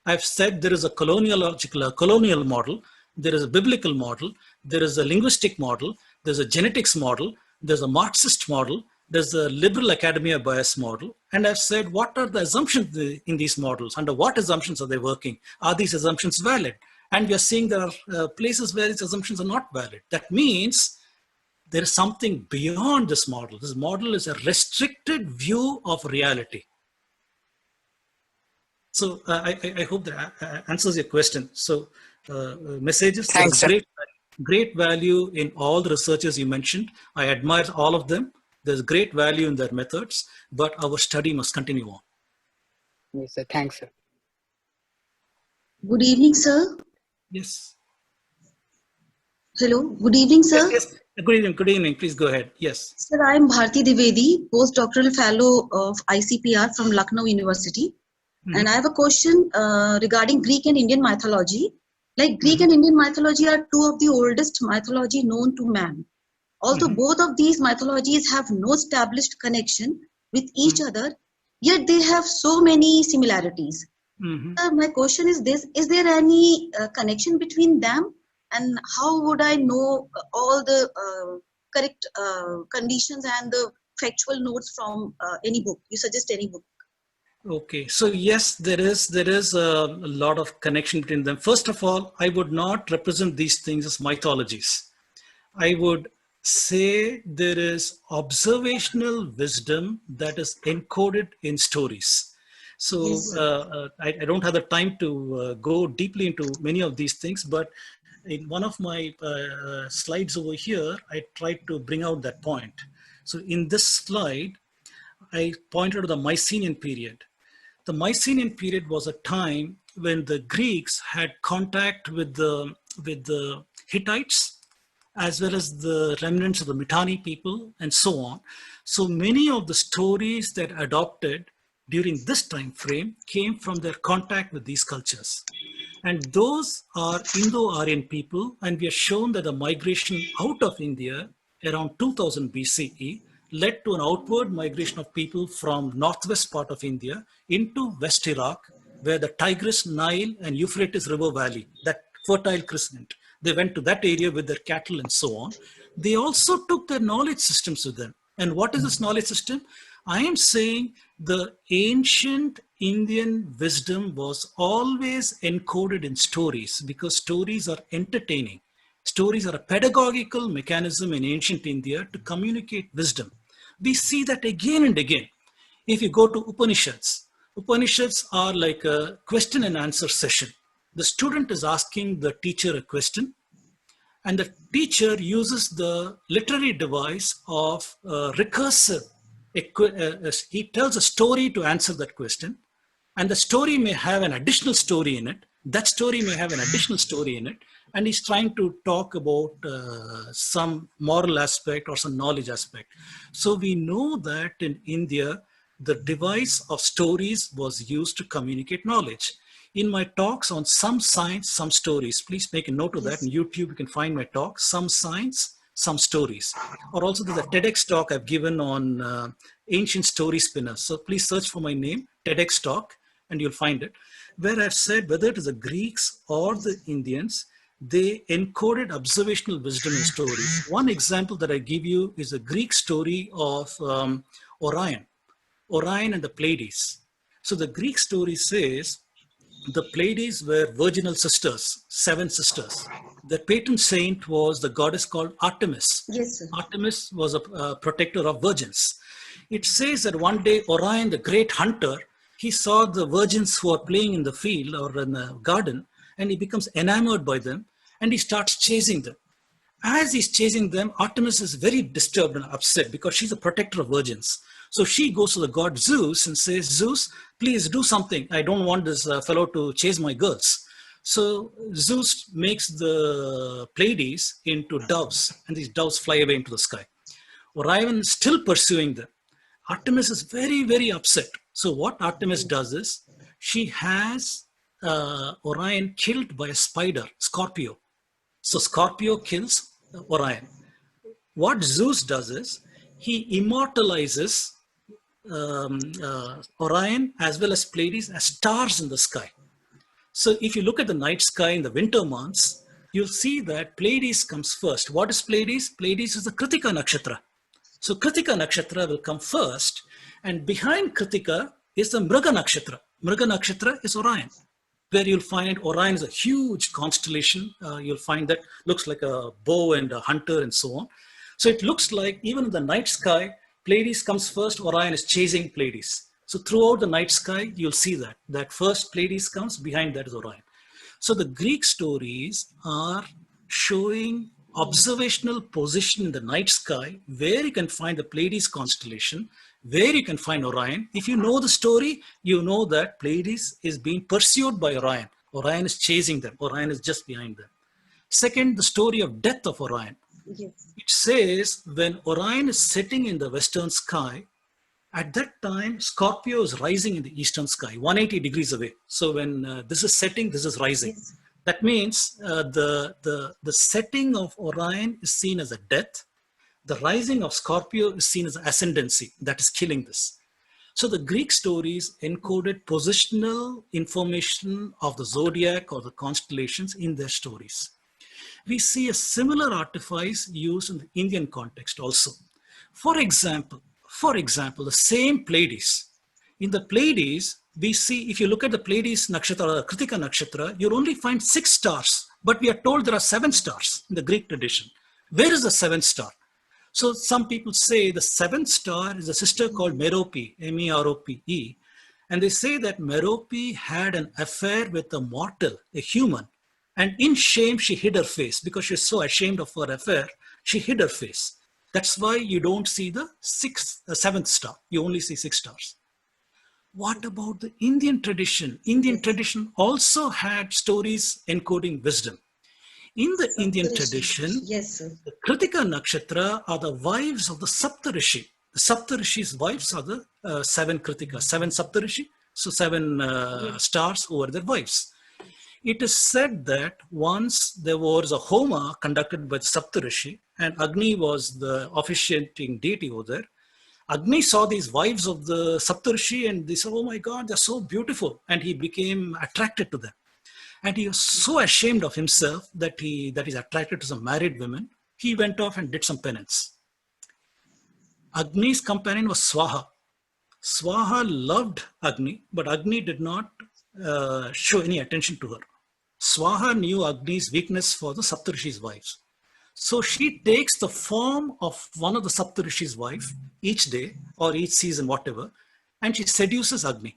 I've said there is a colonial model, there is a biblical model, there is a linguistic model, there's a genetics model, there's a Marxist model, there's a liberal academia bias model. And I've said, what are the assumptions in these models? Under what assumptions are they working? Are these assumptions valid? And we are seeing there are places where these assumptions are not valid. That means there is something beyond this model. This model is a restricted view of reality. So I hope that answers your question. So messages, Thanks, sir. Great value in all the researchers you mentioned. I admire all of them. There's great value in their methods, but our study must continue on. Yes, sir. Thanks, sir. Good evening, sir. Yes. Hello. Good evening, sir. Yes. Good evening. Good evening. Please go ahead. Yes. Sir, I am Bharti Dwivedi, postdoctoral fellow of ICPR from Lucknow University. And I have a question regarding Greek and Indian mythology. Like Greek and Indian mythology are two of the oldest mythology known to man. Although both of these mythologies have no established connection with each other, yet they have so many similarities. My question is this: is there any connection between them, and how would I know all the correct conditions and the factual notes from any book? You suggest any book? Okay, so yes, there is a lot of connection between them. First of all, I would not represent these things as mythologies. I would say there is observational wisdom that is encoded in stories. So Yes, I don't have the time to go deeply into many of these things, but in one of my slides over here, I tried to bring out that point. So in this slide, I pointed to the Mycenaean period. The Mycenaean period was a time when the Greeks had contact with the Hittites, as well as the remnants of the Mitanni people, and so on. So many of the stories that adopted during this time frame came from their contact with these cultures. And those are Indo-Aryan people, and we have shown that the migration out of India around 2000 BCE led to an outward migration of people from northwest part of India into West Iraq, where the Tigris, Nile, and Euphrates River Valley, that fertile crescent, they went to that area with their cattle and so on. They also took their knowledge systems with them. And what is this knowledge system? I am saying the ancient Indian wisdom was always encoded in stories, because stories are entertaining. Stories are a pedagogical mechanism in ancient India to communicate wisdom. We see that again and again. If you go to Upanishads, Upanishads are like a question and answer session. The student is asking the teacher a question, and the teacher uses the literary device of recursive. He tells a story to answer that question, and the story may have an additional story in it. That story may have an additional story in it, and he's trying to talk about some moral aspect or some knowledge aspect. So we know that in India, the device of stories was used to communicate knowledge. In my talks on some science, some stories, please make a note of that. On YouTube, you can find my talk, some science, some stories. Or also there's a TEDx talk I've given on ancient story spinners. So please search for my name, TEDx talk, and you'll find it, where I've said whether it is the Greeks or the Indians, they encoded observational wisdom in stories. One example that I give you is a Greek story of Orion and the Pleiades. So the Greek story says the Pleiades were virginal sisters, 7 sisters. The patron saint was the goddess called Artemis. yes, sir. Artemis was a protector of virgins. It says that one day Orion, the great hunter, he saw the virgins who are playing in the field or in the garden, and he becomes enamored by them, and he starts chasing them. As he's chasing them, Artemis is very disturbed and upset because she's a protector of virgins. So she goes to the god Zeus and says, Zeus, please do something. I don't want this fellow to chase my girls. So Zeus makes the Pleiades into doves, and these doves fly away into the sky. Orion is still pursuing them. Artemis is very, very upset. So what Artemis does is, she has Orion killed by a spider, Scorpio. So Scorpio kills Orion. What Zeus does is, he immortalizes Orion as well as Pleiades as stars in the sky. So if you look at the night sky in the winter months, you'll see that Pleiades comes first. What is Pleiades? Pleiades is the Kritika Nakshatra. So Kritika Nakshatra will come first, and behind Kritika is the Mriga Nakshatra. Mriga Nakshatra is Orion, where you'll find Orion is a huge constellation. You'll find that looks like a bow and a hunter and so on. So it looks like even in the night sky, Pleiades comes first, Orion is chasing Pleiades. So throughout the night sky, you'll see that first Pleiades comes, behind that is Orion. So the Greek stories are showing observational position in the night sky, where you can find the Pleiades constellation, where you can find Orion. If you know the story, you know that Pleiades is being pursued by Orion. Orion is chasing them. Orion is just behind them. Second, the story of death of Orion. Yes. It says when Orion is sitting in the western sky, at that time, Scorpio is rising in the eastern sky, 180 degrees away. So when this is setting, this is rising. Yes. That means the setting of Orion is seen as a death. The rising of Scorpio is seen as ascendancy, that is killing this. So the Greek stories encoded positional information of the zodiac or the constellations in their stories. We see a similar artifice used in the Indian context also. For example, the same Pleiades. In the Pleiades, we see, if you look at the Pleiades Nakshatra or Kritika Nakshatra, you'll only find 6 stars, but we are told there are 7 stars in the Greek tradition. Where is the 7th star? So some people say the 7th star is a sister called Merope, M-E-R-O-P-E. And they say that Merope had an affair with a mortal, a human. And in shame, she hid her face because she's so ashamed of her affair. She hid her face. That's why you don't see the 7th star. You only see 6 stars. What about the Indian tradition? Indian tradition also had stories encoding wisdom. In the Indian tradition, yes, sir. the Kritika Nakshatra are the wives of the Saptarishi. The Saptarishi's wives are the 7 Kritika, 7 Saptarishi, so 7 stars who are their wives. It is said that once there was a Homa conducted by the Saptarishi, and Agni was the officiating deity over there. Agni saw these wives of the Saptarishi and they said, oh my God, they're so beautiful. And he became attracted to them. And he was so ashamed of himself that he's attracted to some married women. He went off and did some penance. Agni's companion was Swaha. Swaha loved Agni, but Agni did not show any attention to her. Swaha knew Agni's weakness for the Saptarishi's wives. So she takes the form of one of the Saptarishi's wife each day or each season, whatever, and she seduces Agni.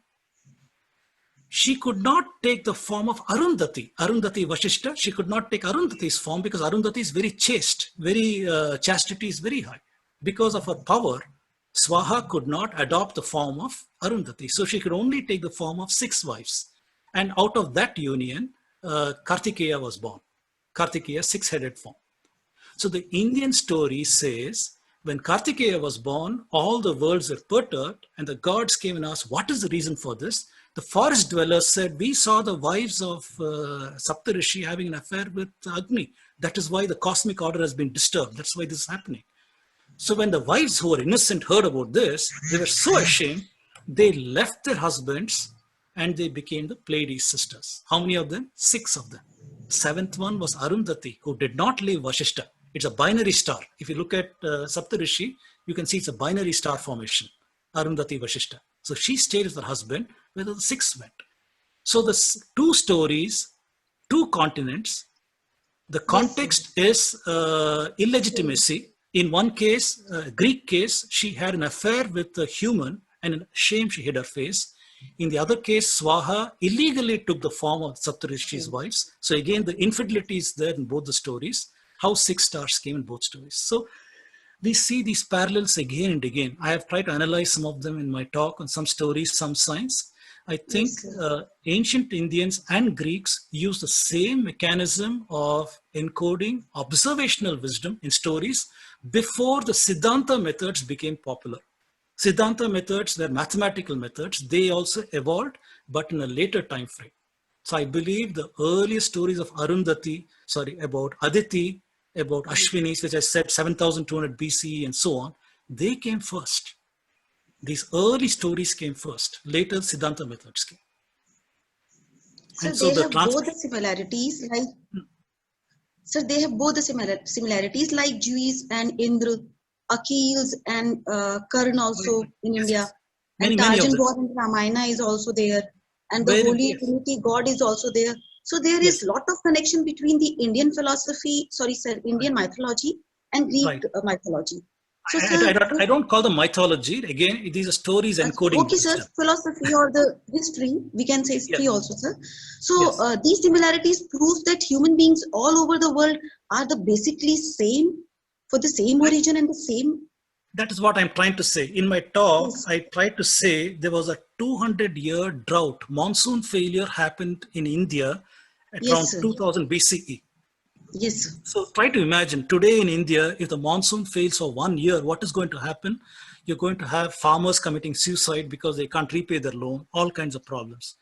She could not take the form of Arundhati Vashishta. She could not take Arundhati's form because Arundhati is very chaste, chastity is very high. Because of her power, Swaha could not adopt the form of Arundhati. So she could only take the form of 6 wives. And out of that union, Kartikeya was born. Kartikeya, 6-headed form. So the Indian story says, when Kartikeya was born, all the worlds were perturbed and the gods came and asked, what is the reason for this? The forest dwellers said, we saw the wives of Saptarishi having an affair with Agni. That is why the cosmic order has been disturbed. That's why this is happening. So when the wives who were innocent heard about this, they were so ashamed, they left their husbands and they became the Pleiades sisters. How many of them? 6 of them. 7th one was Arundhati, who did not leave Vashishta. It's a binary star. If you look at Saptarishi, you can see it's a binary star formation, Arundhati Vashishta. So she stayed with her husband, where the 6 went. So the 2 stories, 2 continents, the context is illegitimacy. In one case, Greek case, she had an affair with a human and in shame she hid her face. In the other case, Swaha illegally took the form of Saptarishi's wives. So again, the infidelity is there in both the stories, how 6 stars came in both stories. So we see these parallels again and again. I have tried to analyze some of them in my talk on some stories, some science. I think ancient Indians and Greeks use the same mechanism of encoding observational wisdom in stories before the Siddhanta methods became popular. Siddhanta methods were mathematical methods. They also evolved, but in a later time frame. So I believe the earliest stories of about Aditi, about Ashwinis, which I said 7,200 BCE and so on, they came first. These early stories came first. Later, Siddhanta methods came. So they have both the similarities, like they have both the similarities like Jews and Indra. Achilles and Karn also in Yes, India. yes. And Many of Tarjan them. God and Ramayana is also there. And the Very, Holy yes. Trinity God is also there. So there is Yes. lot of connection between the Indian philosophy, Indian mythology and Greek Right. mythology. So sir, I don't call them mythology. Again, these are stories encoding okay, sir, wisdom. philosophy or the history, we can say history Yes. also, sir. So Yes. these similarities proves that human beings all over the world are the basically same for the same origin and the same. That is what I'm trying to say. In my talk, Yes, I tried to say there was a 200-year drought. Monsoon failure happened in India at yes, around sir. 2000 BCE. Yes, sir. So try to imagine today in India, if the monsoon fails for 1 year, what is going to happen? You're going to have farmers committing suicide because they can't repay their loan, all kinds of problems.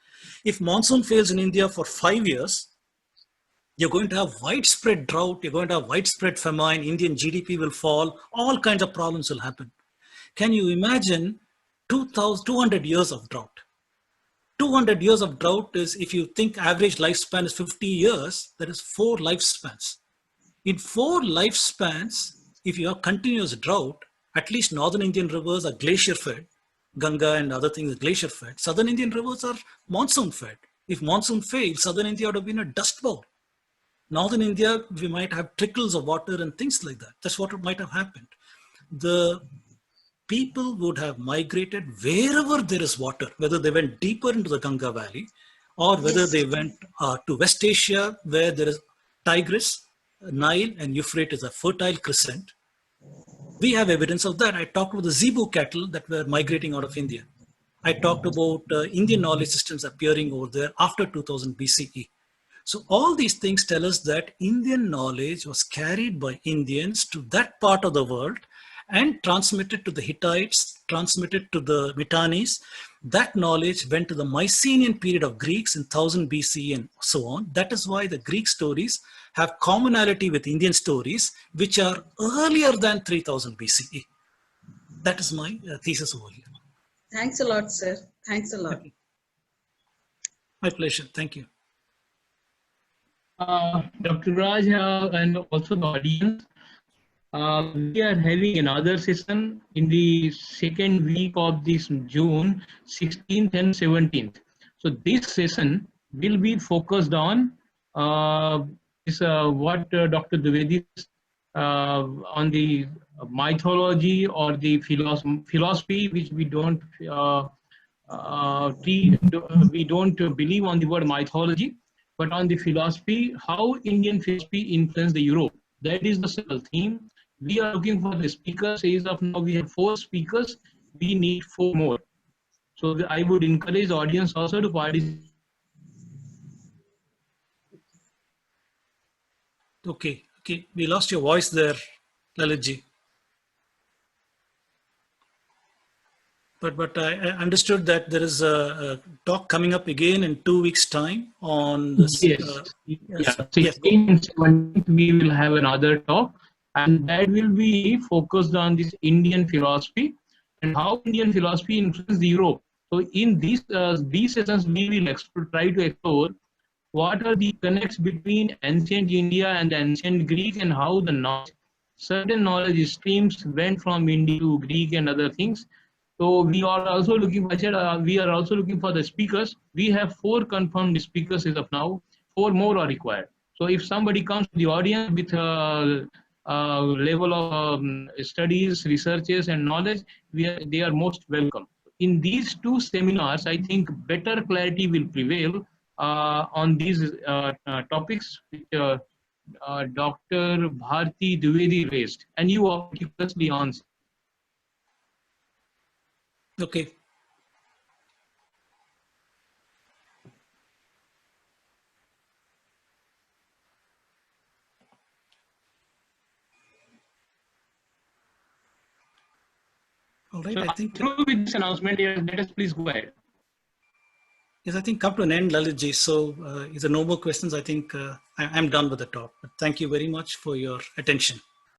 If monsoon fails in India for 5 years, you're going to have widespread drought, you're going to have widespread famine, Indian GDP will fall, all kinds of problems will happen. Can you imagine 200 years of drought? 200 years of drought is, if you think average lifespan is 50 years, that is 4 lifespans. In 4 lifespans, if you have continuous drought, at least northern Indian rivers are glacier fed. Ganga and other things are glacier fed. Southern Indian rivers are monsoon fed. If monsoon fails, southern India would have been a dust bowl. Northern India, we might have trickles of water and things like that. That's what might have happened. The people would have migrated wherever there is water, whether they went deeper into the Ganga Valley or whether Yes. they went to West Asia where there is Tigris, Nile and Euphrates, a fertile crescent. We have evidence of that. I talked about the Zebu cattle that were migrating out of India. I talked about Indian knowledge systems appearing over there after 2000 BCE. So all these things tell us that Indian knowledge was carried by Indians to that part of the world and transmitted to the Hittites, transmitted to the Mitannis. That knowledge went to the Mycenaean period of Greeks in 1000 BCE and so on. That is why the Greek stories have commonality with Indian stories, which are earlier than 3000 BCE. That is my thesis over here. Thanks a lot, sir. Thanks a lot. Okay. My pleasure. Thank you. Dr. Raj and also the audience, we are having another session in the second week of this June, 16th and 17th. So this session will be focused on what Dr. Dwivedi on the mythology or the philosophy, which we don't we don't believe on the word mythology, but on the philosophy, how Indian philosophy influenced the Europe. That is the central theme. We are looking for the speakers. As of now, we have 4 speakers. We need 4 more. So I would encourage the audience also to participate. Okay. We lost your voice there, Lalitji. But I understood that there is a talk coming up again in 2 weeks' time on this. Yes. Yes. 16th and 17th, we will have another talk, and that will be focused on this Indian philosophy and how Indian philosophy influenced Europe. So in these sessions, we will try to explore what are the connects between ancient India and ancient Greek, and how the certain knowledge streams went from India to Greek and other things. So we are also looking for the speakers. We have 4 confirmed speakers as of now. 4 more are required. So if somebody comes to the audience with a level of studies, researches, and knowledge, they are most welcome. In these 2 seminars, I think better clarity will prevail on these topics which Dr. Bharti Dwivedi raised, and you articulately answered. Okay. All right. So I think through with this announcement, let us please go ahead. Yes, I think come to an end, Lalitji. So if there are no more questions, I think I'm done with the talk. But thank you very much for your attention.